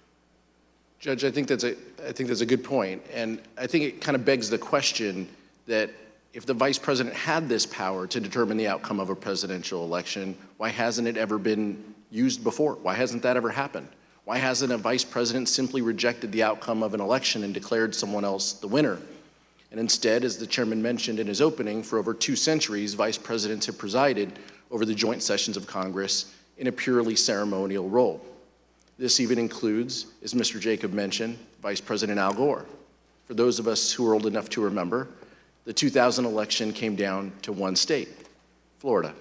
Judge, I think that's a good point, and I think it kind of begs the question that if the vice president had this power to determine the outcome of a presidential election, why hasn't it ever been used before? Why hasn't that ever happened? Why hasn't a vice president simply rejected the outcome of an election and declared someone else the winner? And instead, as the chairman mentioned in his opening, for over 2 centuries, vice presidents have presided over the joint sessions of Congress in a purely ceremonial role. This even includes, as Mr. Jacob mentioned, Vice President Al Gore. For those of us who are old enough to remember, the 2000 election came down to one state, Florida.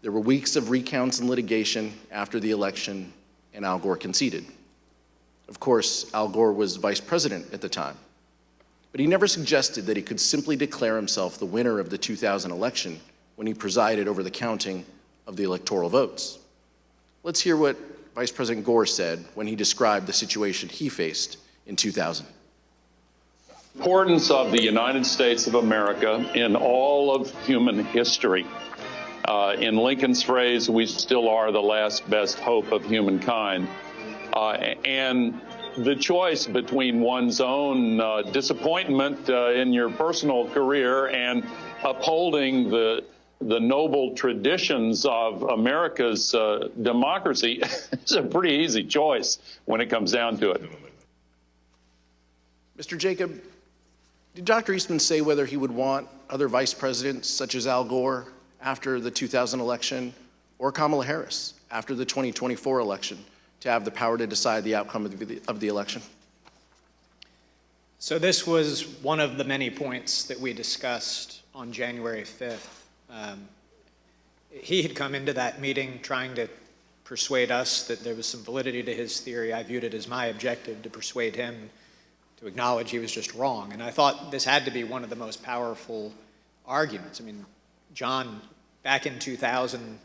There were weeks of recounts and litigation after the election, and Al Gore conceded. Of course, Al Gore was vice president at the time. But he never suggested that he could simply declare himself the winner of the 2000 election when he presided over the counting of the electoral votes. Let's hear what Vice President Gore said when he described the situation he faced in 2000. Importance of the United States of America in all of human history. In Lincoln's phrase, we still are the last best hope of humankind. And the choice between one's own disappointment in your personal career and upholding the noble traditions of America's democracy is a pretty easy choice when it comes down to it. Mr. Jacob, did Dr. Eastman say whether he would want other vice presidents such as Al Gore after the 2000 election or Kamala Harris after the 2024 election to have the power to decide the outcome of the election? So this was one of the many points that we discussed on January 5th. He had come into that meeting trying to persuade us that there was some validity to his theory. I viewed it as my objective to persuade him to acknowledge he was just wrong. And I thought this had to be one of the most powerful arguments. I mean, John, back in 2000,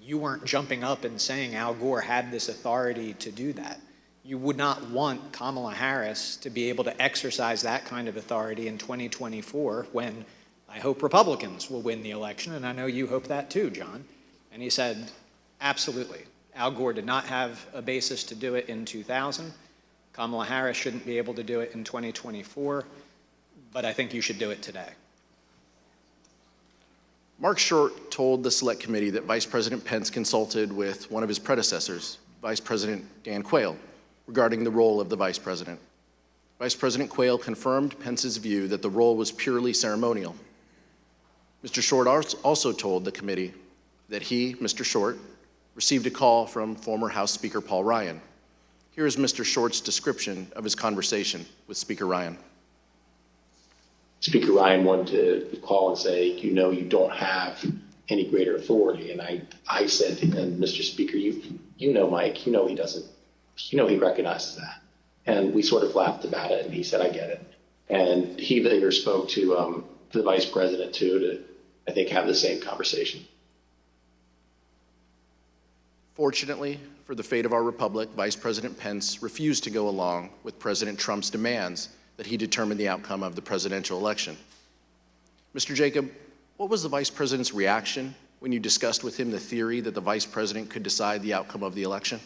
you weren't jumping up and saying Al Gore had this authority to do that. You would not want Kamala Harris to be able to exercise that kind of authority in 2024 when I hope Republicans will win the election, and I know you hope that too, John. And he said, absolutely. Al Gore did not have a basis to do it in 2000. Kamala Harris shouldn't be able to do it in 2024, but I think you should do it today. Mark Short told the Select Committee that Vice President Pence consulted with one of his predecessors, Vice President Dan Quayle, regarding the role of the Vice President. Vice President Quayle confirmed Pence's view that the role was purely ceremonial. Mr. Short also told the committee that he, Mr. Short, received a call from former House Speaker Paul Ryan. Here is Mr. Short's description of his conversation with Speaker Ryan. Speaker Ryan wanted to call and say, you know, you don't have any greater authority. And I said to him, Mr. Speaker, you know, Mike, you know he doesn't, you know he recognizes that. And we sort of laughed about it, and he said, I get it. And he later spoke to the vice president, too, to, I think, have the same conversation. Fortunately for the fate of our republic, Vice President Pence refused to go along with President Trump's demands that he determine the outcome of the presidential election. Mr. Jacob, what was the vice president's reaction when you discussed with him the theory that the vice president could decide the outcome of the election?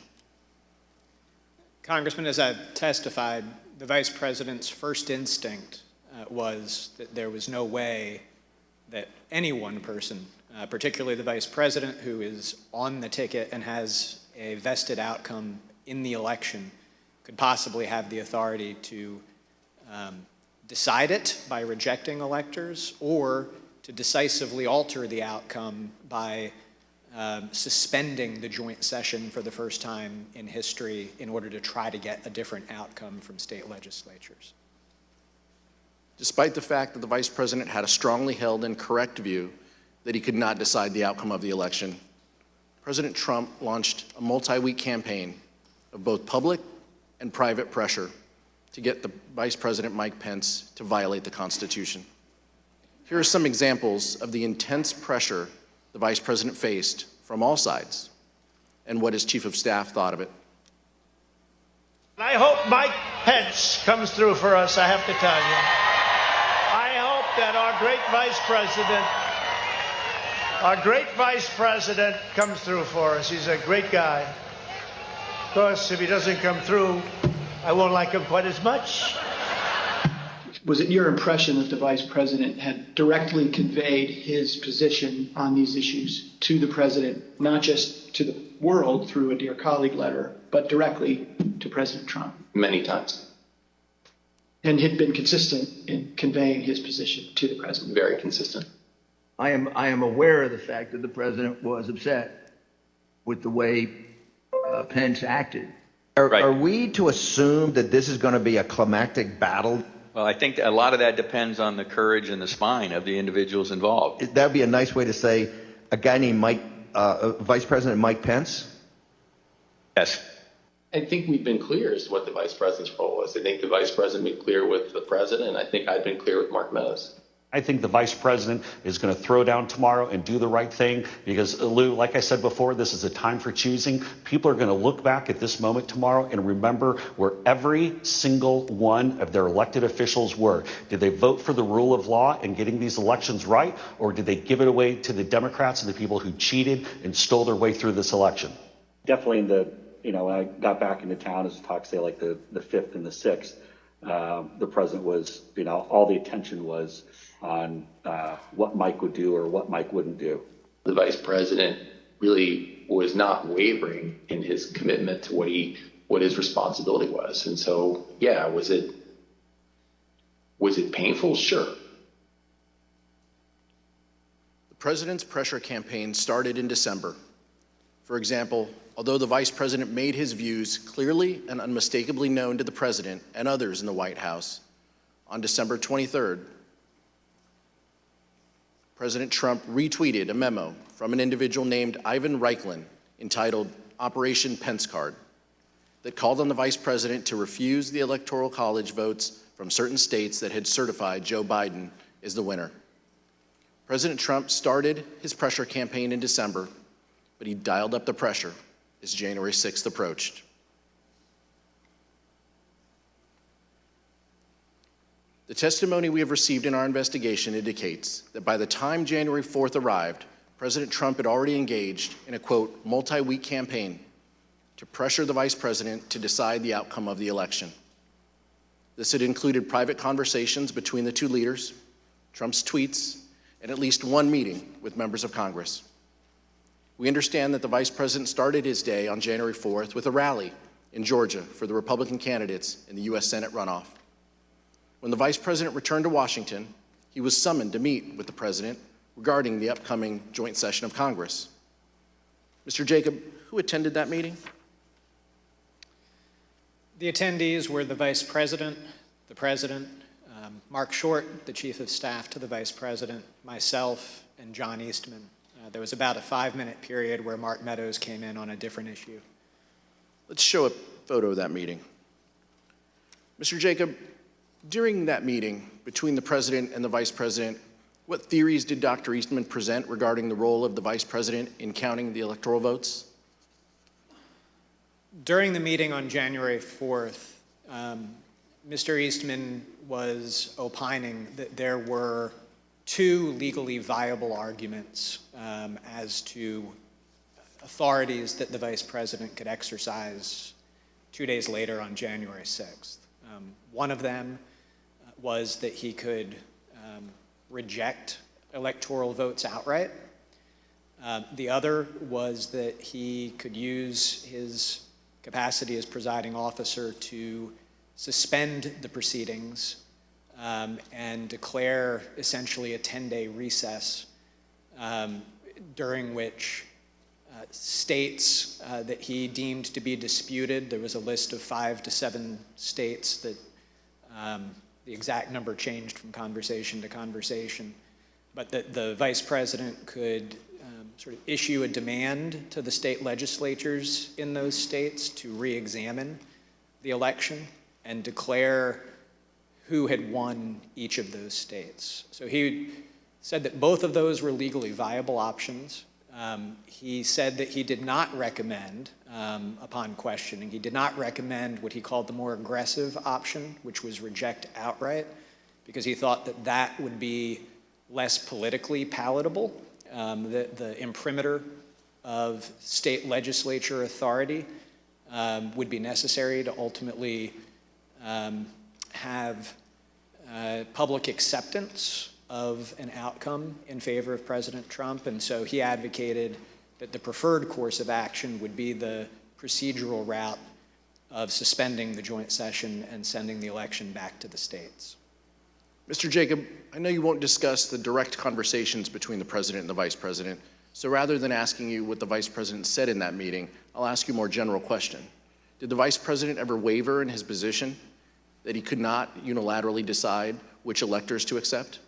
Congressman, as I've testified, the vice president's first instinct was that there was no way that any one person, particularly the vice president who is on the ticket and has a vested outcome in the election, could possibly have the authority to decide it by rejecting electors or to decisively alter the outcome by suspending the joint session for the first time in history in order to try to get a different outcome from state legislatures. Despite the fact that the vice president had a strongly held and correct view that he could not decide the outcome of the election, President Trump launched a multi-week campaign of both public and private pressure to get the Vice President Mike Pence to violate the Constitution. Here are some examples of the intense pressure the Vice President faced from all sides and what his Chief of Staff thought of it. I hope Mike Pence comes through for us, I have to tell you. I hope that our great Vice President comes through for us. He's a great guy. Of course, if he doesn't come through, I won't like him quite as much. Was it your impression that the vice president had directly conveyed his position on these issues to the president, not just to the world through a Dear Colleague letter, but directly to President Trump? Many times. And had been consistent in conveying his position to the president? Very consistent. I am aware of the fact that the president was upset with the way Pence acted. Are we to assume that this is going to be a climactic battle? Well, I think a lot of that depends on the courage and the spine of the individuals involved. That would be a nice way to say a guy named Vice President Mike Pence? Yes. I think we've been clear as to what the vice president's role was. I think the vice president been clear with the president, and I think I've been clear with Mark Meadows. I think the vice president is going to throw down tomorrow and do the right thing because, Lou, like I said before, this is a time for choosing. People are going to look back at this moment tomorrow and remember where every single one of their elected officials were. Did they vote for the rule of law and getting these elections right, or did they give it away to the Democrats and the people who cheated and stole their way through this election? Definitely in the, when I got back into town, as talk say like the 5th and the 6th, the president was, all the attention was on what Mike would do or what Mike wouldn't do. The vice president really was not wavering in his commitment to what his responsibility was. And so, yeah, was it painful? Sure. The president's pressure campaign started in December. For example, although the vice president made his views clearly and unmistakably known to the president and others in the White House, on December 23rd, President Trump retweeted a memo from an individual named Ivan Reichland entitled Operation Pence Card that called on the vice president to refuse the Electoral College votes from certain states that had certified Joe Biden as the winner. President Trump started his pressure campaign in December, but he dialed up the pressure as January 6th approached. The testimony we have received in our investigation indicates that by the time January 4th arrived, President Trump had already engaged in a, quote, multi-week campaign to pressure the vice president to decide the outcome of the election. This had included private conversations between the two leaders, Trump's tweets, and at least one meeting with members of Congress. We understand that the vice president started his day on January 4th with a rally in Georgia for the Republican candidates in the U.S. Senate runoff. When the vice president returned to Washington, he was summoned to meet with the president regarding the upcoming joint session of Congress. Mr. Jacob, who attended that meeting? The attendees were the vice president, the president, Mark Short, the chief of staff to the vice president, myself, and John Eastman. There was about a 5-minute period where Mark Meadows came in on a different issue. Let's show a photo of that meeting. Mr. Jacob, during that meeting between the president and the vice president, what theories did Dr. Eastman present regarding the role of the vice president in counting the electoral votes? During the meeting on January 4th, Mr. Eastman was opining that there were 2 legally viable arguments as to authorities that the vice president could exercise 2 days later on January 6th. One of them was that he could reject electoral votes outright. The other was that he could use his capacity as presiding officer to suspend the proceedings and declare essentially a 10-day recess during which states that he deemed to be disputed, there was a list of 5 to 7 states that the exact number changed from conversation to conversation, but that the vice president could sort of issue a demand to the state legislatures in those states to re-examine the election and declare who had won each of those states. So he said that both of those were legally viable options. He said that he did not recommend, upon questioning, he did not recommend what he called the more aggressive option, which was reject outright, because he thought that that would be less politically palatable. The imprimatur of state legislature authority would be necessary to ultimately have public acceptance of an outcome in favor of President Trump, and so he advocated that the preferred course of action would be the procedural route of suspending the joint session and sending the election back to the states. Mr. Jacob, I know you won't discuss the direct conversations between the president and the vice president, so rather than asking you what the vice president said in that meeting, I'll ask you a more general question. Did the vice president ever waver in his position that he could not unilaterally decide which electors to accept?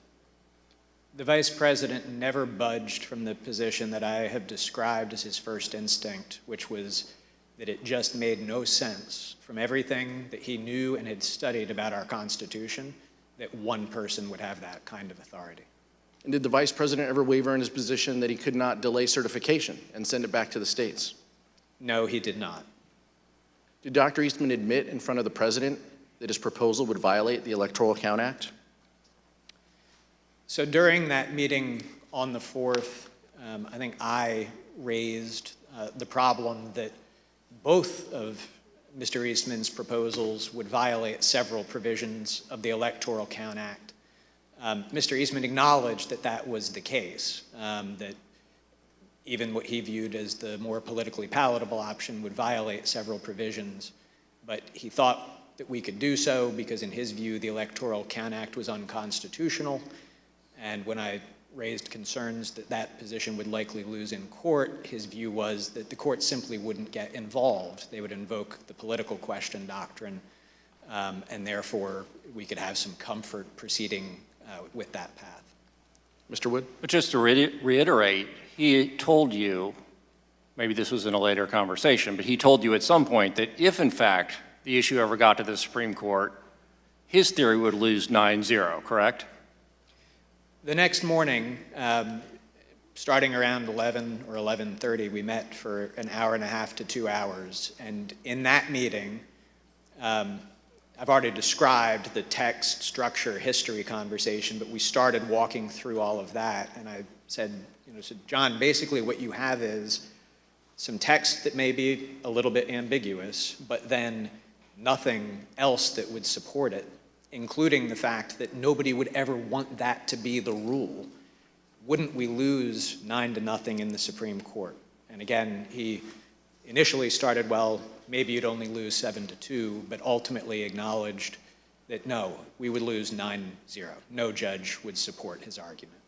The vice president never budged from the position that I have described as his first instinct, which was that it just made no sense from everything that he knew and had studied about our Constitution that one person would have that kind of authority. And did the vice president ever waver in his position that he could not delay certification and send it back to the states? No, he did not. Did Dr. Eastman admit in front of the president that his proposal would violate the Electoral Count Act? So during that meeting on the 4th, I think I raised the problem that both of Mr. Eastman's proposals would violate several provisions of the Electoral Count Act. Mr. Eastman acknowledged that that was the case, that even what he viewed as the more politically palatable option would violate several provisions, but he thought that we could do so because in his view the Electoral Count Act was unconstitutional, and when I raised concerns that that position would likely lose in court, his view was that the court simply wouldn't get involved. They would invoke the political question doctrine, and therefore we could have some comfort proceeding with that path. Mr. Wood? But just to reiterate, he told you, maybe this was in a later conversation, but he told you at some point that if in fact the issue ever got to the Supreme Court, his theory would lose 9-0, correct? The next morning, starting around 11 or 11:30, we met for an hour and a half to 2 hours. And in that meeting, I've already described the text, structure, history conversation, but we started walking through all of that. And I said, John, basically what you have is some text that may be a little bit ambiguous, but then nothing else that would support it, including the fact that nobody would ever want that to be the rule. Wouldn't we lose 9-0 in the Supreme Court? And again, he initially started, well, maybe you'd only lose 7-2, but ultimately acknowledged that no, we would lose 9-0. No judge would support his argument.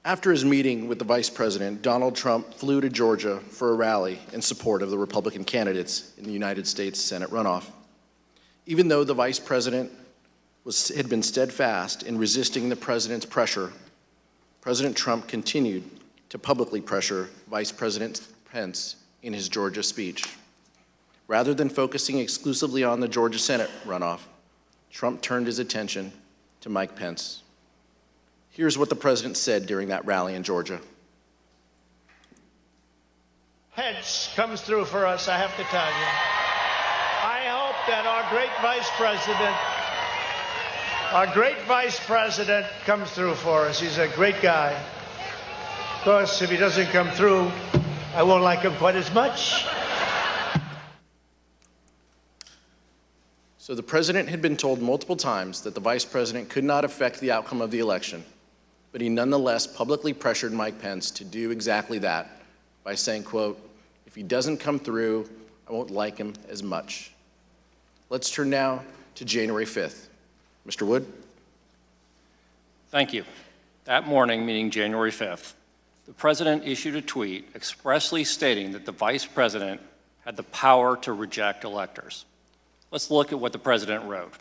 After his meeting with the vice president, Donald Trump flew to Georgia for a rally in support of the Republican candidates in the United States Senate runoff. Even though the vice president had been steadfast in resisting the president's pressure, President Trump continued to publicly pressure Vice President Pence in his Georgia speech. Rather than focusing exclusively on the Georgia Senate runoff, Trump turned his attention to Mike Pence. Here's what the president said during that rally in Georgia. Pence comes through for us, I have to tell you. I hope that our great vice president comes through for us. He's a great guy. Of course, if he doesn't come through, I won't like him quite as much. So the president had been told multiple times that the vice president could not affect the outcome of the election, but he nonetheless publicly pressured Mike Pence to do exactly that by saying, quote, if he doesn't come through, I won't like him as much. Let's turn now to January 5th. Mr. Wood? Thank you. That morning, meaning January 5th, the president issued a tweet expressly stating that the vice president had the power to reject electors. Let's look at what the president wrote.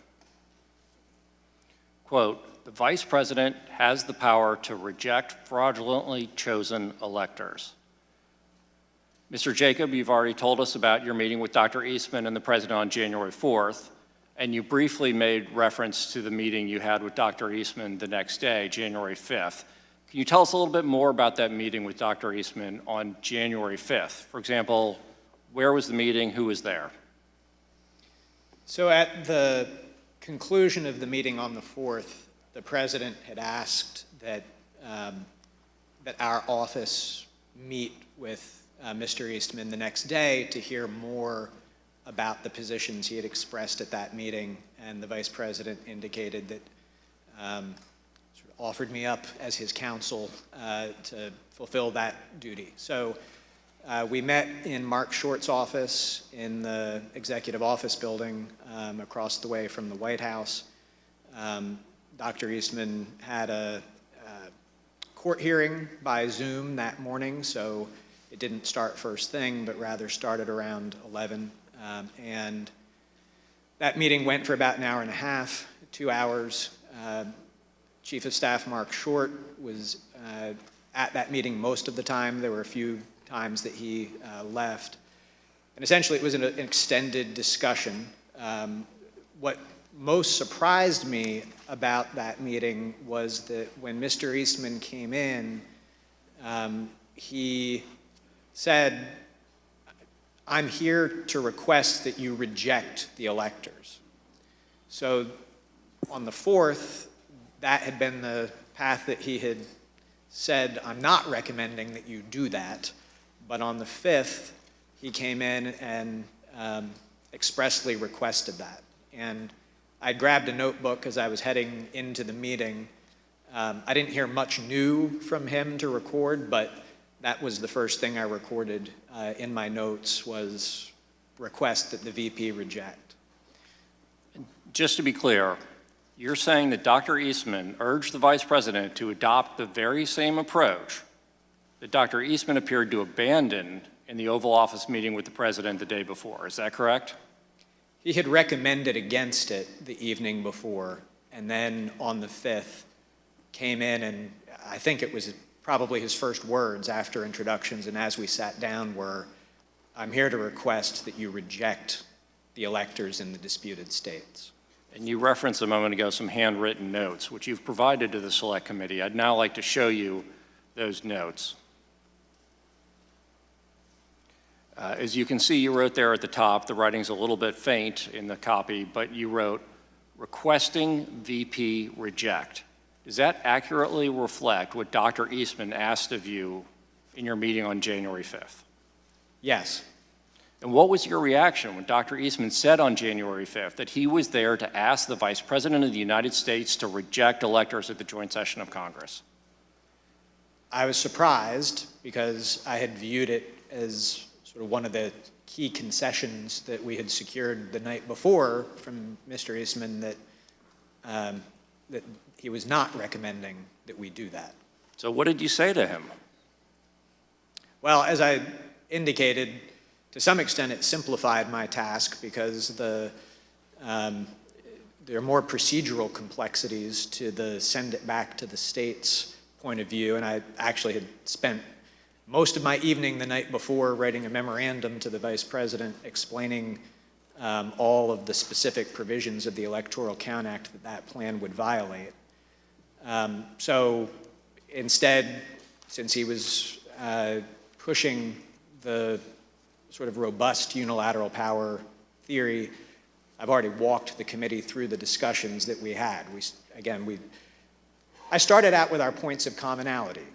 Quote, the vice president has the power to reject fraudulently chosen electors. Mr. Jacob, you've already told us about your meeting with Dr. Eastman and the president on January 4th, and you briefly made reference to the meeting you had with Dr. Eastman the next day, January 5th. Can you tell us a little bit more about that meeting with Dr. Eastman on January 5th? For example, where was the meeting? Who was there? So at the conclusion of the meeting on the 4th, the president had asked that our office meet with Mr. Eastman the next day to hear more about the positions he had expressed at that meeting, and the vice president indicated that sort of offered me up as his counsel to fulfill that duty. So we met in Mark Short's office in the executive office building across the way from the White House. Dr. Eastman had a court hearing by Zoom that morning, so it didn't start first thing, but rather started around 11. And that meeting went for about an hour and a half, 2 hours. Chief of Staff Mark Short was at that meeting most of the time. There were a few times that he left. And essentially, it was an extended discussion. What most surprised me about that meeting was that when Mr. Eastman came in, he said, "I'm here to request that you reject the electors." So on the 4th, that had been the path that he had said, "I'm not recommending that you do that." But on the 5th, he came in and expressly requested that. And I grabbed a notebook as I was heading into the meeting. I didn't hear much new from him to record, but that was the first thing I recorded in my notes, was request that the VP reject. Just to be clear, you're saying that Dr. Eastman urged the Vice President to adopt the very same approach that Dr. Eastman appeared to abandon in the Oval Office meeting with the President the day before. Is that correct? He had recommended against it the evening before, and then on the 5th came in, and I think it was probably his first words after introductions and as we sat down were, "I'm here to request that you reject the electors in the disputed states." And you referenced a moment ago some handwritten notes, which you've provided to the Select Committee. I'd now like to show you those notes. As you can see, you wrote there at the top, the writing's a little bit faint in the copy, but you wrote, "Requesting VP reject." Does that accurately reflect what Dr. Eastman asked of you in your meeting on January 5th? Yes. And what was your reaction when Dr. Eastman said on January 5th that he was there to ask the Vice President of the United States to reject electors at the joint session of Congress? I was surprised because I had viewed it as sort of one of the key concessions that we had secured the night before from Mr. Eastman that that he was not recommending that we do that. So what did you say to him? Well, as I indicated, to some extent it simplified my task because there are more procedural complexities to the send it back to the states point of view, and I actually had spent most of my evening the night before writing a memorandum to the Vice President explaining all of the specific provisions of the Electoral Count Act that plan would violate. So instead, since he was pushing the sort of robust unilateral power theory, I've already walked the committee through the discussions that we had. I started out with our points of commonality,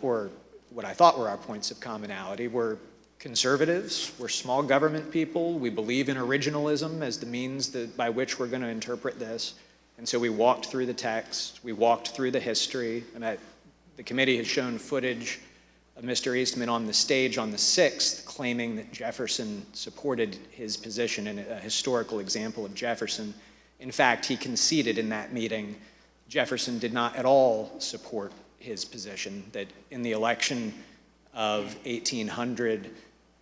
or what I thought were our points of commonality. We're conservatives, we're small government people, we believe in originalism as the means by which we're going to interpret this. And so we walked through the text, we walked through the history, and the committee has shown footage of Mr. Eastman on the stage on the 6th claiming that Jefferson supported his position in a historical example of Jefferson. In fact, he conceded in that meeting Jefferson did not at all support his position, that in the election of 1800,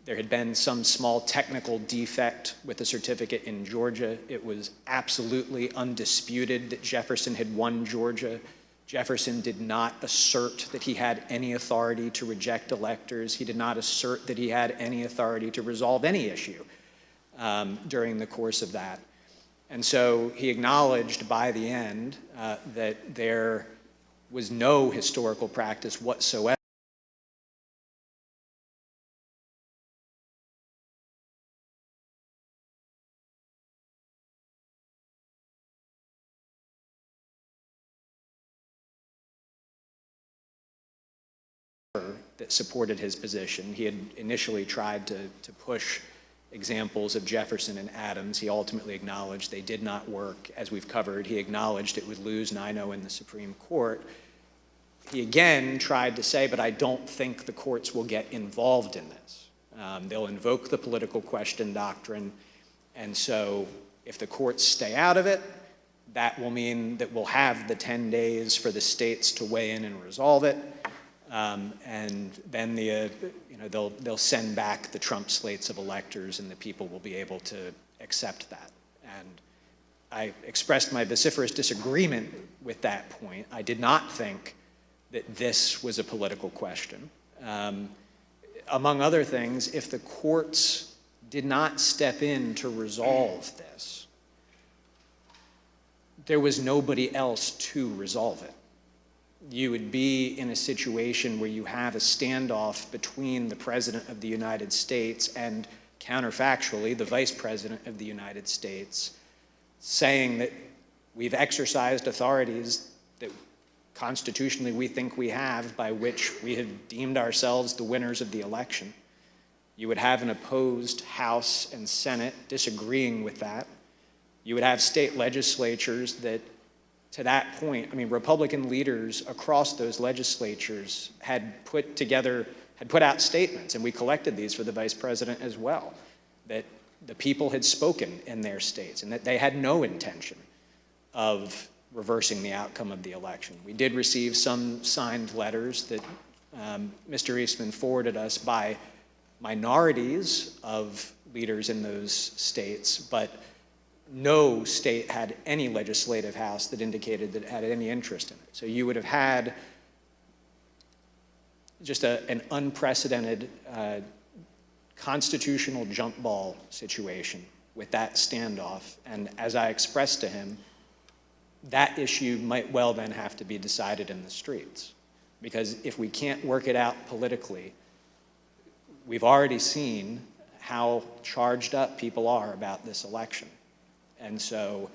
there had been some small technical defect with the certificate in Georgia. It was absolutely undisputed that Jefferson had won Georgia. Jefferson did not assert that he had any authority to reject electors. He did not assert that he had any authority to resolve any issue during the course of that. And so he acknowledged by the end that there was no historical practice whatsoever that supported his position. He had initially tried to push examples of Jefferson and Adams. He ultimately acknowledged they did not work, as we've covered. He acknowledged it would lose 9-0 in the Supreme Court. He again tried to say, but I don't think the courts will get involved in this. They'll invoke the political question doctrine, and so if the courts stay out of it, that will mean that we'll have the 10 days for the states to weigh in and resolve it. And then they'll send back the Trump slates of electors and the people will be able to accept that. And I expressed my vociferous disagreement with that point. I did not think that this was a political question. among other things, if the courts did not step in to resolve this, there was nobody else to resolve it. You would be in a situation where you have a standoff between the President of the United States and, counterfactually, the Vice President of the United States, saying that we've exercised authorities that constitutionally we think we have, by which we have deemed ourselves the winners of the election. You would have an opposed House and Senate disagreeing with that. You would have state legislatures that, to that point, I mean, Republican leaders across those legislatures had put out statements, and we collected these for the Vice President as well, that the people had spoken in their states and that they had no intention of reversing the outcome of the election. We did receive some signed letters that Mr. Eastman forwarded us by minorities of leaders in those states, but no state had any legislative house that indicated that it had any interest in it. So you would have had just an unprecedented constitutional jump ball situation with that standoff. And as I expressed to him, that issue might well then have to be decided in the streets. Because if we can't work it out politically, we've already seen how charged up people are about this election. And so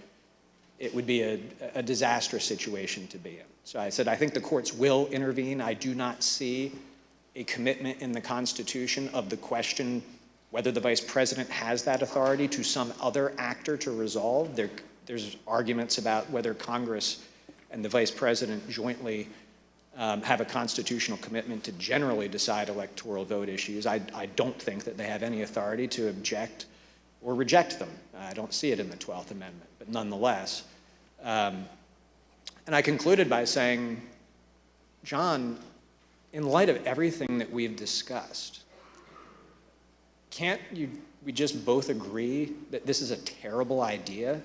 it would be a disastrous situation to be in. So I said, I think the courts will intervene. I do not see a commitment in the Constitution of the question whether the Vice President has that authority to some other actor to resolve. There's arguments about whether Congress and the Vice President jointly have a constitutional commitment to generally decide electoral vote issues. I don't think that they have any authority to object or reject them. I don't see it in the 12th Amendment, but nonetheless. And I concluded by saying, John, in light of everything that we've discussed, can't we just both agree that this is a terrible idea?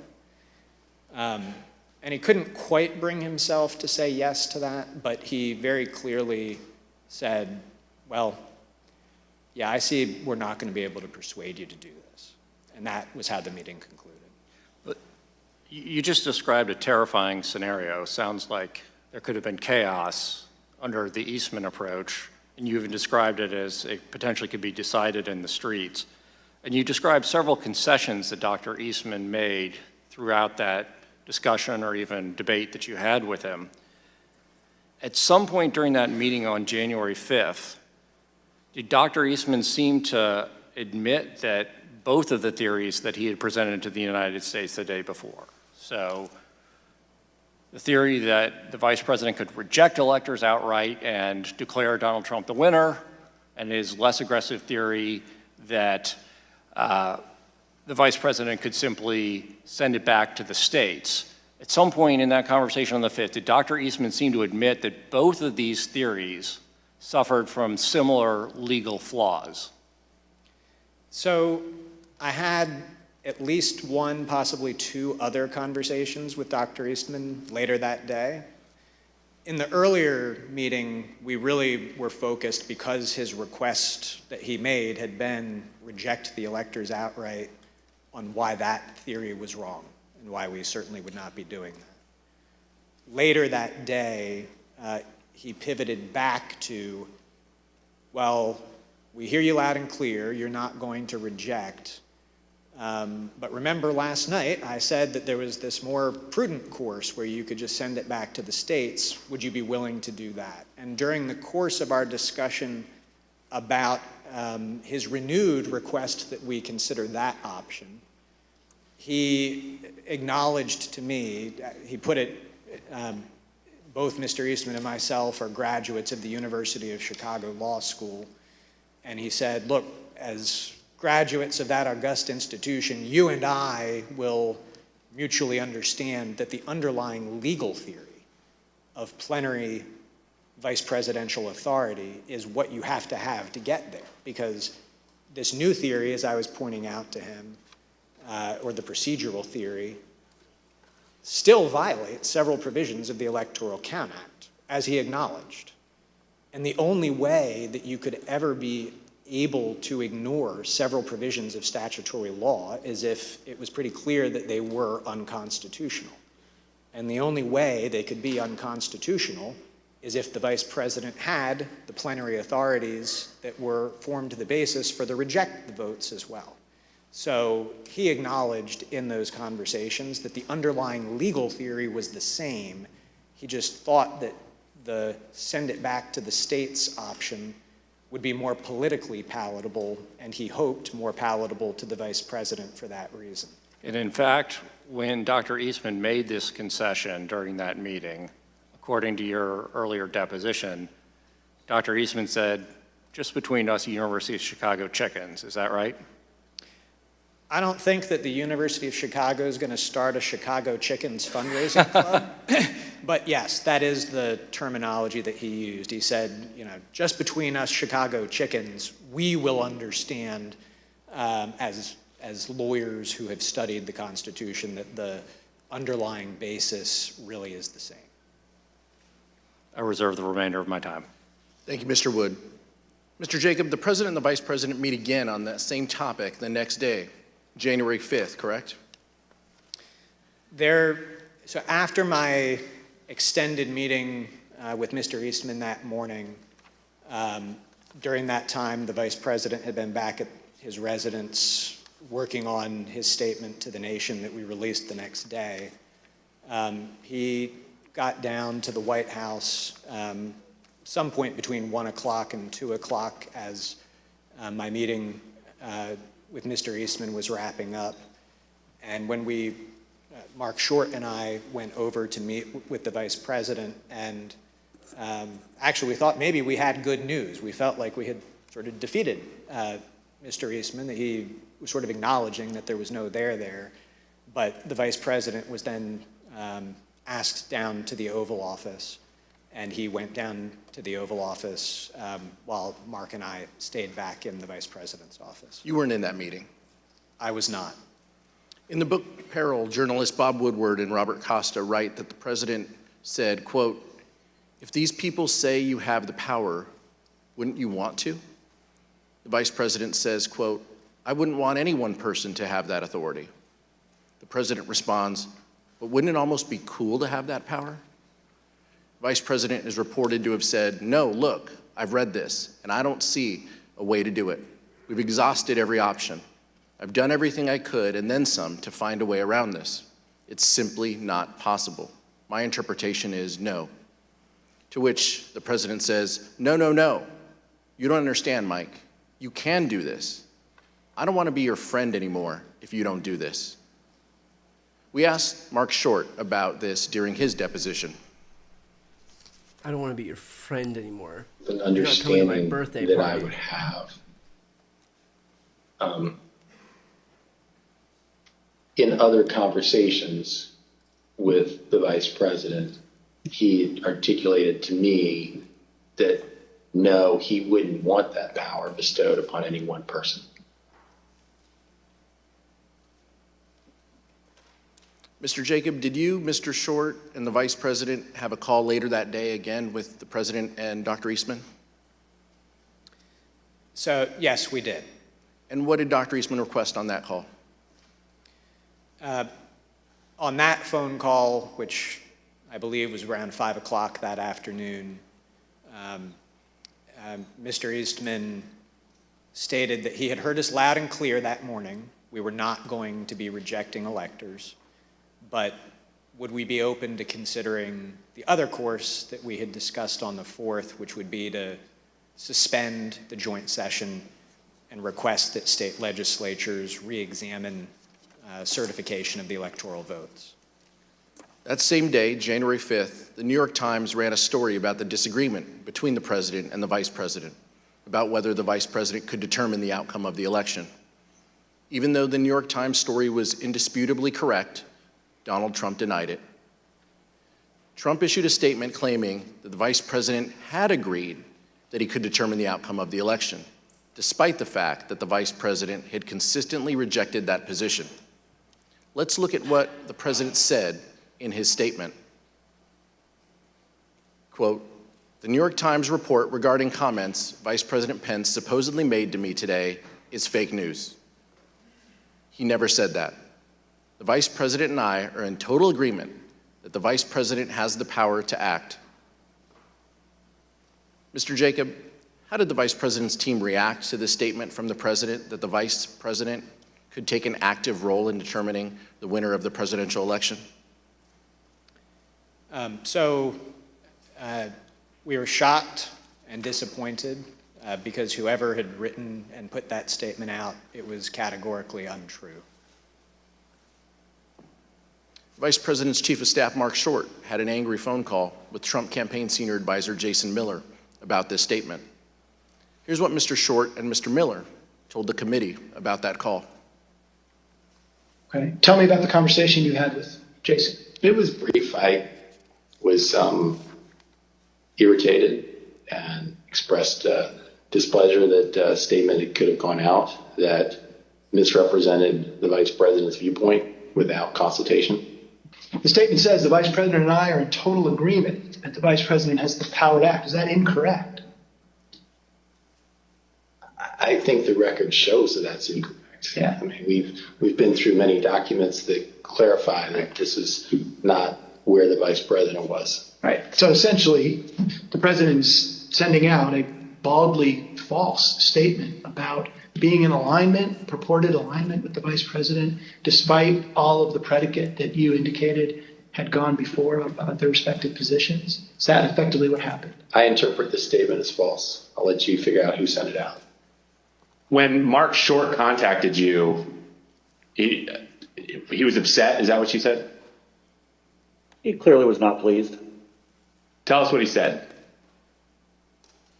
And he couldn't quite bring himself to say yes to that, but he very clearly said, well, yeah, I see we're not going to be able to persuade you to do this. And that was how the meeting concluded. But you just described a terrifying scenario. Sounds like there could have been chaos under the Eastman approach, and you even described it as it potentially could be decided in the streets. And you described several concessions that Dr. Eastman made throughout that discussion or even debate that you had with him. At some point during that meeting on January 5th, did Dr. Eastman seem to admit that both of the theories that he had presented to the United States the day before? So the theory that the Vice President could reject electors outright and declare Donald Trump the winner, and his less aggressive theory that the Vice President could simply send it back to the states. At some point in that conversation on the 5th, did Dr. Eastman seem to admit that both of these theories suffered from similar legal flaws? So I had at least one, possibly two other conversations with Dr. Eastman later that day. In the earlier meeting, we really were focused, because his request that he made had been reject the electors outright, on why that theory was wrong and why we certainly would not be doing that. Later that day, he pivoted back to, well, we hear you loud and clear, you're not going to reject. But remember last night, I said that there was this more prudent course where you could just send it back to the states. Would you be willing to do that? And during the course of our discussion about his renewed request that we consider that option, he acknowledged to me, he put it, both Mr. Eastman and myself are graduates of the University of Chicago Law School, and he said, look, as graduates of that august institution, you and I will mutually understand that the underlying legal theory of plenary vice presidential authority is what you have to get there. Because this new theory, as I was pointing out to him, or the procedural theory, still violates several provisions of the Electoral Count Act, as he acknowledged. And the only way that you could ever be able to ignore several provisions of statutory law as if it was pretty clear that they were unconstitutional. And the only way they could be unconstitutional is if the vice president had the plenary authorities that were formed the basis for the reject the votes as well. So he acknowledged in those conversations that the underlying legal theory was the same. He just thought that the send it back to the states option would be more politically palatable, and he hoped more palatable to the vice president for that reason. And in fact, when Dr. Eastman made this concession during that meeting, according to your earlier deposition, Dr. Eastman said, just between us, University of Chicago chickens. Is that right? I don't think that the University of Chicago is going to start a Chicago Chickens fundraising club. But yes, that is the terminology that he used. He said, you know, just between us Chicago chickens, we will understand as lawyers who have studied the Constitution that the underlying basis really is the same. I reserve the remainder of my time. Thank you, Mr. Wood. Mr. Jacob, the president and the vice president meet again on that same topic the next day, January 5th, correct? So after my extended meeting with Mr. Eastman that morning, during that time, the vice president had been back at his residence working on his statement to the nation that we released the next day. He got down to the White House some point between 1 o'clock and 2 o'clock as my meeting with Mr. Eastman was wrapping up. And when Mark Short and I went over to meet with the vice president, and actually we thought maybe we had good news. We felt like we had sort of defeated Mr. Eastman, that he was sort of acknowledging that there was no there. But the vice president was then asked down to the Oval Office, and he went down to the Oval Office while Mark and I stayed back in the vice president's office. You weren't in that meeting. I was not. In the book Peril, journalists Bob Woodward and Robert Costa write that the president said, quote, "If these people say you have the power, wouldn't you want to?" The vice president says, quote, "I wouldn't want any one person to have that authority." The president responds, "But wouldn't it almost be cool to have that power?" The vice president is reported to have said, "No, look, I've read this, and I don't see a way to do it. We've exhausted every option. I've done everything I could and then some to find a way around this. It's simply not possible. My interpretation is no." To which the president says, "No, no, no. You don't understand, Mike. You can do this. I don't want to be your friend anymore if you don't do this." We asked Mark Short about this during his deposition. I don't want to be your friend anymore. An You're not coming to my understanding birthday that party. I would have. In other conversations with the vice president, he articulated to me that no, he wouldn't want that power bestowed upon any one person. Mr. Jacob, did you, Mr. Short, and the vice president have a call later that day again with the president and Dr. Eastman? So yes, we did. And what did Dr. Eastman request on that call? On that phone call, which I believe was around 5 o'clock that afternoon, Mr. Eastman stated that he had heard us loud and clear that morning. We were not going to be rejecting electors, but would we be open to considering the other course that we had discussed on the 4th, which would be to suspend the joint session and request that state legislatures re-examine certification of the electoral votes. That same day, January 5th, the New York Times ran a story about the disagreement between the president and the vice president about whether the vice president could determine the outcome of the election. Even though the New York Times story was indisputably correct, Donald Trump denied it. Trump issued a statement claiming that the vice president had agreed that he could determine the outcome of the election, despite the fact that the vice president had consistently rejected that position. Let's look at what the president said in his statement. Quote, The New York Times report regarding comments Vice President Pence supposedly made to me today is fake news. He never said that. The Vice President and I are in total agreement that the Vice President has the power to act. Mr. Jacob, how did the Vice President's team react to the statement from the President that the Vice President could take an active role in determining the winner of the presidential election? We were shocked and disappointed because whoever had written and put that statement out, it was categorically untrue. Vice President's Chief of Staff Mark Short had an angry phone call with Trump campaign senior advisor Jason Miller about this statement. Here's what Mr. Short and Mr. Miller told the committee about that call. Okay. Tell me about the conversation you had with Jason. It was brief. I was irritated and expressed displeasure that a statement could have gone out that misrepresented the Vice President's viewpoint without consultation. The statement says the Vice President and I are in total agreement that the Vice President has the power to act. Is that incorrect? I think the record shows that that's incorrect. Yeah. I mean, we've been through many documents that clarify that this is not where the Vice President was. Right. So essentially, the President is sending out a baldly false statement about being in alignment, purported alignment with the Vice President, despite all of the predicate that you indicated had gone before about their respective positions. Is that effectively what happened? I interpret the statement as false. I'll let you figure out who sent it out. When Mark Short contacted you, he was upset. Is that what you said? He clearly was not pleased. Tell us what he said.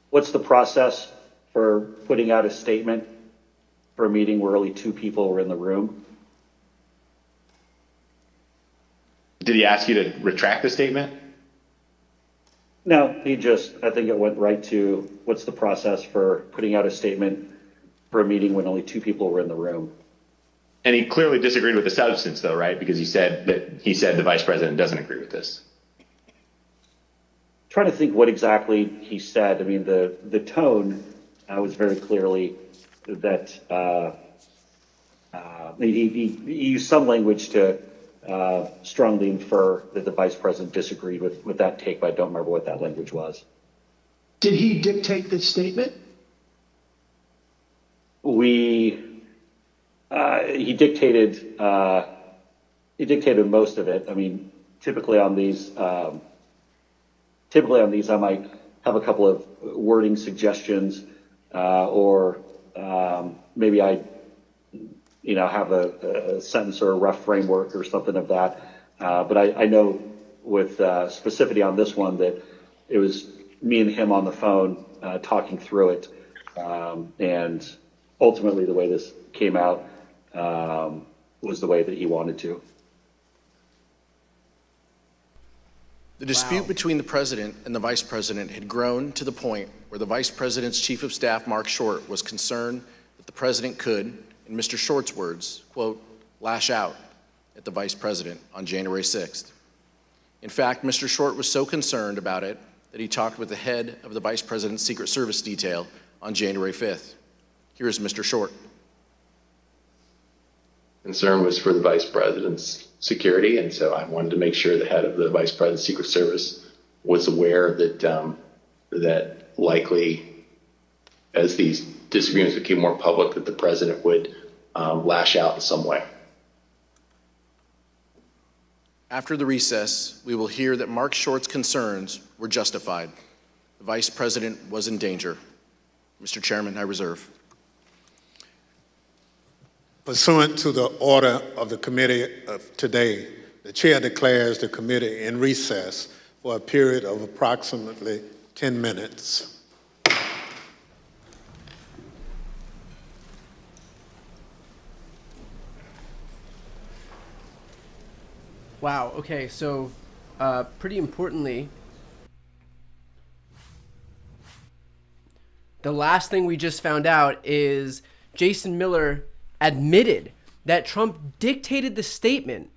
What's the process for putting out a statement for a meeting where only two people were in the room? Did he ask you to retract the statement? No, I think it went right to what's the process for putting out a statement for a meeting when only two people were in the room. And he clearly disagreed with the substance, though, right? Because he said the Vice President doesn't agree with this. Trying to think what exactly he said. I mean, the tone was very clearly that he used some language to strongly infer that the Vice President disagreed with that take, but I don't remember what that language was. Did he dictate this statement? He dictated most of it. I mean, typically on these, I might have a couple of wording suggestions, or maybe I, have a sentence or a rough framework or something of that. But I know with specificity on this one that it was me and him on the phone talking through it, and ultimately the way this came out was the way that he wanted to. The dispute between the President and the Vice President had grown to the point where the Vice President's Chief of Staff, Mark Short, was concerned that the President could, in Mr. Short's words, quote, lash out at the Vice President on January 6th. In fact, Mr. Short was so concerned about it that he talked with the head of the Vice President's Secret Service detail on January 5th. Here is Mr. Short. Concern was for the Vice President's security, and so I wanted to make sure the head of the Vice President's Secret Service was aware that that likely, as these disagreements became more public, that the President would lash out in some way. After the recess, we will hear that Mark Short's concerns were justified. The Vice President was in danger. Mr. Chairman, I reserve. Pursuant to the order of the committee of today, the chair declares the committee in recess for a period of approximately 10 minutes. Wow, okay, so pretty importantly, the last thing we just found out is Jason Miller admitted that Trump dictated the statement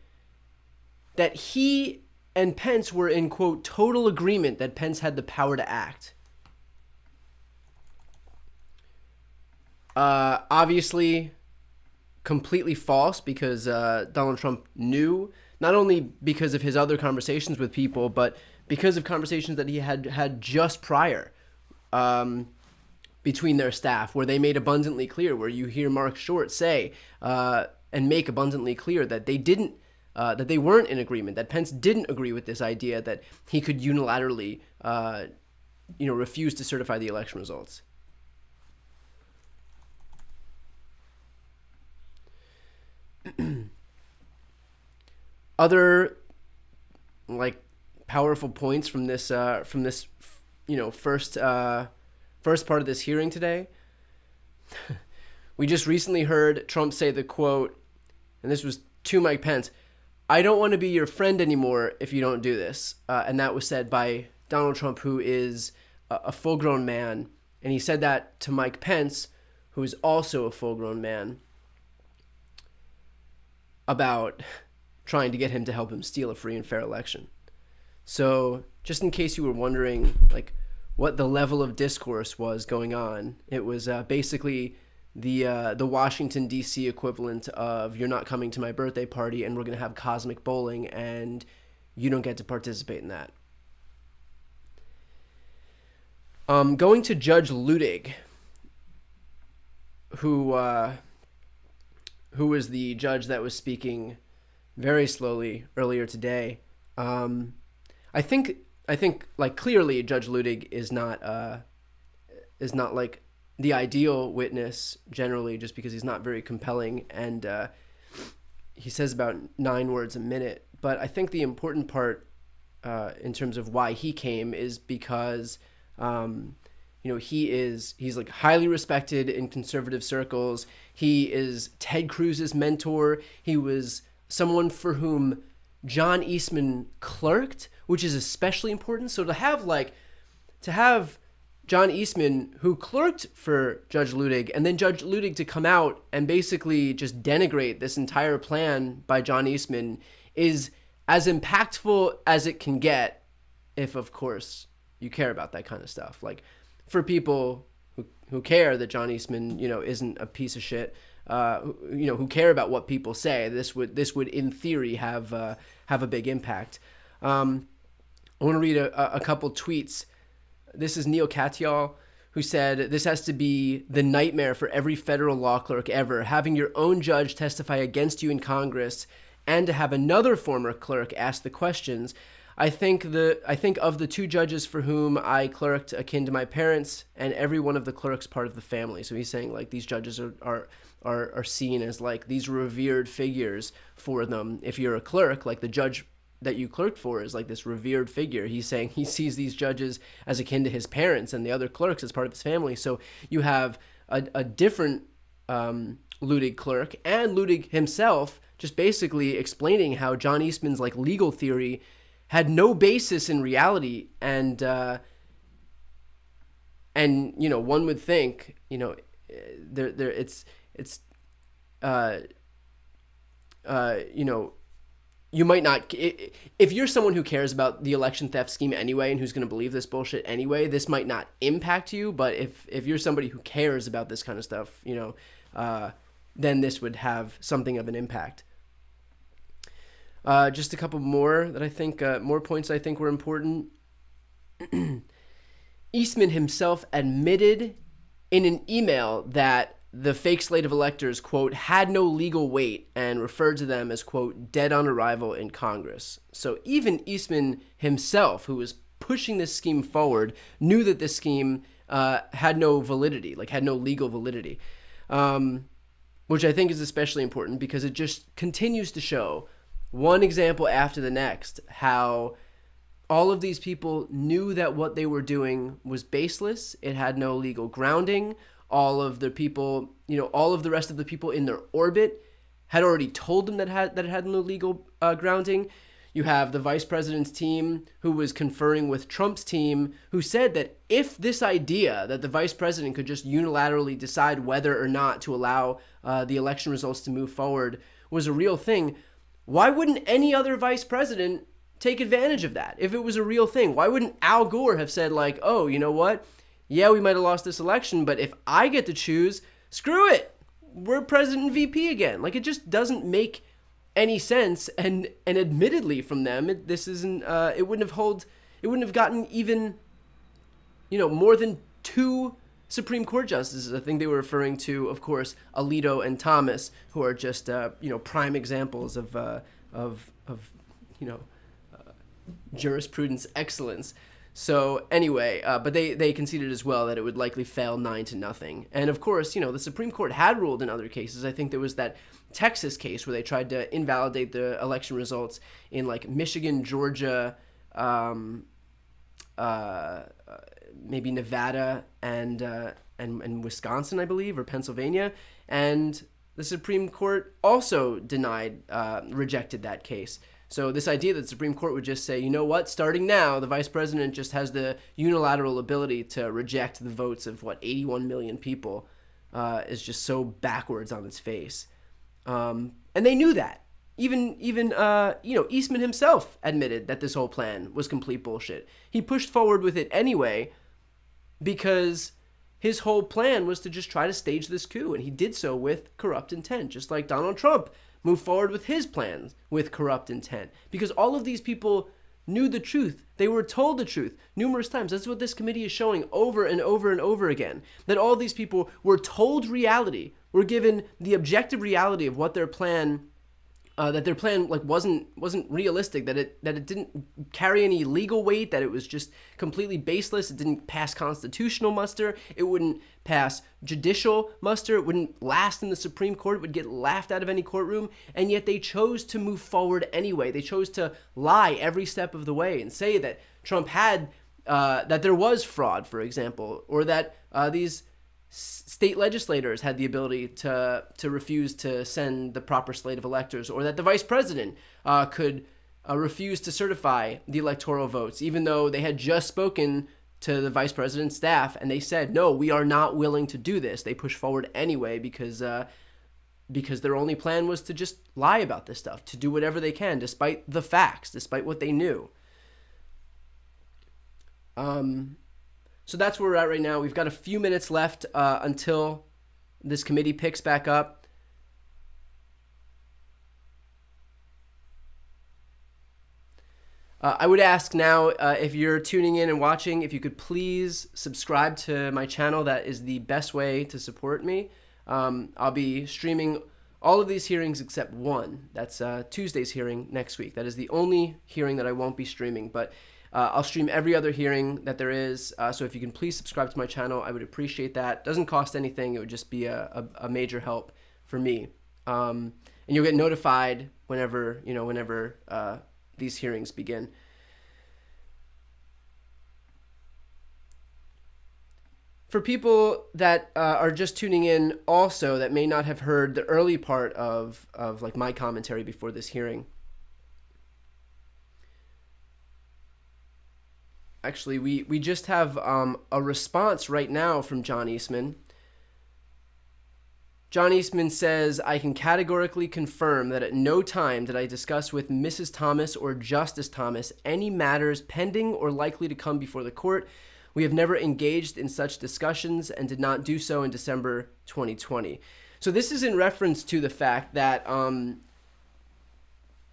that he and Pence were in, quote, total agreement that Pence had the power to act. Obviously, completely false, because Donald Trump knew, not only because of his other conversations with people, but because of conversations that he had just prior between their staff, where they made abundantly clear, where you hear Mark Short say and make abundantly clear that they didn't, that they weren't in agreement, that Pence didn't agree with this idea that he could unilaterally, refuse to certify the election results. Other powerful points from this first part of this hearing today. We just recently heard Trump say the quote, and this was to Mike Pence, "I don't want to be your friend anymore if you don't do this," and that was said by Donald Trump, who is a full-grown man, and he said that to Mike Pence, who is also a full-grown man, about trying to get him to help him steal a free and fair election. So just in case you were wondering what the level of discourse was going on, it was basically the Washington, D.C. equivalent of, "You're not coming to my birthday party and we're going to have cosmic bowling and you don't get to participate in that." Going to Judge Ludig, who was the judge that was speaking very slowly earlier today. I think clearly Judge Ludig is not the ideal witness generally, just because he's not very compelling, and he says about 9 words a minute. But I think the important part in terms of why he came is because he's highly respected in conservative circles. He is Ted Cruz's mentor. He was someone for whom John Eastman clerked, which is especially important. So to have John Eastman, who clerked for Judge Ludig, and then Judge Ludig to come out and basically just denigrate this entire plan by John Eastman, is as impactful as it can get, if of course you care about that kind of stuff. For people who care that John Eastman, isn't a piece of shit, who care about what people say, this would in theory have a big impact. I want to read a couple tweets. This is Neil Katyal, who said, "This has to be the nightmare for every federal law clerk ever, having your own judge testify against you in Congress and to have another former clerk ask the questions. I think of the 2 judges for whom I clerked akin to my parents, and every one of the clerks part of the family." So he's saying these judges are seen as these revered figures for them. If you're a clerk, the judge that you clerked for is this revered figure. He's saying he sees these judges as akin to his parents and the other clerks as part of his family. So you have a different Ludig clerk, and Ludig himself just basically explaining how John Eastman's legal theory had no basis in reality, and one would think you might not, if you're someone who cares about the election theft scheme anyway and who's going to believe this bullshit anyway, this might not impact you. But if you're somebody who cares about this kind of stuff, then this would have something of an impact. Just a couple more that I think, more points I think were important. Eastman himself admitted in an email that the fake slate of electors, quote, had no legal weight, and referred to them as, quote, dead on arrival in Congress. So even Eastman himself, who was pushing this scheme forward, knew that this scheme had no validity, had no legal validity, which I think is especially important because it just continues to show, one example after the next, how all of these people knew that what they were doing was baseless. It had no legal grounding. All of the people, all of the rest of the people in their orbit had already told them that it had no legal grounding. You have the vice president's team who was conferring with Trump's team, who said that if this idea that the vice president could just unilaterally decide whether or not to allow the election results to move forward was a real thing, why wouldn't any other vice president take advantage of that. If it was a real thing, why wouldn't Al Gore have said like, oh, you know what? Yeah, we might have lost this election, but if I get to choose, screw it. We're president and VP again. Like, it just doesn't make any sense. And admittedly from them, this isn't, it wouldn't have gotten even, more than 2 Supreme Court justices. I think they were referring to, of course, Alito and Thomas, who are just, prime examples of jurisprudence excellence. So anyway, but they conceded as well that it would likely fail 9-0. And of course, the Supreme Court had ruled in other cases. I think there was that Texas case where they tried to invalidate the election results in like Michigan, Georgia, maybe Nevada and Wisconsin, I believe, or Pennsylvania. And the Supreme Court also rejected that case. So this idea that the Supreme Court would just say, you know what, starting now, the vice president just has the unilateral ability to reject the votes of, 81 million people is just so backwards on its face. And they knew that. Even Eastman himself admitted that this whole plan was complete bullshit. He pushed forward with it anyway because his whole plan was to just try to stage this coup, and he did so with corrupt intent, just like Donald Trump moved forward with his plans with corrupt intent, because all of these people knew the truth. They were told the truth numerous times. That's what this committee is showing over and over and over again, that all these people were told reality, were given the objective reality of what their plan that their plan wasn't realistic, that it didn't carry any legal weight, that it was just completely baseless. It didn't pass constitutional muster. It wouldn't pass judicial muster. It wouldn't last in the Supreme Court. It would get laughed out of any courtroom. And yet they chose to move forward anyway. They chose to lie every step of the way and say that Trump had that there was fraud, for example, or that these state legislators had the ability to refuse to send the proper slate of electors, or that the vice president could refuse to certify the electoral votes, even though they had just spoken to the vice president's staff and they said, no, we are not willing to do this. They pushed forward anyway because their only plan was to just lie about this stuff, to do whatever they can, despite the facts, despite what they knew. So that's where we're at right now. We've got a few minutes left until this committee picks back up. I would ask now, if you're tuning in and watching, if you could please subscribe to my channel. That is the best way to support me. I'll be streaming all of these hearings except one. That's Tuesday's hearing next week. That is the only hearing that I won't be streaming, but I'll stream every other hearing that there is. So if you can please subscribe to my channel, I would appreciate that. Doesn't cost anything. It would just be a major help for me. And you'll get notified whenever these hearings begin. For people that are just tuning in also, that may not have heard the early part of like my commentary before this hearing. Actually, we just have a response right now from John Eastman. John Eastman says, I can categorically confirm that at no time did I discuss with Mrs. Thomas or Justice Thomas any matters pending or likely to come before the court. We have never engaged in such discussions and did not do so in December 2020. So this is in reference to the fact that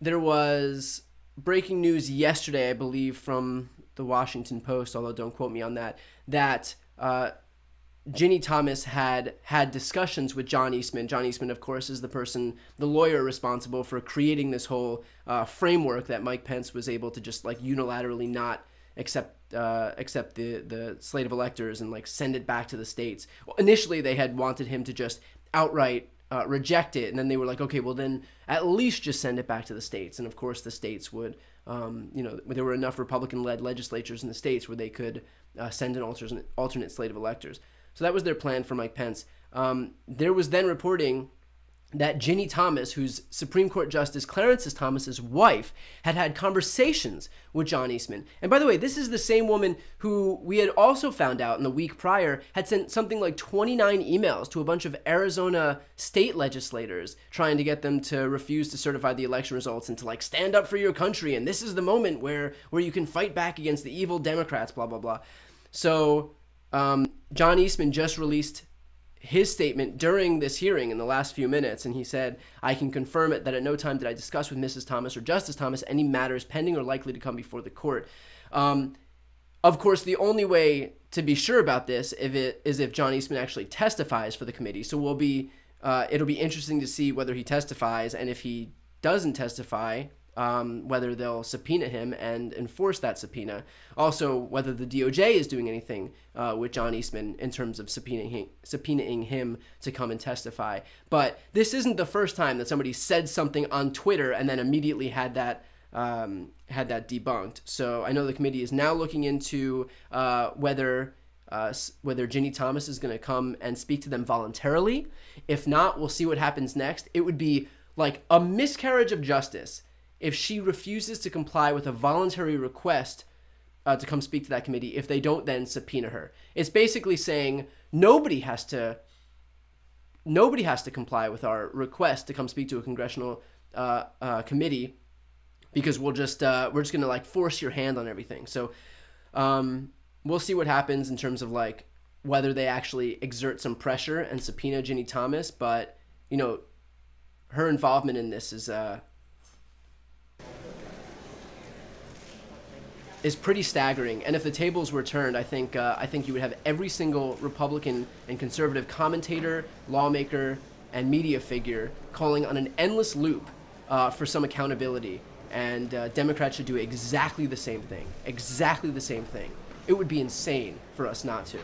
there was breaking news yesterday, I believe, from the Washington Post, although don't quote me on that, that Ginny Thomas had discussions with John Eastman. John Eastman, of course, is the lawyer responsible for creating this whole framework that Mike Pence was able to just like unilaterally not accept the slate of electors and like send it back to the states. Well, initially, they had wanted him to just outright reject it, and then they were like, okay, well then at least just send it back to the states. And of course, the states would. There were enough Republican-led legislatures in the states where they could send an alternate slate of electors. So that was their plan for Mike Pence. There was then reporting that Ginny Thomas, who's Supreme Court Justice Clarence Thomas's wife, had conversations with John Eastman. And by the way, this is the same woman who we had also found out in the week prior had sent something like 29 emails to a bunch of Arizona state legislators trying to get them to refuse to certify the election results and to like stand up for your country. And this is the moment where you can fight back against the evil Democrats, blah, blah, blah. So John Eastman just released his statement during this hearing in the last few minutes, and he said, "I can confirm it that at no time did I discuss with Mrs. Thomas or Justice Thomas any matters pending or likely to come before the court." Of course, the only way to be sure about this is if John Eastman actually testifies for the committee. So it'll be interesting to see whether he testifies, and if he doesn't testify, whether they'll subpoena him and enforce that subpoena. Also, whether the DOJ is doing anything with John Eastman in terms of subpoenaing him to come and testify. But this isn't the first time that somebody said something on Twitter and then immediately had that debunked. So I know the committee is now looking into whether Ginny Thomas is going to come and speak to them voluntarily. If not, we'll see what happens next. It would be like a miscarriage of justice if she refuses to comply with a voluntary request to come speak to that committee, if they don't then subpoena her. It's basically saying nobody has to comply with our request to come speak to a congressional committee, because we're just gonna like force your hand on everything. So we'll see what happens in terms of like whether they actually exert some pressure and subpoena Ginny Thomas. But you know, her involvement in this is pretty staggering. And if the tables were turned, I think you would have every single Republican and conservative commentator, lawmaker, and media figure calling on an endless loop for some accountability. And Democrats should do exactly the same thing. Exactly the same thing. It would be insane for us not to.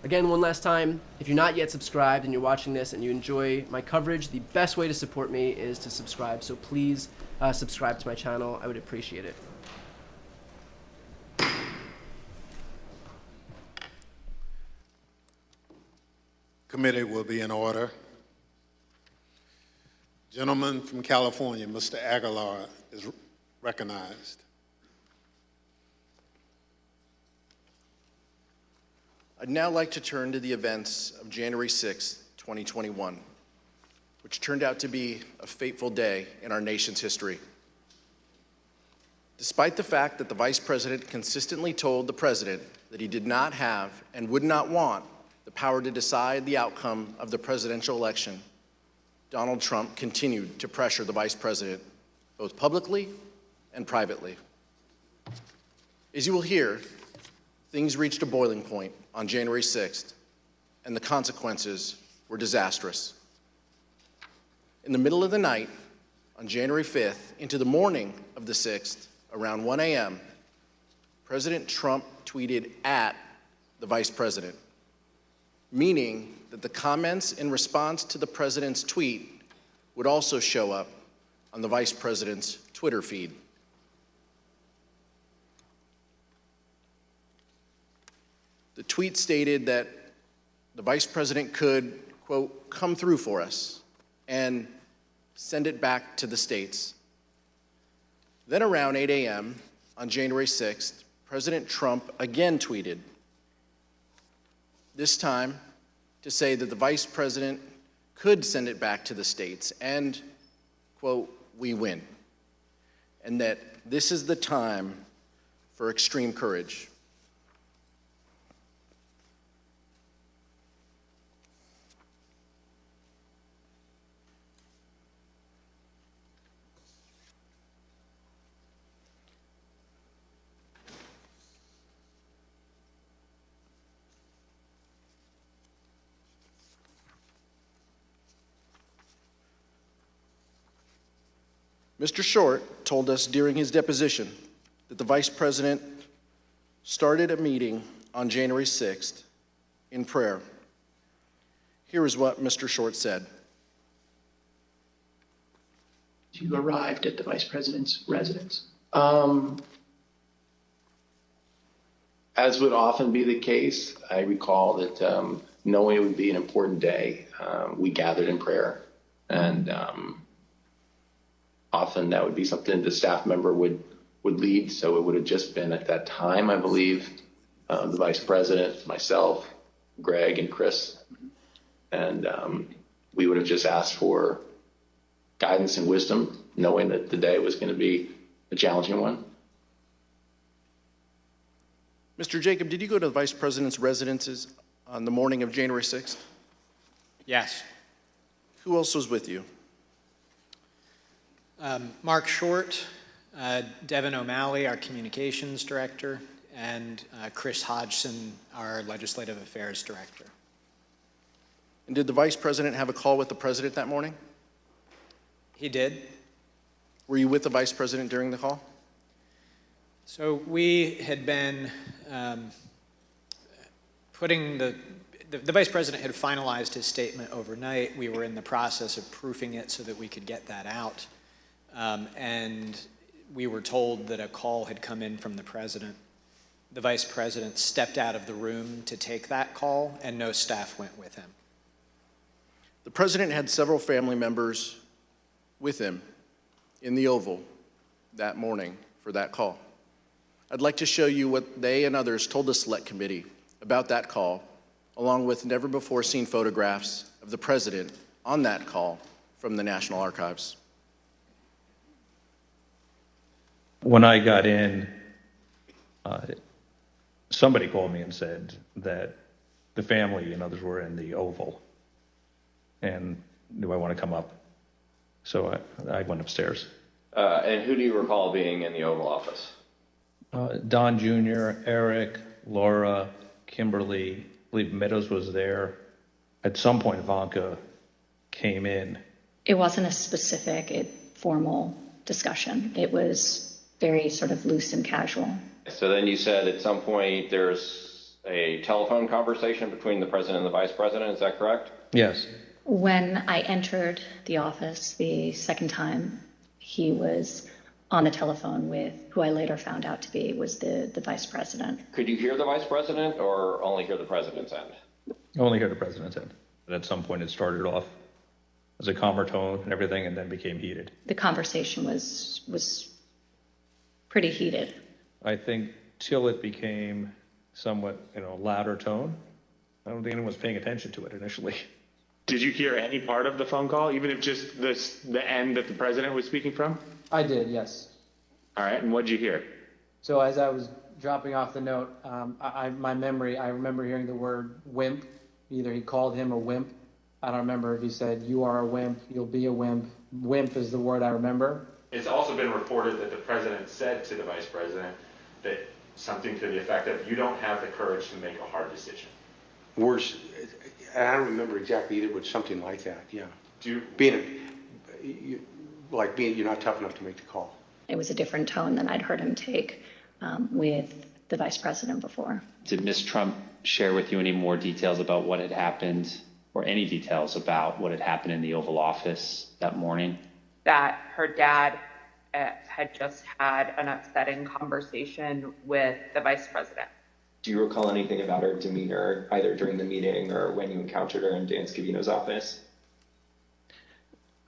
Again, one last time, if you're not yet subscribed and you're watching this and you enjoy my coverage, the best way to support me is to subscribe. So please subscribe to my channel. I would appreciate it. Committee will be in order. Gentleman from California, Mr. Aguilar, is recognized. I'd now like to turn to the events of January 6, 2021, which turned out to be a fateful day in our nation's history. Despite the fact that the Vice President consistently told the President that he did not have and would not want the power to decide the outcome of the presidential election, Donald Trump continued to pressure the Vice President, both publicly and privately. As you will hear, things reached a boiling point on January 6th, and the consequences were disastrous. In the middle of the night, on January 5th, into the morning of the 6th, around 1 a.m., President Trump tweeted at the Vice President, meaning that the comments in response to the President's tweet would also show up on the Vice President's Twitter feed. The tweet stated that the Vice President could, quote, come through for us and send it back to the states. Then around 8 a.m. on January 6th, President Trump again tweeted, this time to say that the Vice President could send it back to the states and, quote, we win, and that this is the time for extreme courage. Mr. Short told us during his deposition that the Vice President started a meeting on January 6th in prayer. Here is what Mr. Short said. You arrived at the Vice President's residence. As would often be the case, I recall that knowing it would be an important day, we gathered in prayer. And often that would be something the staff member would lead. So it would have just been at that time, I believe, the vice president, myself, Greg, and Chris. And we would have just asked for guidance and wisdom, knowing that the day was going to be a challenging one. Mr. Jacob, did you go to the vice president's residences on the morning of January 6th? Yes. Who else was with you? Mark Short, Devin O'Malley, our communications director, and Chris Hodgson, our legislative affairs director. And did the vice president have a call with the president that morning? He did. Were you with the vice president during the call? So we had been putting the vice president had finalized his statement overnight. We were in the process of proofing it so that we could get that out. And we were told that a call had come in from the president. The vice president stepped out of the room to take that call, and no staff went with him. The president had several family members with him in the Oval that morning for that call. I'd like to show you what they and others told the Select Committee about that call, along with never-before-seen photographs of the president on that call from the National Archives. When I got in, somebody called me and said that the family and others were in the Oval, and do I want to come up? So I went upstairs. And who do you recall being in the Oval Office? Don Jr., Eric, Laura, Kimberly, I believe Meadows was there. At some point, Ivanka came in. It wasn't a specific, formal discussion. It was very sort of loose and casual. So then you said at some point there's a telephone conversation between the president and the vice president. Is that correct? Yes. When I entered the office the second time, he was on the telephone with who I later found out to be was the vice president. Could you hear the vice president or only hear the president's end? Only hear the president's end. But at some point it started off as a calmer tone and everything, and then became heated. The conversation was pretty heated. I think till it became somewhat, louder tone. I don't think anyone was paying attention to it initially. Did you hear any part of the phone call, even if just the end that the president was speaking from? I did, yes. All right, and what did you hear? So as I was dropping off the note, I remember hearing the word wimp. Either he called him a wimp. I don't remember if he said, "You are a wimp, you'll be a wimp." Wimp is the word I remember. It's also been reported that the president said to the vice president that something to the effect of, "You don't have the courage to make a hard decision." Worse, I don't remember exactly either, but something like that, yeah. Do you, you're not tough enough to make the call. It was a different tone than I'd heard him take with the vice president before. Did Ms. Trump share with you any more details about what had happened, or any details about what had happened in the Oval Office that morning? That her dad had just had an upsetting conversation with the vice president. Do you recall anything about her demeanor, either during the meeting or when you encountered her in Dan Scavino's office?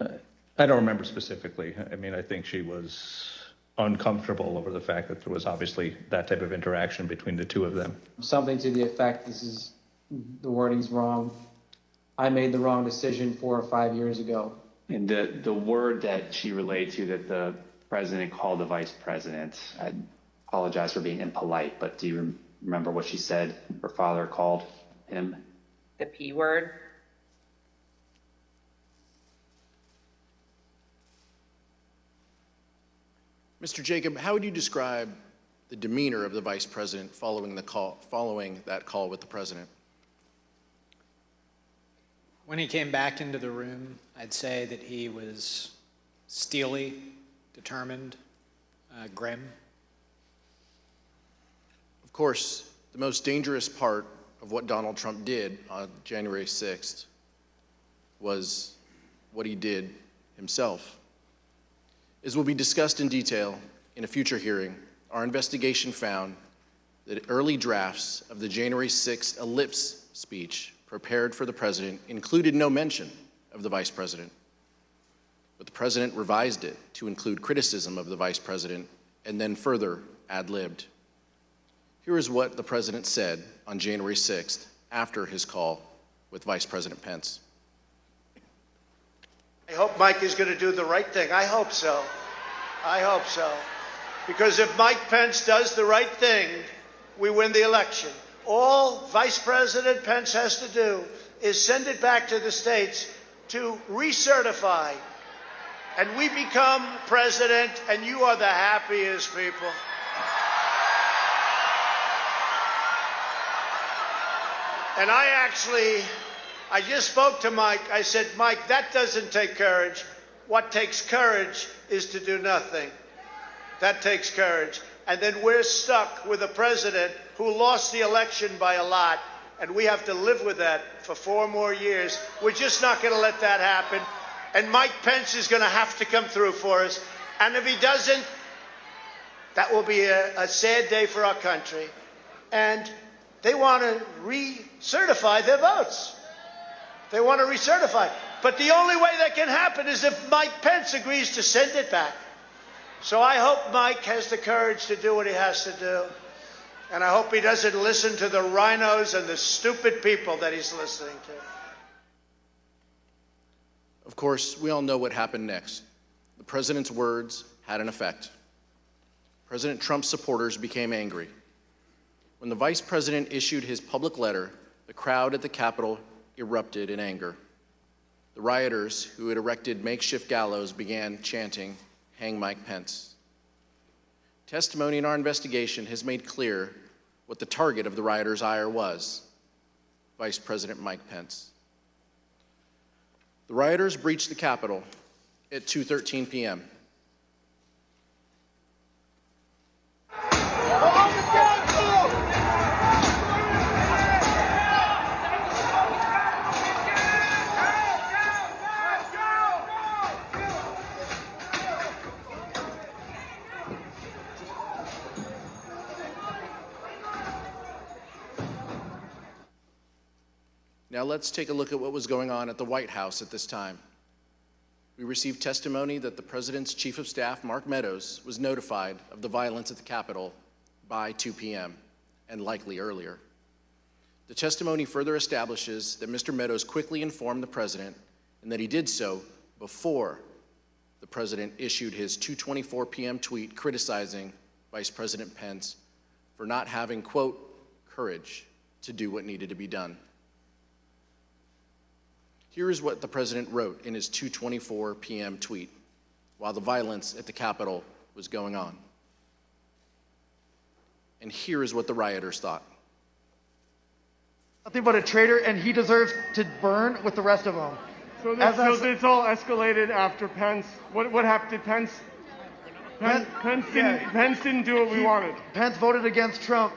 I don't remember specifically. I mean, I think she was uncomfortable over the fact that there was obviously that type of interaction between the two of them. Something to the effect, the wording's wrong. I made the wrong decision 4 or 5 years ago. And the word that she relayed to that the president called the vice president, I apologize for being impolite, but do you remember what she said her father called him? The P word. Mr. Jacob, how would you describe the demeanor of the vice president following that call with the president? When he came back into the room, I'd say that he was steely, determined, grim. Of course, the most dangerous part of what Donald Trump did on January 6th was what he did himself. As will be discussed in detail in a future hearing, our investigation found that early drafts of the January 6th ellipse speech prepared for the president included no mention of the vice president. But the president revised it to include criticism of the vice president and then further ad-libbed. Here is what the president said on January 6th after his call with Vice President Pence. I hope Mike is going to do the right thing. I hope so. I hope so. Because if Mike Pence does the right thing, we win the election. All Vice President Pence has to do is send it back to the states to recertify. And we become president, and you are the happiest people. And I just spoke to Mike. I said, Mike, that doesn't take courage. What takes courage is to do nothing. That takes courage. And then we're stuck with a president who lost the election by a lot, and we have to live with that for 4 more years. We're just not going to let that happen. And Mike Pence is going to have to come through for us. And if he doesn't, that will be a sad day for our country. And they want to recertify their votes. They want to recertify. But the only way that can happen is if Mike Pence agrees to send it back. So I hope Mike has the courage to do what he has to do. And I hope he doesn't listen to the rhinos and the stupid people that he's listening to. Of course, we all know what happened next. The president's words had an effect. President Trump's supporters became angry. When the vice president issued his public letter, the crowd at the Capitol erupted in anger. The rioters who had erected makeshift gallows began chanting, "Hang Mike Pence." Testimony in our investigation has made clear what the target of the rioters' ire was: Vice President Mike Pence. The rioters breached the Capitol at 2:13 p.m. Now let's take a look at what was going on at the White House at this time. We received testimony that the President's Chief of Staff, Mark Meadows, was notified of the violence at the Capitol by 2 p.m., and likely earlier. The testimony further establishes that Mr. Meadows quickly informed the President, and that he did so before the President issued his 2:24 p.m. tweet criticizing Vice President Pence for not having, quote, courage to do what needed to be done. Here is what the President wrote in his 2:24 p.m. tweet while the violence at the Capitol was going on. And here is what the rioters thought. Nothing but a traitor, and he deserves to burn with the rest of them. So it's all escalated after Pence. What happened to Pence? Pence didn't do what we wanted. Pence voted against Trump.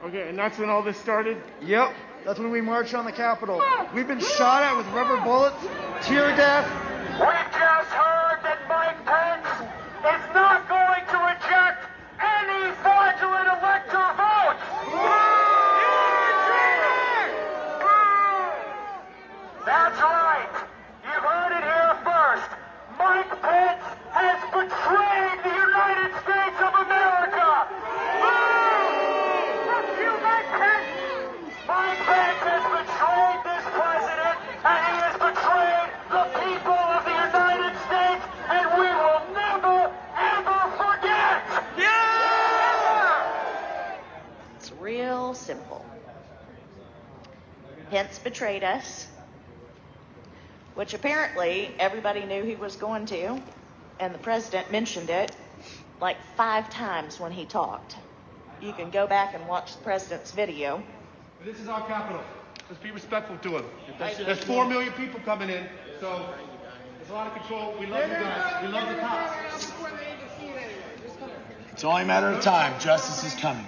Okay, and that's when all this started? Yep. That's when we marched on the Capitol. We've been shot at with rubber bullets, tear gas. We just heard that Mike Pence is not going to reject any fraudulent elector votes. That's right. You heard it here first. Mike Pence has betrayed the United States of America. Fuck you, Mike Pence. Mike Pence has betrayed this president, and he has betrayed the people of the United States, and we will never, ever forget! Yeah! It's real simple. Pence betrayed us, which apparently everybody knew he was going to, and the president mentioned it like 5 times when he talked. You can go back and watch the president's video. This is our capital. Let's be respectful to him. There's 4 million people coming in, so there's a lot of control. We love you guys. We love the cops. It's only a matter of time. Justice is coming.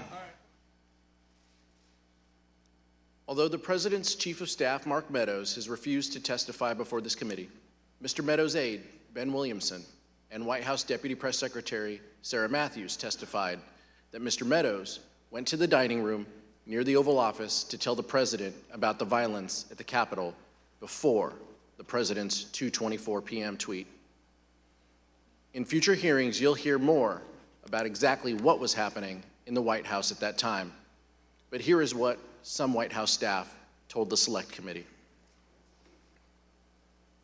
Although the President's Chief of Staff, Mark Meadows, has refused to testify before this committee, Mr. Meadows' aide, Ben Williamson, and White House Deputy Press Secretary Sarah Matthews testified that Mr. Meadows went to the dining room near the Oval Office to tell the president about the violence at the Capitol before the president's 2:24 p.m. tweet. In future hearings, you'll hear more about exactly what was happening in the White House at that time. But here is what some White House staff told the Select Committee.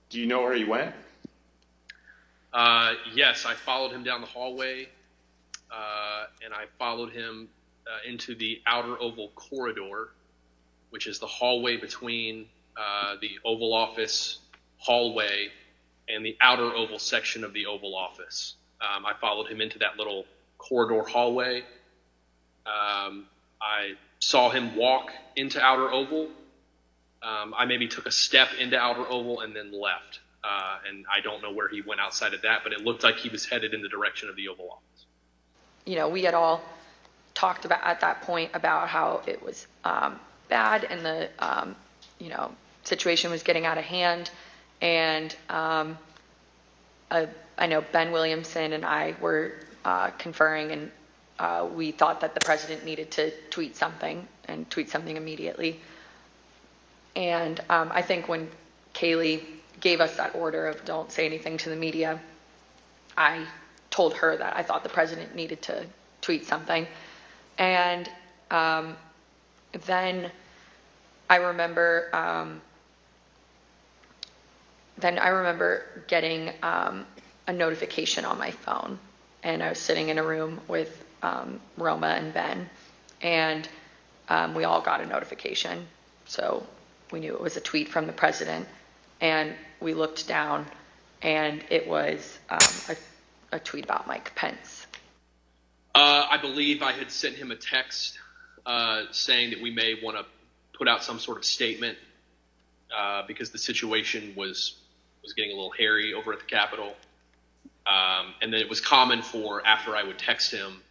Do you know where he went? Yes, I followed him down the hallway, and I followed him into the outer Oval corridor, which is the hallway between the Oval Office hallway and the outer Oval section of the Oval Office. I followed him into that little corridor hallway. I saw him walk into outer Oval. I maybe took a step into outer Oval and then left. And I don't know where he went outside of that, but it looked like he was headed in the direction of the Oval Office. You know, we had all talked about at that point about how it was bad and the, you know, situation was getting out of hand. And I know Ben Williamson and I were conferring, and we thought that the president needed to tweet something and tweet something immediately. And I think when Kaylee gave us that order of don't say anything to the media, I told her that I thought the president needed to tweet something. And then I remember getting a notification on my phone, and I was sitting in a room with Roma and Ben, and we all got a notification. So we knew it was a tweet from the president, and we looked down, and it was a tweet about Mike Pence. I believe I had sent him a text saying that we may want to put out some sort of statement because the situation was getting a little hairy over at the Capitol. And then it was common for, after I would text him,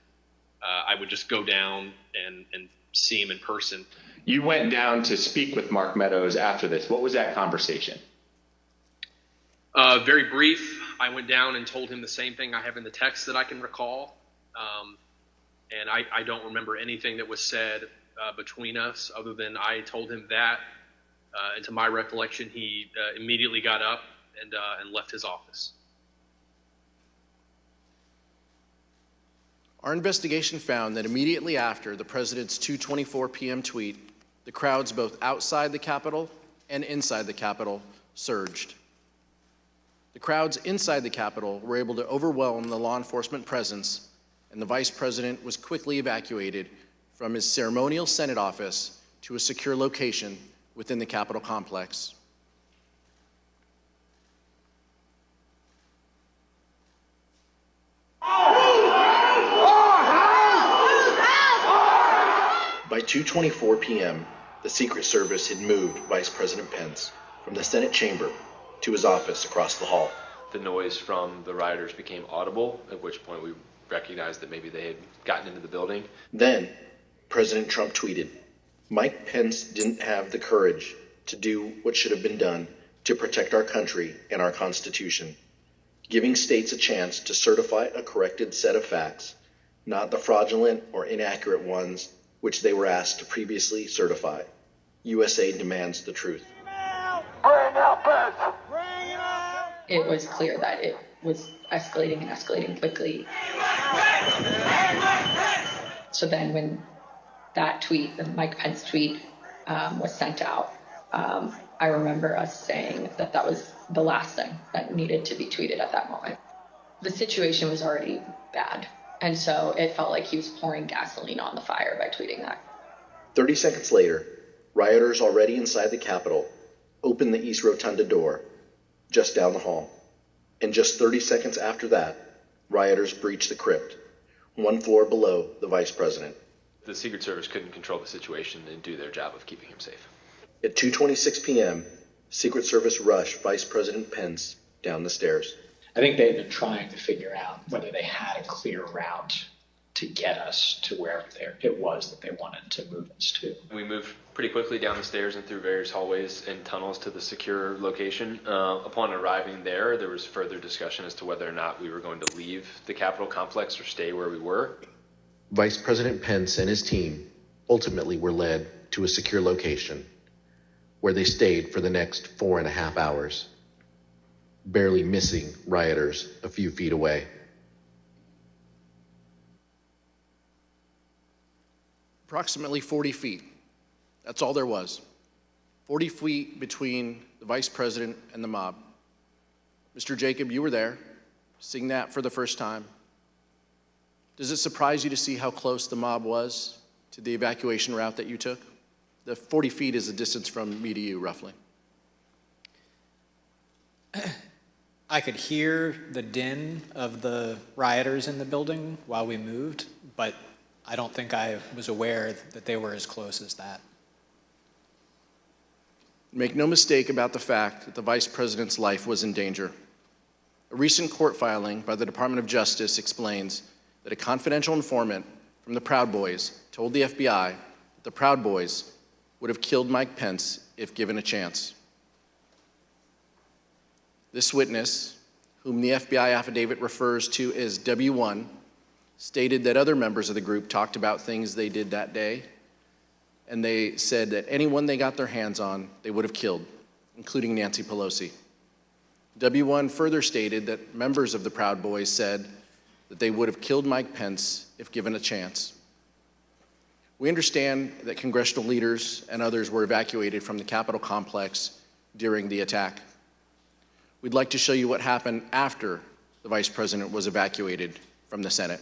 I would just go down and see him in person. You went down to speak with Mark Meadows after this. What was that conversation? Very brief. I went down and told him the same thing I have in the text that I can recall. And I don't remember anything that was said between us other than I told him that. And to my recollection, he immediately got up and left his office. Our investigation found that immediately after the president's 2:24 p.m. tweet, the crowds both outside the Capitol and inside the Capitol surged. The crowds inside the Capitol were able to overwhelm the law enforcement presence, and the vice president was quickly evacuated from his ceremonial Senate office to a secure location within the Capitol complex. By 2:24 p.m., the Secret Service had moved Vice President Pence from the Senate chamber to his office across the hall. The noise from the rioters became audible, at which point we recognized that maybe they had gotten into the building. Then, President Trump tweeted, "Mike Pence didn't have the courage to do what should have been done to protect our country and our Constitution, giving states a chance to certify a corrected set of facts, not the fraudulent or inaccurate ones which they were asked to previously certify. USA demands the truth." It was clear that it was escalating and escalating quickly. So then when that tweet, the Mike Pence tweet, was sent out, I remember us saying that that was the last thing that needed to be tweeted at that moment. The situation was already bad, and so it felt like he was pouring gasoline on the fire by tweeting that. 30 seconds later, rioters already inside the Capitol opened the East Rotunda door just down the hall. And just 30 seconds after that, rioters breached the crypt, one floor below the vice president. The Secret Service couldn't control the situation and do their job of keeping him safe. At 2:26 p.m., Secret Service rushed Vice President Pence down the stairs. I think they've been trying to figure out whether they had a clear route to get us to wherever it was that they wanted to move us to. We moved pretty quickly down the stairs and through various hallways and tunnels to the secure location. Upon arriving there was further discussion as to whether or not we were going to leave the Capitol complex or stay where we were. Vice President Pence and his team ultimately were led to a secure location where they stayed for the next 4.5 hours, barely missing rioters a few feet away. Approximately 40 feet. That's all there was. 40 feet between the vice president and the mob. Mr. Jacob, you were there, seeing that for the first time. Does it surprise you to see how close the mob was to the evacuation route that you took? The 40 feet is the distance from me to you, roughly. I could hear the din of the rioters in the building while we moved, but I don't think I was aware that they were as close as that. Make no mistake about the fact that the vice president's life was in danger. A recent court filing by the Department of Justice explains that a confidential informant from the Proud Boys told the FBI that the Proud Boys would have killed Mike Pence if given a chance. This witness, whom the FBI affidavit refers to as W1, stated that other members of the group talked about things they did that day, and they said that anyone they got their hands on, they would have killed, including Nancy Pelosi. W1 further stated that members of the Proud Boys said that they would have killed Mike Pence if given a chance. We understand that congressional leaders and others were evacuated from the Capitol complex during the attack. We'd like to show you what happened after the vice president was evacuated from the Senate.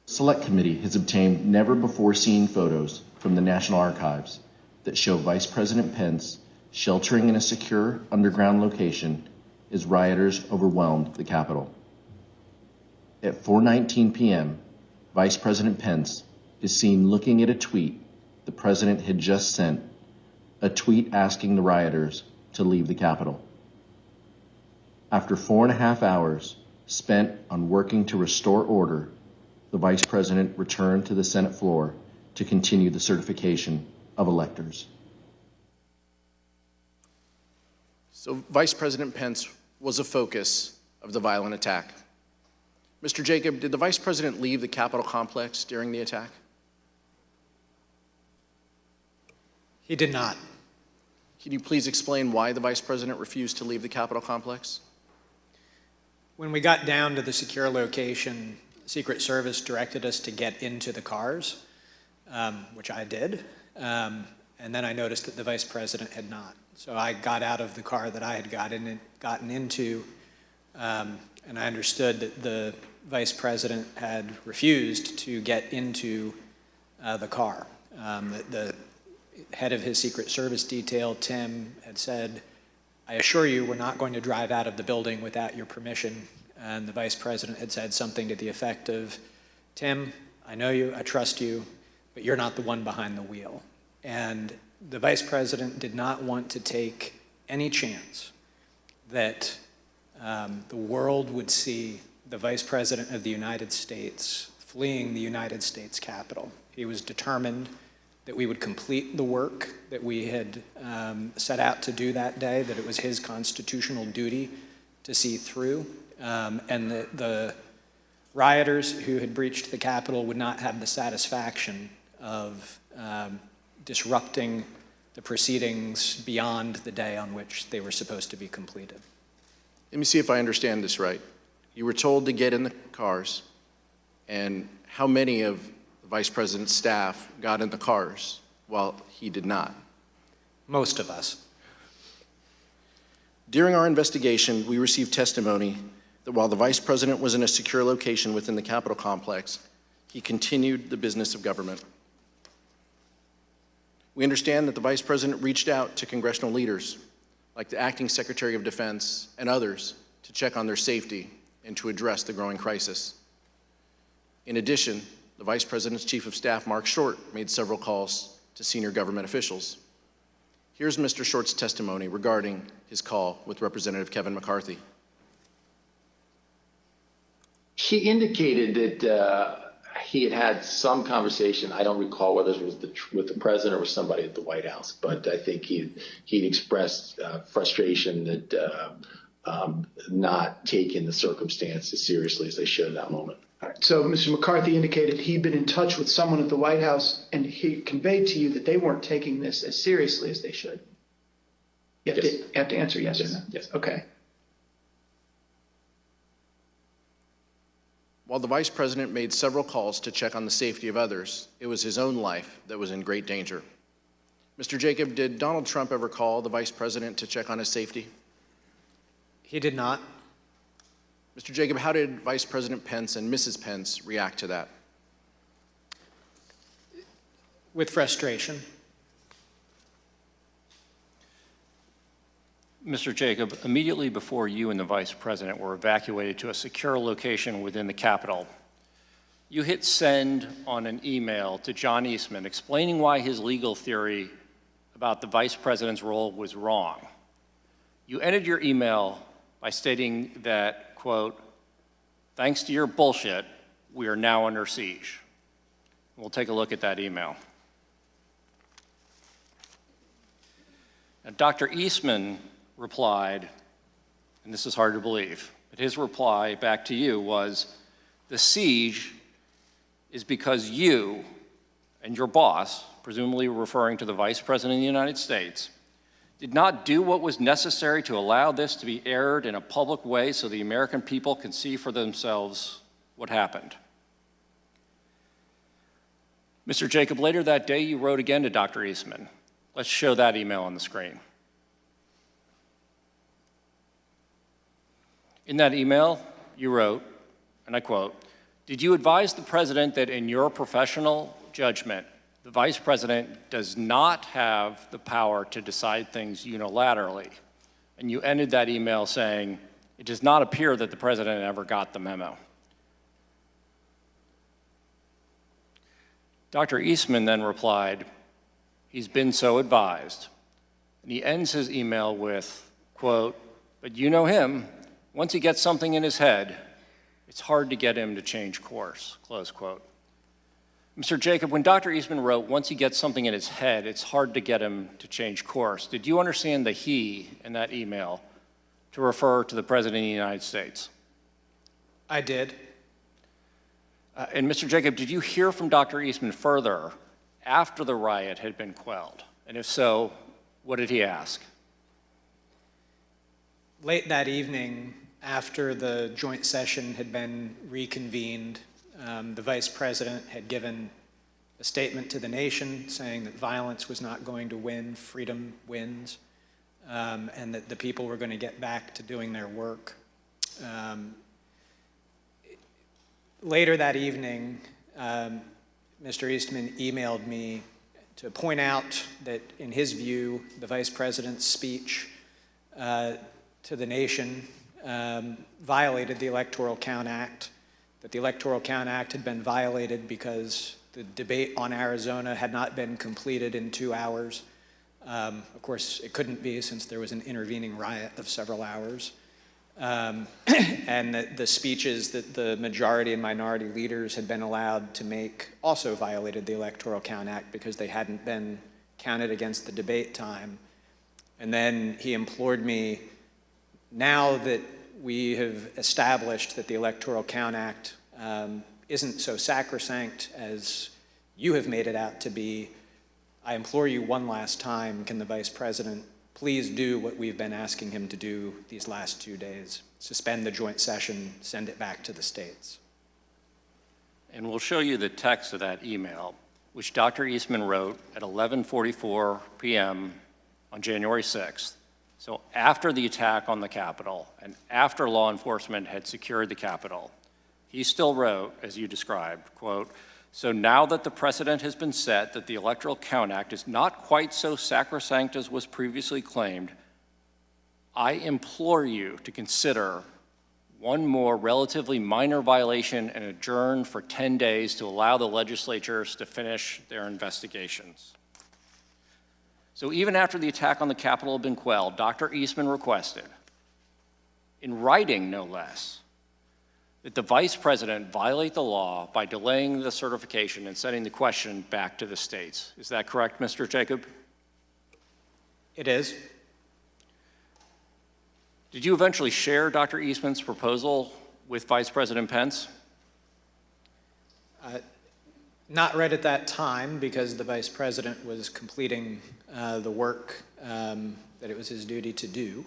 Select Committee has obtained never-before-seen photos from the National Archives that show Vice President Pence sheltering in a secure underground location as rioters overwhelmed the Capitol. At 4:19 p.m., Vice President Pence is seen looking at a tweet the president had just sent, a tweet asking the rioters to leave the Capitol. After 4.5 hours spent on working to restore order, the Vice President returned to the Senate floor to continue the certification of electors. So Vice President Pence was a focus of the violent attack. Mr. Jacob, did the Vice President leave the Capitol complex during the attack? He did not. Can you please explain why the Vice President refused to leave the Capitol complex? When we got down to the secure location, Secret Service directed us to get into the cars, which I did, and then I noticed that the Vice President had not. So I got out of the car that I had gotten into, and I understood that the Vice President had refused to get into the car. The head of his Secret Service detail, Tim, had said, "I assure you we're not going to drive out of the building without your permission." And the Vice President had said something to the effect of, "Tim, I know you, I trust you, but you're not the one behind the wheel." And the Vice President did not want to take any chance that the world would see the Vice President of the United States fleeing the United States Capitol. He was determined that we would complete the work that we had set out to do that day, that it was his constitutional duty to see through, and that the rioters who had breached the Capitol would not have the satisfaction of disrupting the proceedings beyond the day on which they were supposed to be completed. Let me see if I understand this right. You were told to get in the cars, and how many of the Vice President's staff got in the cars while he did not? Most of us. During our investigation, we received testimony that while the Vice President was in a secure location within the Capitol complex, he continued the business of government. We understand that the Vice President reached out to congressional leaders, like the Acting Secretary of Defense and others, to check on their safety and to address the growing crisis. In addition, the Vice President's Chief of Staff, Mark Short, made several calls to senior government officials. Here's Mr. Short's testimony regarding his call with Representative Kevin McCarthy. He indicated that he had had some conversation. I don't recall whether it was with the president or with somebody at the White House, but I think he'd expressed frustration that not taken the circumstance as seriously as they should in that moment. All right. So Mr. McCarthy indicated he'd been in touch with someone at the White House, and he conveyed to you that they weren't taking this as seriously as they should. You have to answer yes or no. Yes. Okay. While the vice president made several calls to check on the safety of others, it was his own life that was in great danger. Mr. Jacob, did Donald Trump ever call the vice president to check on his safety? He did not. Mr. Jacob, how did Vice President Pence and Mrs. Pence react to that? With frustration. Mr. Jacob, immediately before you and the Vice President were evacuated to a secure location within the Capitol, you hit send on an email to John Eastman explaining why his legal theory about the Vice President's role was wrong. You ended your email by stating that, quote, "Thanks to your bullshit, we are now under siege." We'll take a look at that email. Now, Dr. Eastman replied, and this is hard to believe, but his reply back to you was, "The siege is because you and your boss," presumably referring to the Vice President of the United States, "did not do what was necessary to allow this to be aired in a public way so the American people can see for themselves what happened." Mr. Jacob, later that day you wrote again to Dr. Eastman. Let's show that email on the screen. In that email, you wrote, and I quote, "Did you advise the president that in your professional judgment, the vice president does not have the power to decide things unilaterally?" And you ended that email saying, "It does not appear that the president ever got the memo." Dr. Eastman then replied, "He's been so advised." And he ends his email with, quote, "But you know him. Once he gets something in his head, it's hard to get him to change course," close quote. Mr. Jacob, when Dr. Eastman wrote, "Once he gets something in his head, it's hard to get him to change course," did you understand the he in that email to refer to the President of the United States? I did. And Mr. Jacob, did you hear from Dr. Eastman further after the riot had been quelled? And if so, what did he ask? Late that evening, after the joint session had been reconvened, the vice president had given a statement to the nation saying that violence was not going to win, freedom wins, and that the people were going to get back to doing their work. Later that evening, Mr. Eastman emailed me to point out that, in his view, the vice president's speech to the nation violated the Electoral Count Act, that the Electoral Count Act had been violated because the debate on Arizona had not been completed in 2 hours. Of course, it couldn't be since there was an intervening riot of several hours. And that the speeches that the majority and minority leaders had been allowed to make also violated the Electoral Count Act because they hadn't been counted against the debate time. And then he implored me, now that we have established that the Electoral Count Act isn't so sacrosanct as you have made it out to be, I implore you one last time, can the Vice President please do what we've been asking him to do these last 2 days? Suspend the joint session, send it back to the states. And we'll show you the text of that email, which Dr. Eastman wrote at 11:44 p.m. on January 6th. So after the attack on the Capitol and after law enforcement had secured the Capitol, he still wrote, as you described, quote, "So now that the precedent has been set that the Electoral Count Act is not quite so sacrosanct as was previously claimed, I implore you to consider one more relatively minor violation and adjourn for 10 days to allow the legislatures to finish their investigations." So even after the attack on the Capitol had been quelled, Dr. Eastman requested, in writing no less, that the vice president violate the law by delaying the certification and sending the question back to the states. Is that correct, Mr. Jacob? It is. Did you eventually share Dr. Eastman's proposal with Vice President Pence? Not right at that time, because the vice president was completing the work that it was his duty to do.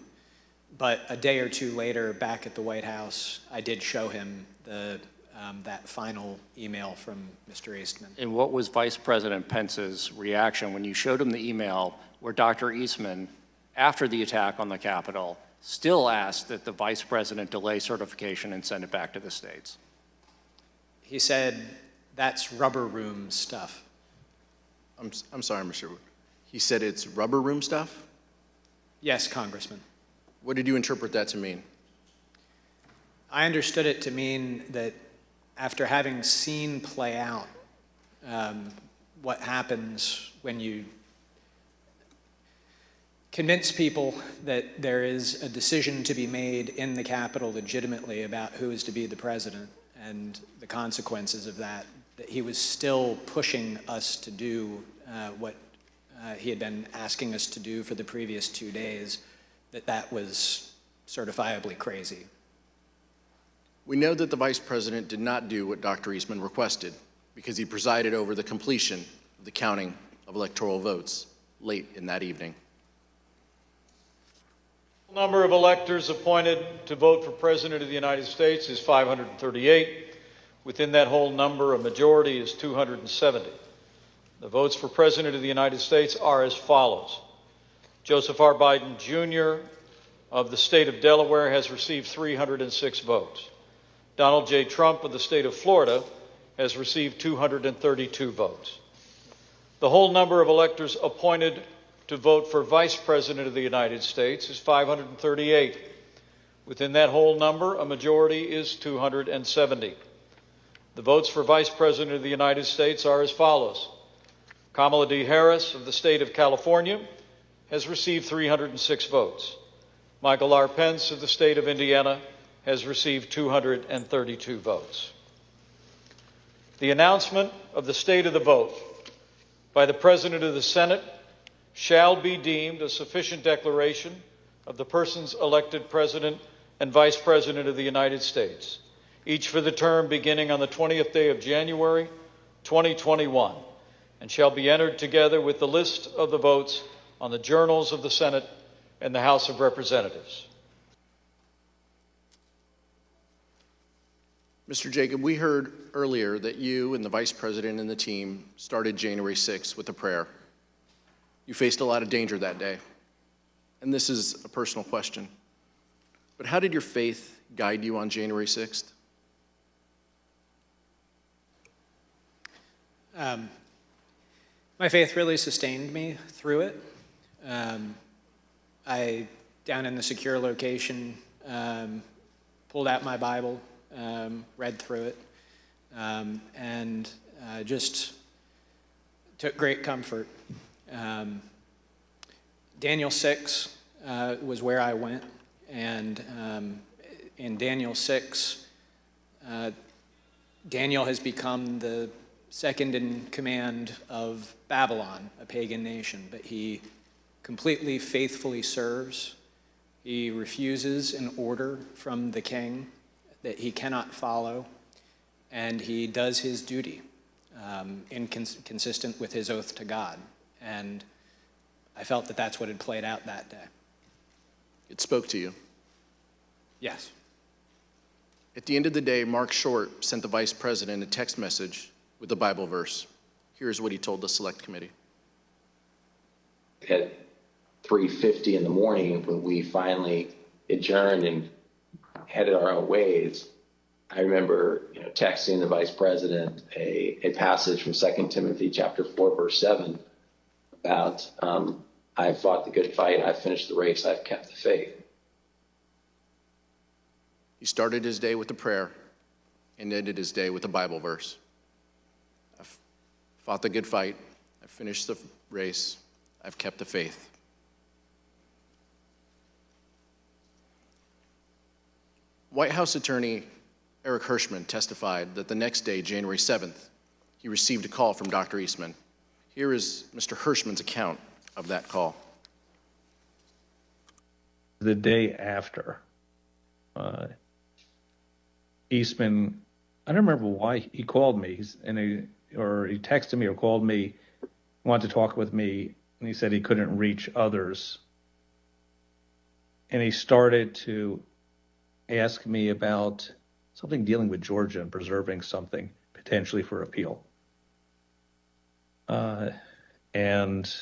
But a day or two later, back at the White House, I did show him that final email from Mr. Eastman. And what was Vice President Pence's reaction when you showed him the email where Dr. Eastman, after the attack on the Capitol, still asked that the vice president delay certification and send it back to the states? He said, "That's rubber room stuff." I'm sorry, Mr. Wood. He said it's rubber room stuff? Yes, Congressman. What did you interpret that to mean? I understood it to mean that after having seen play out what happens when you convince people that there is a decision to be made in the Capitol legitimately about who is to be the president and the consequences of that, that he was still pushing us to do what he had been asking us to do for the previous 2 days, that was certifiably crazy. We know that the vice president did not do what Dr. Eastman requested because he presided over the completion of the counting of electoral votes late in that evening. The number of electors appointed to vote for President of the United States is 538. Within that whole number, a majority is 270. The votes for President of the United States are as follows. Joseph R. Biden, Jr. of the state of Delaware has received 306 votes. Donald J. Trump of the state of Florida has received 232 votes. The whole number of electors appointed to vote for Vice President of the United States is 538. Within that whole number, a majority is 270. The votes for Vice President of the United States are as follows. Kamala D. Harris of the state of California has received 306 votes. Michael R. Pence of the state of Indiana has received 232 votes. The announcement of the state of the vote by the President of the Senate shall be deemed a sufficient declaration of the persons elected President and Vice President of the United States, each for the term beginning on the 20th day of January, 2021, and shall be entered together with the list of the votes on the journals of the Senate and the House of Representatives. Mr. Jacob, we heard earlier that you and the vice president and the team started January 6th with a prayer. You faced a lot of danger that day, and this is a personal question. But how did your faith guide you on January 6th? My faith really sustained me through it. I, down in the secure location, pulled out my Bible, read through it, and just took great comfort. Daniel 6 was where I went, and in Daniel 6, Daniel has become the second in command of Babylon, a pagan nation, but he completely faithfully serves. He refuses an order from the king that he cannot follow, and he does his duty consistent with his oath to God. And I felt that that's what had played out that day. It spoke to you? Yes. At the end of the day, Mark Short sent the vice president a text message with a Bible verse. Here's what he told the select committee. At 3:50 in the morning, when we finally adjourned and headed our own ways, I remember texting the vice president a passage from 2 Timothy chapter 4, verse 7 about, I fought the good fight, I've finished the race, I've kept the faith. He started his day with a prayer and ended his day with a Bible verse. I've fought the good fight, I've finished the race, I've kept the faith. White House attorney Eric Hirschman testified that the next day, January 7th, he received a call from Dr. Eastman. Here is Mr. Hirschman's account of that call. the day after, Eastman, I don't remember why he called me, or he texted me or called me, wanted to talk with me, and he said he couldn't reach others. And he started to ask me about something dealing with Georgia and preserving something potentially for appeal. And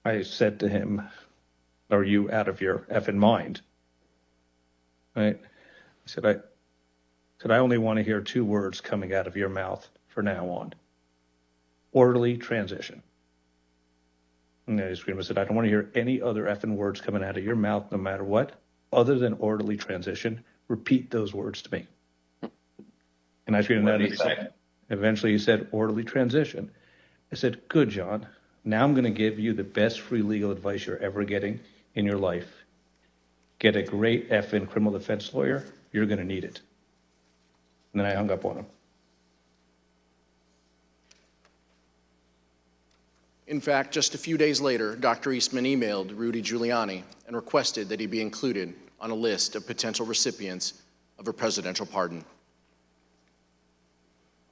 I said to him, "Are you out of your effing mind?" Right? I said, "I only want to hear two words coming out of your mouth from now on: orderly transition." And I screamed, I said, "I don't want to hear any other effing words coming out of your mouth, no matter what, other than orderly transition. Repeat those words to me." And I screamed, eventually he said, "Orderly transition." I said, "Good, John. Now I'm going to give you the best free legal advice you're ever getting in your life. Get a great effing criminal defense lawyer. You're going to need it." And then I hung up on him. In fact, just a few days later, Dr. Eastman emailed Rudy Giuliani and requested that he be included on a list of potential recipients of a presidential pardon.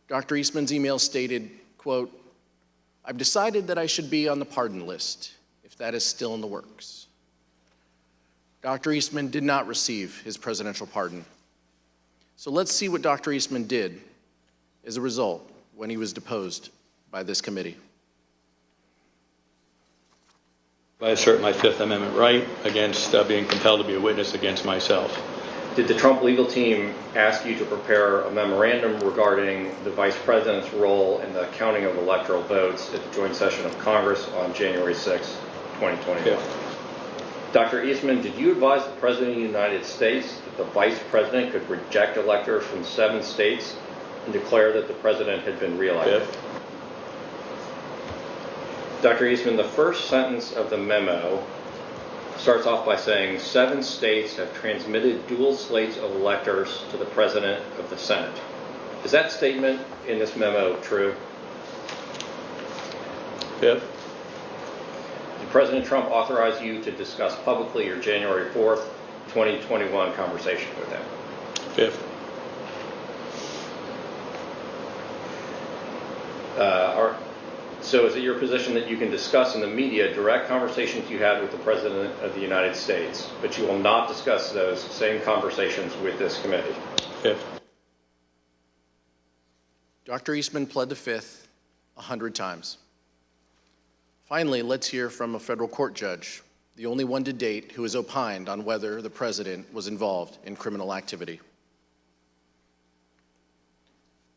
Dr. Eastman's email stated, quote, "I've decided that I should be on the pardon list, if that is still in the works." Dr. Eastman did not receive his presidential pardon. So let's see what Dr. Eastman did as a result when he was deposed by this committee. I assert my Fifth Amendment right against being compelled to be a witness against myself. Did the Trump legal team ask you to prepare a memorandum regarding the vice president's role in the counting of electoral votes at the joint session of Congress on January 6, 2021? Yeah. Dr. Eastman, did you advise the President of the United States that the Vice President could reject electors from 7 states and declare that the President had been reelected? Yeah. Dr. Eastman, the first sentence of the memo starts off by saying 7 states have transmitted dual slates of electors to the President of the Senate. Is that statement in this memo true? Fifth. Did President Trump authorize you to discuss publicly your January 4th, 2021 conversation with him? Fifth. So is it your position that you can discuss in the media direct conversations you had with the President of the United States, but you will not discuss those same conversations with this committee? Fifth. Dr. Eastman pled the fifth 100 times. Finally, let's hear from a federal court judge, the only one to date who has opined on whether the president was involved in criminal activity.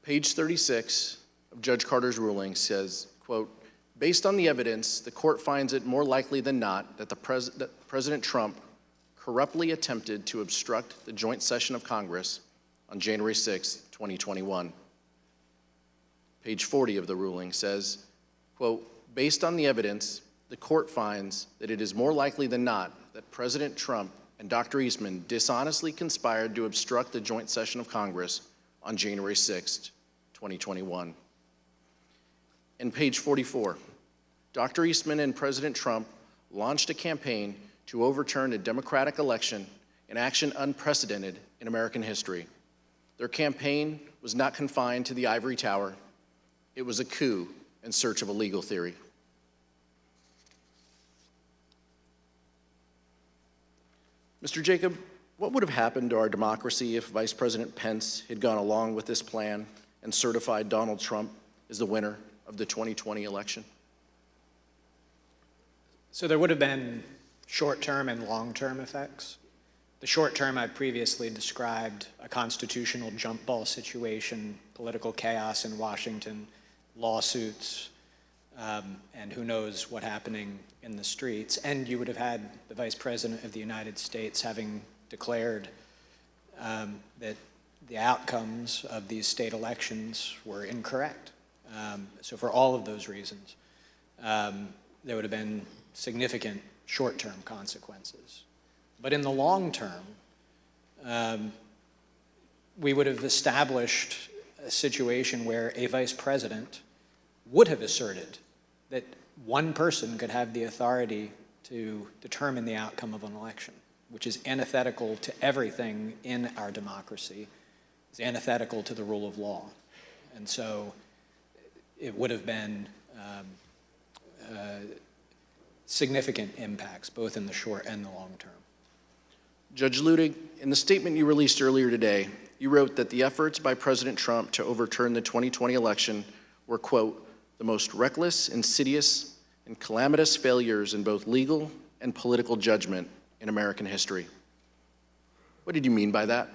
Page 36 of Judge Carter's ruling says, quote, "Based on the evidence, the court finds it more likely than not that President Trump corruptly attempted to obstruct the joint session of Congress on January 6, 2021. Page 40 of the ruling says, quote, "Based on the evidence, the court finds that it is more likely than not that President Trump and Dr. Eastman dishonestly conspired to obstruct the joint session of Congress on January 6, 2021. And page 44, Dr. Eastman and President Trump launched a campaign to overturn a Democratic election, an action unprecedented in American history. Their campaign was not confined to the ivory tower. It was a coup in search of a legal theory." Mr. Jacob, what would have happened to our democracy if Vice President Pence had gone along with this plan and certified Donald Trump as the winner of the 2020 election? So there would have been short-term and long-term effects. The short-term I previously described, a constitutional jump ball situation, political chaos in Washington, lawsuits, and who knows what happening in the streets. And you would have had the Vice President of the United States having declared that the outcomes of these state elections were incorrect. So for all of those reasons, there would have been significant short-term consequences. But in the long term, we would have established a situation where a vice president would have asserted that one person could have the authority to determine the outcome of an election, which is antithetical to everything in our democracy, is antithetical to the rule of law. And so it would have been significant impacts, both in the short and the long term. Judge Ludig, in the statement you released earlier today, you wrote that the efforts by President Trump to overturn the 2020 election were, quote, the most reckless, insidious, and calamitous failures in both legal and political judgment in American history. What did you mean by that?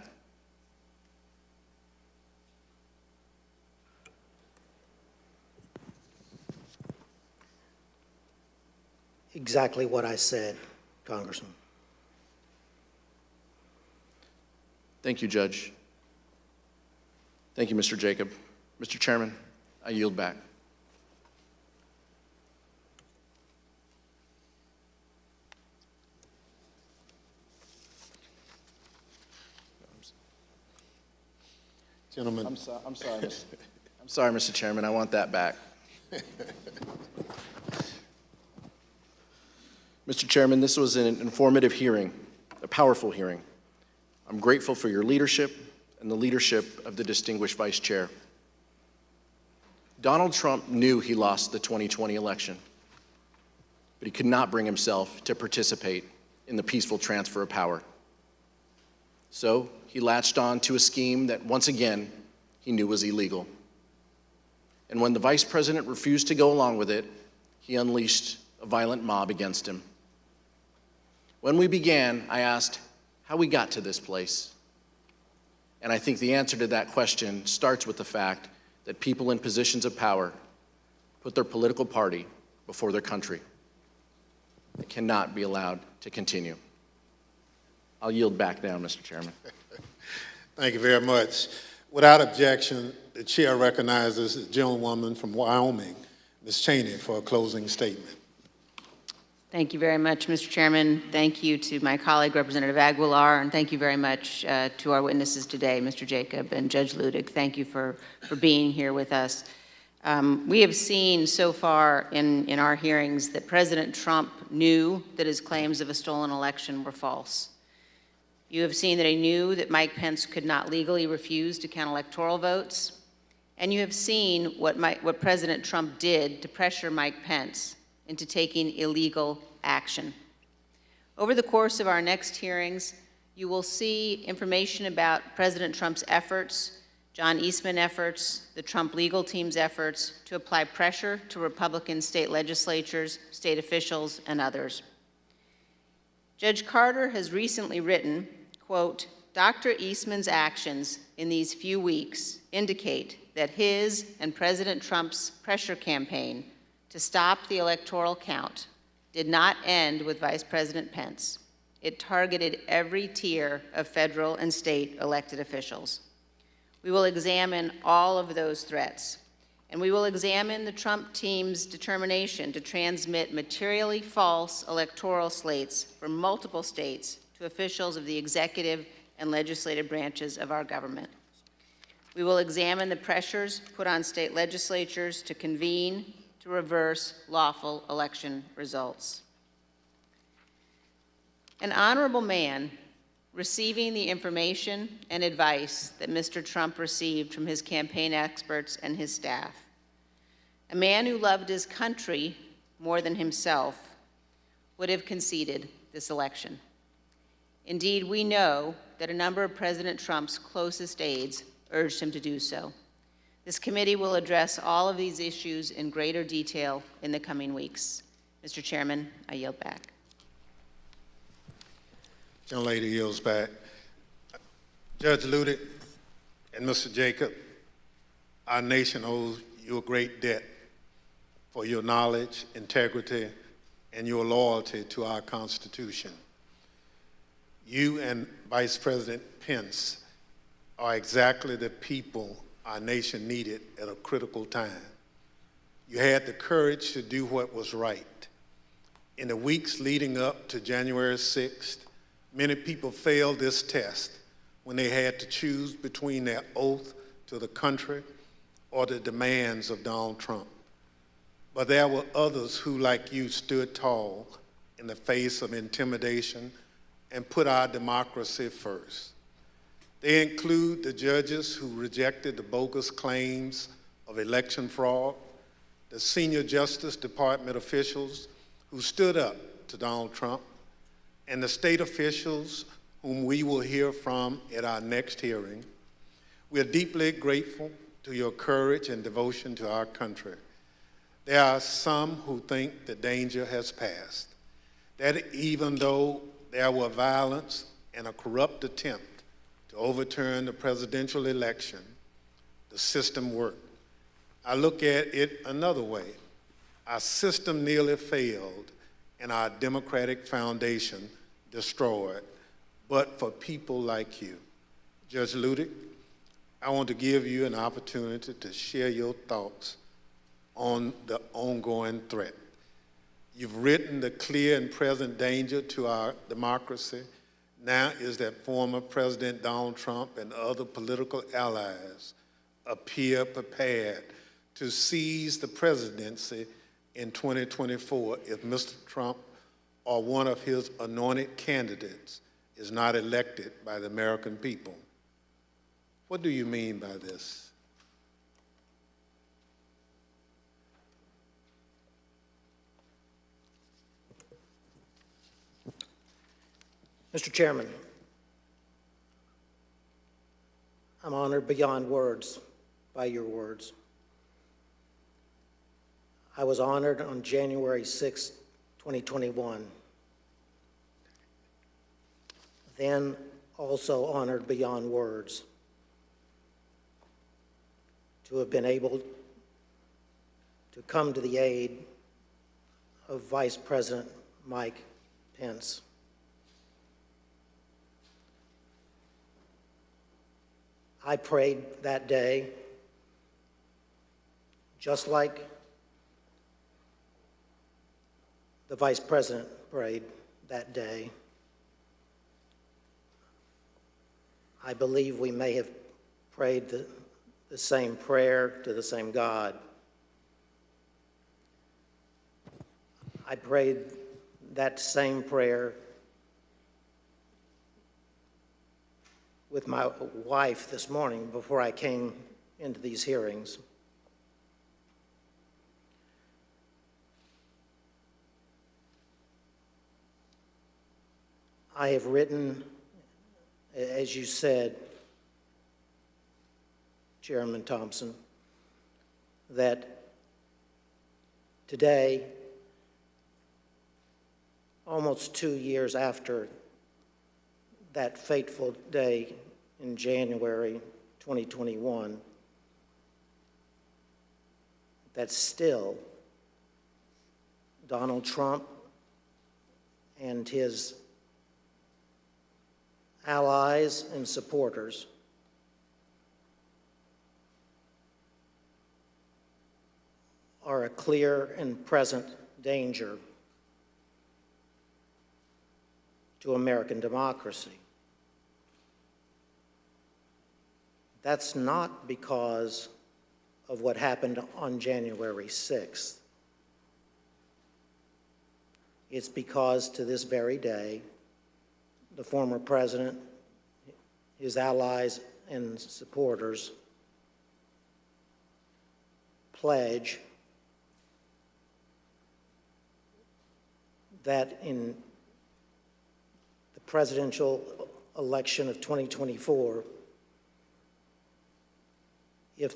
Exactly what I said, Congressman. Thank you, Judge. Thank you, Mr. Jacob. Mr. Chairman, I yield back. Gentlemen. I'm sorry, Mr. Chairman. I want that back. Mr. Chairman, this was an informative hearing, a powerful hearing. I'm grateful for your leadership and the leadership of the distinguished Vice Chair. Donald Trump knew he lost the 2020 election, but he could not bring himself to participate in the peaceful transfer of power. So he latched on to a scheme that, once again, he knew was illegal. And when the Vice President refused to go along with it, he unleashed a violent mob against him. When we began, I asked how we got to this place. And I think the answer to that question starts with the fact that people in positions of power put their political party before their country. It cannot be allowed to continue. I'll yield back now, Mr. Chairman. Thank you very much. Without objection, the chair recognizes the gentlewoman from Wyoming, Ms. Cheney, for a closing statement. Thank you very much, Mr. Chairman. Thank you to my colleague, Representative Aguilar, and thank you very much to our witnesses today, Mr. Jacob and Judge Ludig. Thank you for being here with us. We have seen so far in our hearings that President Trump knew that his claims of a stolen election were false. You have seen that he knew that Mike Pence could not legally refuse to count electoral votes, and you have seen what President Trump did to pressure Mike Pence into taking illegal action. Over the course of our next hearings, you will see information about President Trump's efforts, John Eastman efforts, the Trump legal team's efforts to apply pressure to Republican state legislatures, state officials, and others. Judge Carter has recently written, quote, Dr. Eastman's actions in these few weeks indicate that his and President Trump's pressure campaign to stop the electoral count did not end with Vice President Pence. It targeted every tier of federal and state elected officials. We will examine all of those threats, and we will examine the Trump team's determination to transmit materially false electoral slates from multiple states to officials of the executive and legislative branches of our government. We will examine the pressures put on state legislatures to convene to reverse lawful election results. An honorable man receiving the information and advice that Mr. Trump received from his campaign experts and his staff, a man who loved his country more than himself, would have conceded this election. Indeed, we know that a number of President Trump's closest aides urged him to do so. This committee will address all of these issues in greater detail in the coming weeks. Mr. Chairman, I yield back. Young lady yields back. Judge Ludig and Mr. Jacob, our nation owes you a great debt for your knowledge, integrity, and your loyalty to our Constitution. You and Vice President Pence are exactly the people our nation needed at a critical time. You had the courage to do what was right. In the weeks leading up to January 6th, many people failed this test when they had to choose between their oath to the country or the demands of Donald Trump. But there were others who, like you, stood tall in the face of intimidation and put our democracy first. They include the judges who rejected the bogus claims of election fraud, the senior Justice Department officials who stood up to Donald Trump, and the state officials whom we will hear from at our next hearing. We are deeply grateful to your courage and devotion to our country. There are some who think the danger has passed, that even though there were violence and a corrupt attempt to overturn the presidential election, the system worked. I look at it another way. Our system nearly failed and our democratic foundation destroyed, but for people like you. Judge Loudermilk, I want to give you an opportunity to share your thoughts on the ongoing threat. You've written the clear and present danger to our democracy. Now is that former President Donald Trump and other political allies appear prepared to seize the presidency in 2024 if Mr. Trump or one of his anointed candidates is not elected by the American people. What do you mean by this? Mr. Chairman, I'm honored beyond words by your words. I was honored on January 6, 2021, then also honored beyond words to have been able to come to the aid of Vice President Mike Pence. I prayed that day, just like the Vice President prayed that day. I believe we may have prayed the same prayer to the same God. I prayed that same prayer with my wife this morning before I came into these hearings. I have written, as you said, Chairman Thompson, that today, almost 2 years after that fateful day in January 2021, that still Donald Trump and his allies and supporters are a clear and present danger to American democracy. That's not because of what happened on January 6th. It's because to this very day, the former president, his allies and supporters pledge that in the presidential election of 2024, if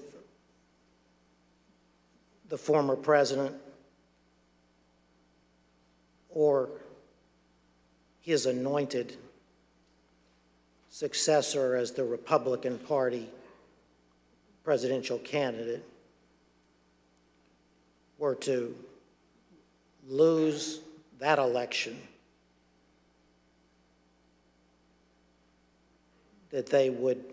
the former president or his anointed successor as the Republican Party presidential candidate were to lose that election, that they would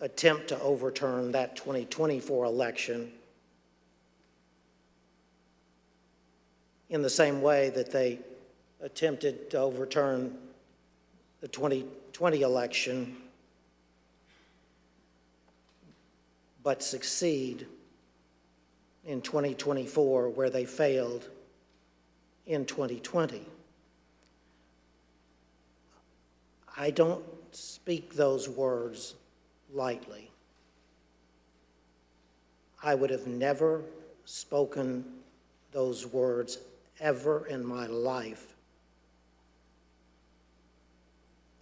attempt to overturn that 2024 election in the same way that they attempted to overturn the 2020 election, but succeed in 2024 where they failed in 2020. I don't speak those words lightly. I would have never spoken those words ever in my life,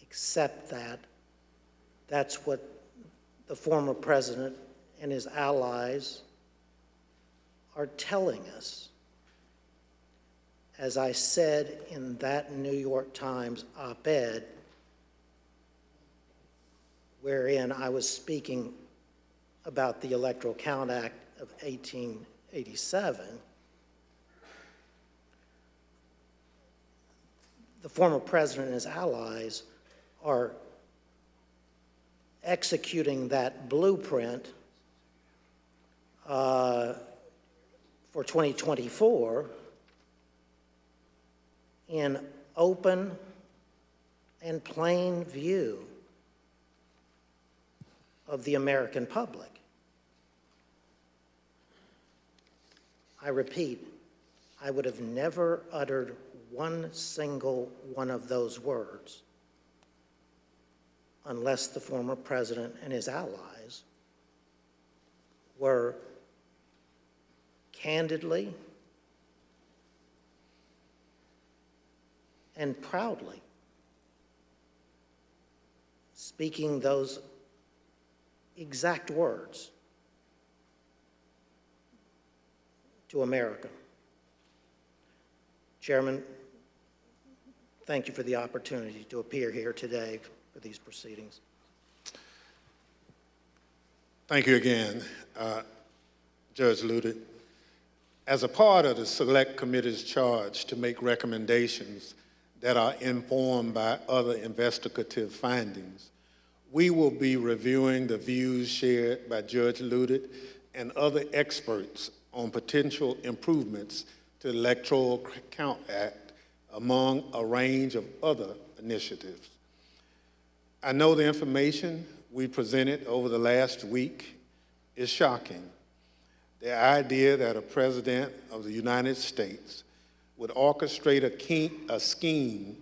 except that that's what the former president and his allies are telling us. As I said in that New York Times op-ed, wherein I was speaking about the Electoral Count Act of 1887, the former president and his allies are executing that blueprint for 2024 in open and plain view of the American public. I repeat, I would have never uttered one single one of those words unless the former president and his allies were candidly and proudly speaking those exact words to America. Chairman, thank you for the opportunity to appear here today for these proceedings. Thank you again, Judge Ludick. As a part of the Select Committee's charge to make recommendations that are informed by other investigative findings, we will be reviewing the views shared by Judge Ludick and other experts on potential improvements to the Electoral Count Act, among a range of other initiatives. I know the information we presented over the last week is shocking. The idea that a president of the United States would orchestrate a scheme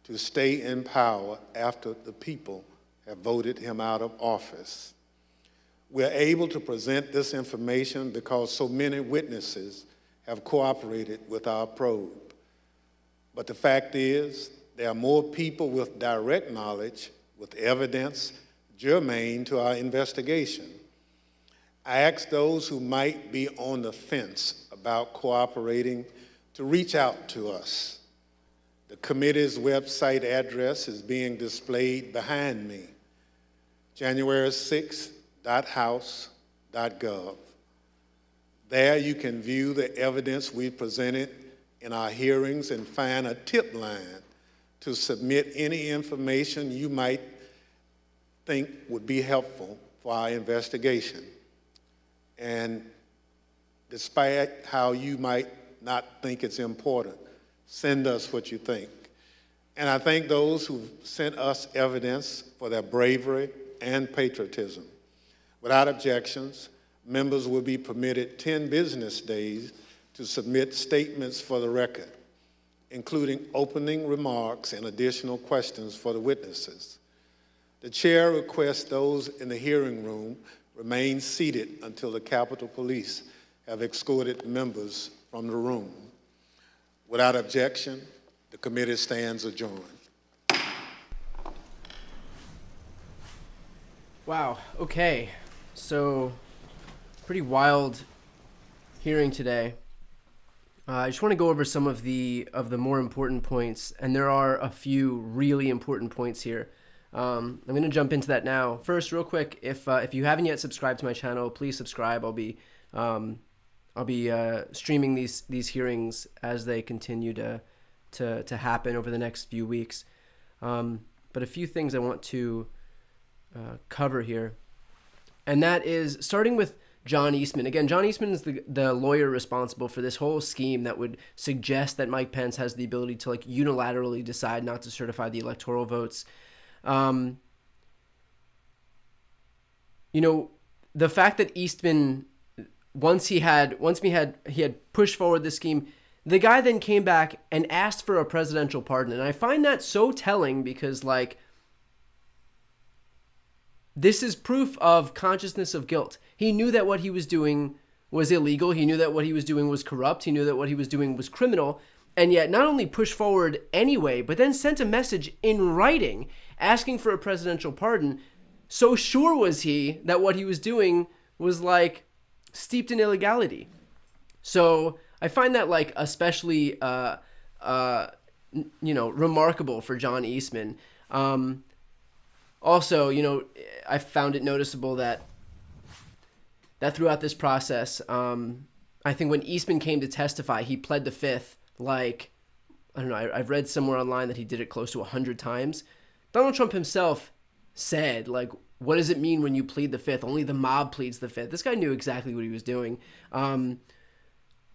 to stay in power after the people have voted him out of office. We're able to present this information because so many witnesses have cooperated with our probe. But the fact is, there are more people with direct knowledge, with evidence germane to our investigation. I ask those who might be on the fence about cooperating to reach out to us. The committee's website address is being displayed behind me, january6.house.gov. There you can view the evidence we presented in our hearings and find a tip line to submit any information you might think would be helpful for our investigation. And despite how you might not think it's important, send us what you think. And I thank those who sent us evidence for their bravery and patriotism. Without objections, members will be permitted 10 business days to submit statements for the record, including opening remarks and additional questions for the witnesses. The chair requests those in the hearing room remain seated until the Capitol Police have escorted members from the room. Without objection, the committee stands adjourned. Wow, okay. So, pretty wild hearing today. I just want to go over some of the more important points, and there are a few really important points here. I'm going to jump into that now. First, real quick, if you haven't yet subscribed to my channel, please subscribe. I'll be streaming these hearings as they continue to happen over the next few weeks. But a few things I want to cover here, and that is starting with John Eastman. Again, John Eastman is the lawyer responsible for this whole scheme that would suggest that Mike Pence has the ability to unilaterally decide not to certify the electoral votes. The fact that Eastman, once he had pushed forward this scheme, The guy then came back and asked for a presidential pardon. And I find that so telling because, like, this is proof of consciousness of guilt. He knew that what he was doing was illegal. He knew that what he was doing was corrupt. He knew that what he was doing was criminal. And yet not only pushed forward anyway, but then sent a message in writing asking for a presidential pardon. So sure was he that what he was doing was, like, steeped in illegality. So I find that, like, especially, remarkable for John Eastman. Also, I found it noticeable that throughout this process, I think when Eastman came to testify, he pled the fifth, like, I don't know, I've read somewhere online that he did it close to 100 times. Donald Trump himself said, like, what does it mean when you plead the fifth? Only the mob pleads the fifth. This guy knew exactly what he was doing.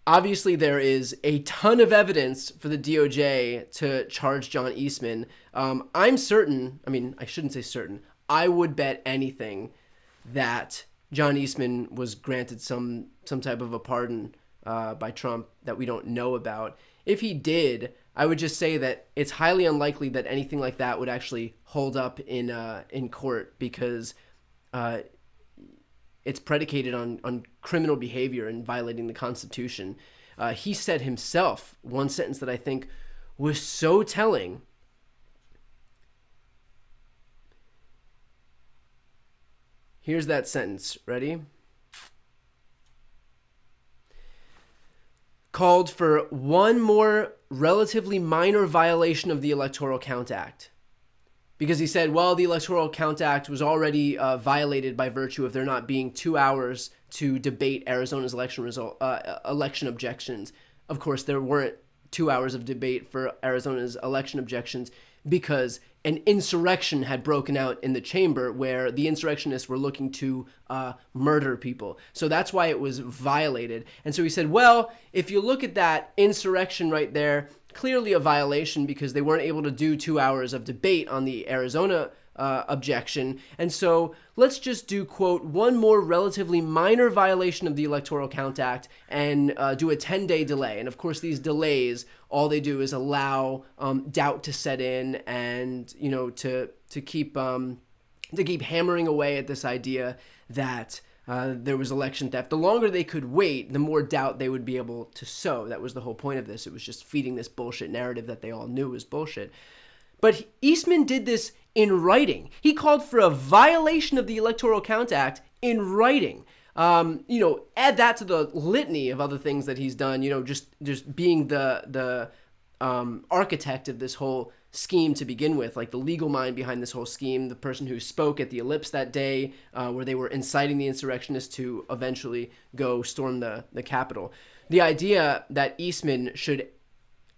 Obviously, there is a ton of evidence for the DOJ to charge John Eastman. I'm certain, I mean, I shouldn't say certain, I would bet anything that John Eastman was granted some type of a pardon by Trump that we don't know about. If he did, I would just say that it's highly unlikely that anything like that would actually hold up in court because it's predicated on criminal behavior and violating the Constitution. He said himself, one sentence that I think was so telling. Here's that sentence. Ready? Called for one more relatively minor violation of the Electoral Count Act. Because he said, well, the Electoral Count Act was already violated by virtue of there not being 2 hours to debate Arizona's election objections. Of course, there weren't 2 hours of debate for Arizona's election objections because an insurrection had broken out in the chamber where the insurrectionists were looking to murder people. So that's why it was violated. And so he said, well, if you look at that insurrection right there, clearly a violation because they weren't able to do 2 hours of debate on the Arizona objection. And so let's just do, quote, one more relatively minor violation of the Electoral Count Act and do a 10-day delay. And of course, these delays, all they do is allow doubt to set in and, to keep hammering away at this idea that there was election theft. The longer they could wait, the more doubt they would be able to sow. That was the whole point of this. It was just feeding this bullshit narrative that they all knew was bullshit. But Eastman did this in writing. He called for a violation of the Electoral Count Act in writing. Add that to the litany of other things that he's done, just being the architect of this whole scheme to begin with, like the legal mind behind this whole scheme, the person who spoke at the Ellipse that day where they were inciting the insurrectionists to eventually go storm the Capitol. The idea that Eastman should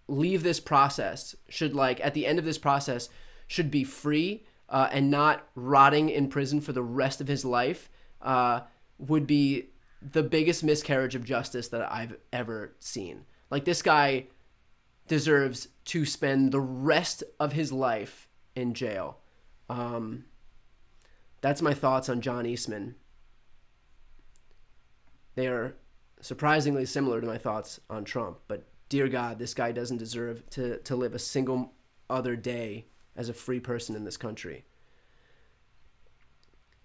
leave this process, at the end of this process, should be free and not rotting in prison for the rest of his life would be the biggest miscarriage of justice that I've ever seen. Like, this guy deserves to spend the rest of his life in jail. That's my thoughts on John Eastman. They are surprisingly similar to my thoughts on Trump, but dear God, this guy doesn't deserve to live a single other day as a free person in this country.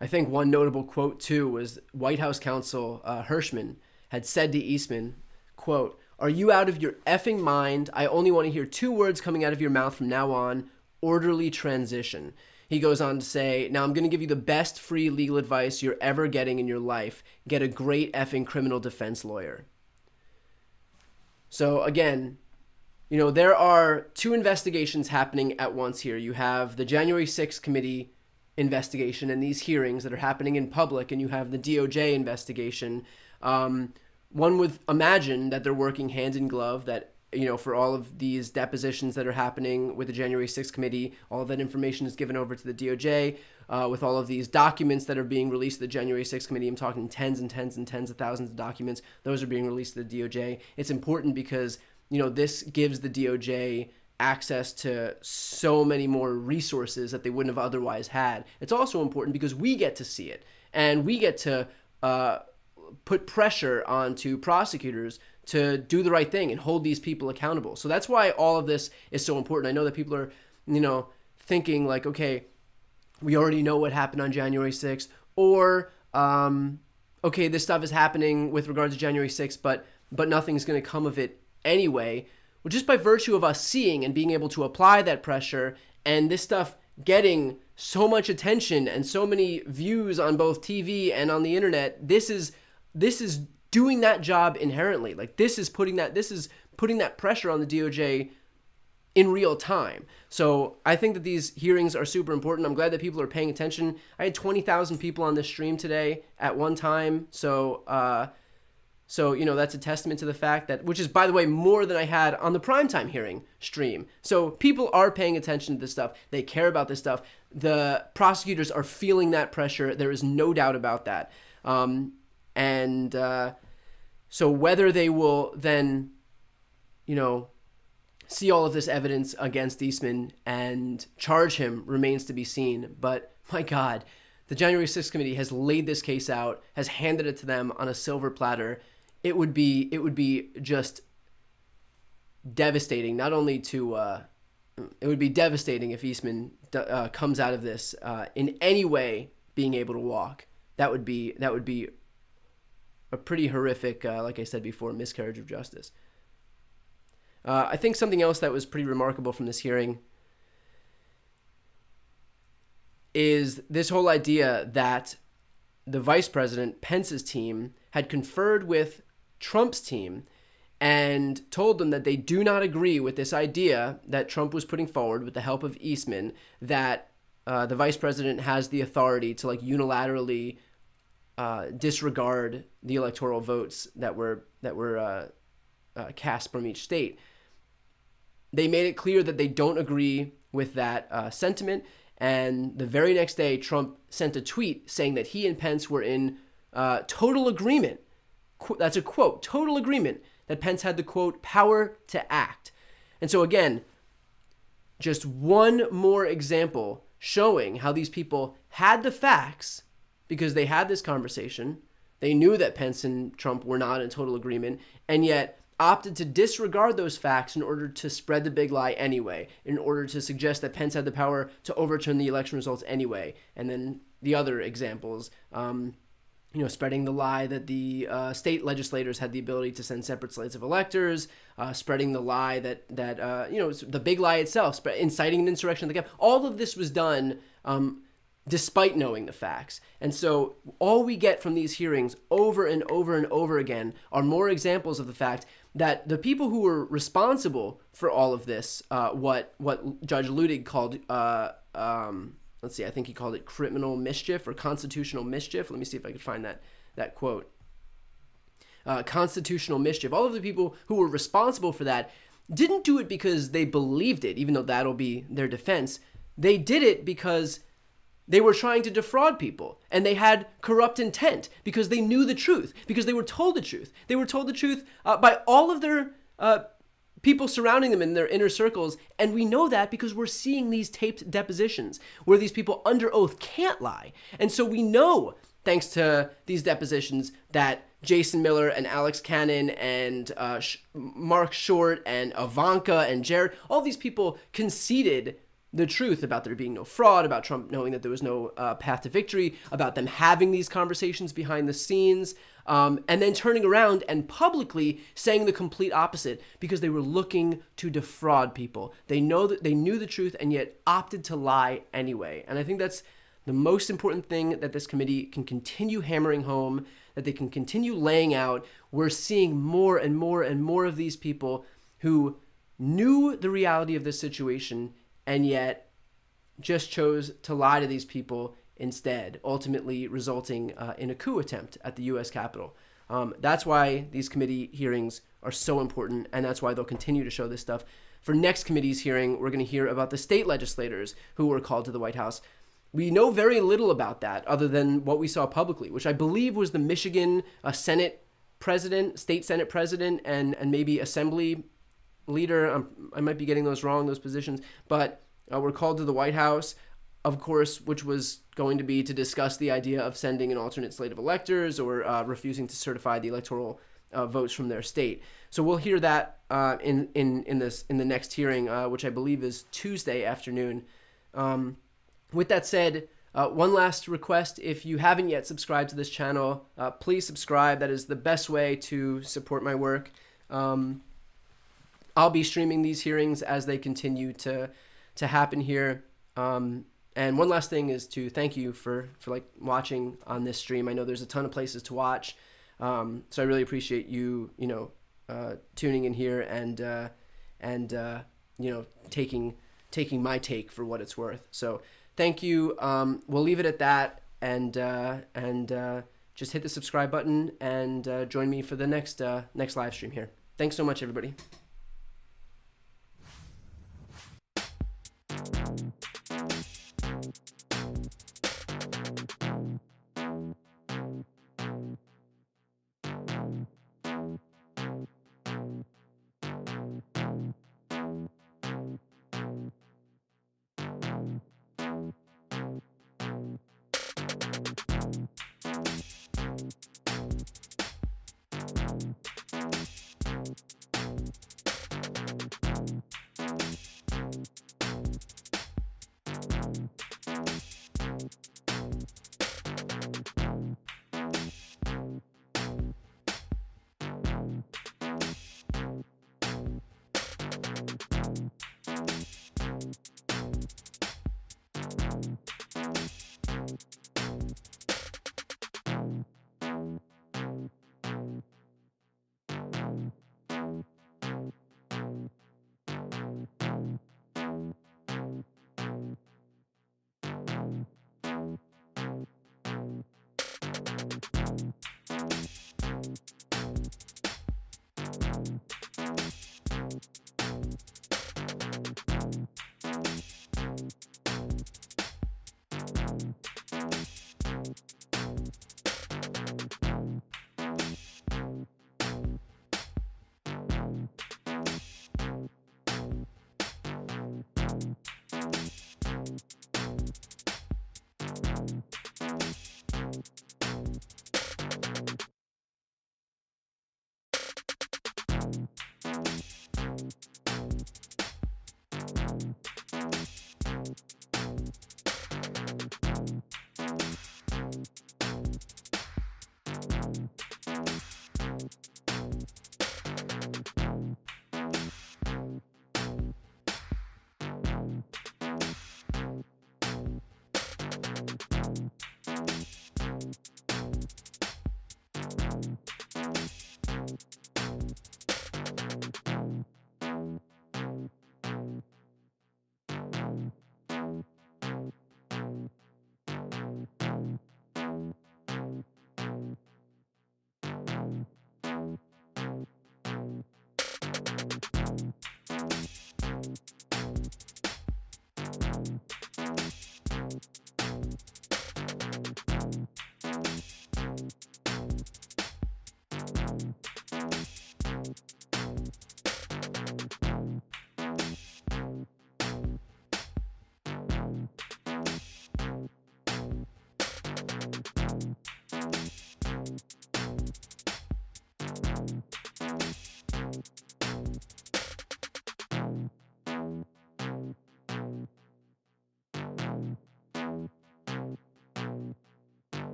I think one notable quote, too, was White House counsel Hirschman had said to Eastman, quote, "Are you out of your effing mind? I only want to hear 2 words coming out of your mouth from now on, orderly transition." He goes on to say, "Now I'm going to give you the best free legal advice you're ever getting in your life. Get a great effing criminal defense lawyer." So again, there are 2 investigations happening at once here. You have the January 6th committee investigation and these hearings that are happening in public, and you have the DOJ investigation. One would imagine that they're working hand in glove, that, for all of these depositions that are happening with the January 6th committee, all of that information is given over to the DOJ. With all of these documents that are being released to the January 6th committee, I'm talking tens and tens and tens of thousands of documents. Those are being released to the DOJ. It's important because, this gives the DOJ access to so many more resources that they wouldn't have otherwise had. It's also important because we get to see it, and we get to put pressure onto prosecutors to do the right thing and hold these people accountable. So that's why all of this is so important. I know that people are, thinking like, okay, we already know what happened on January 6th, or, okay, this stuff is happening with regard to January 6th, but nothing's going to come of it anyway. Well, just by virtue of us seeing and being able to apply that pressure and this stuff getting so much attention and so many views on both TV and on the internet, this is doing that job inherently. Like this is putting that pressure on the DOJ in real time. So I think that these hearings are super important. I'm glad that people are paying attention. I had 20,000 people on this stream today at one time. So that's a testament to the fact that, which is, by the way, more than I had on the primetime hearing stream. So people are paying attention to this stuff. They care about this stuff. The prosecutors are feeling that pressure. There is no doubt about that. So whether they will then, see all of this evidence against Eastman and charge him remains to be seen. But my God, the January 6th committee has laid this case out, has handed it to them on a silver platter. It would be just devastating. Not only it would be devastating if Eastman comes out of this in any way being able to walk. That would be a pretty horrific, like I said before, miscarriage of justice. I think something else that was pretty remarkable from this hearing is this whole idea that the vice president, Pence's team, had conferred with Trump's team and told them that they do not agree with this idea that Trump was putting forward with the help of Eastman, that the vice president has the authority to unilaterally disregard the electoral votes that were cast from each state. They made it clear that they don't agree with that sentiment. And the very next day, Trump sent a tweet saying that he and Pence were in total agreement. That's a quote, total agreement, that Pence had the, quote, power to act. And so again, just one more example showing how these people had the facts because they had this conversation. They knew that Pence and Trump were not in total agreement, and yet opted to disregard those facts in order to spread the big lie anyway, in order to suggest that Pence had the power to overturn the election results anyway. And then the other examples, spreading the lie that the state legislators had the ability to send separate slates of electors, spreading the lie that the big lie itself, inciting an insurrection of the Capitol. All of this was done despite knowing the facts. And so all we get from these hearings over and over and over again are more examples of the fact that the people who were responsible for all of this, what Judge Ludig called, I think he called it criminal mischief or constitutional mischief. Let me see if I can find that quote. Constitutional mischief. All of the people who were responsible for that didn't do it because they believed it, even though that'll be their defense. They did it because they were trying to defraud people, and they had corrupt intent because they knew the truth, because they were told the truth. They were told the truth by all of their people surrounding them in their inner circles, and we know that because we're seeing these taped depositions where these people under oath can't lie. And so we know, thanks to these depositions, that Jason Miller and Alex Cannon and Mark Short and Ivanka and Jared, all these people conceded the truth about there being no fraud, about Trump knowing that there was no path to victory, about them having these conversations behind the scenes, and then turning around and publicly saying the complete opposite because they were looking to defraud people. They knew the truth and yet opted to lie anyway. And I think that's the most important thing that this committee can continue hammering home, that they can continue laying out. We're seeing more and more and more of these people who knew the reality of this situation and yet just chose to lie to these people instead, ultimately resulting in a coup attempt at the U.S. Capitol. That's why these committee hearings are so important, and that's why they'll continue to show this stuff. For next committee's hearing, we're going to hear about the state legislators who were called to the White House. We know very little about that other than what we saw publicly, which I believe was the Michigan Senate president, state Senate president, and maybe assembly leader. I might be getting those wrong, those positions, but we're called to the White House, of course, which was going to be to discuss the idea of sending an alternate slate of electors or refusing to certify the electoral votes from their state. So we'll hear that in the next hearing, which I believe is Tuesday afternoon. With that said, one last request: if you haven't yet subscribed to this channel, please subscribe. That is the best way to support my work. I'll be streaming these hearings as they continue to happen here. And one last thing is to thank you for like watching on this stream. I know there's a ton of places to watch, so I really appreciate you tuning in here and taking my take for what it's worth. So thank you. We'll leave it at that, and just hit the subscribe button and join me for the next live stream here. Thanks so much, everybody.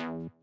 you.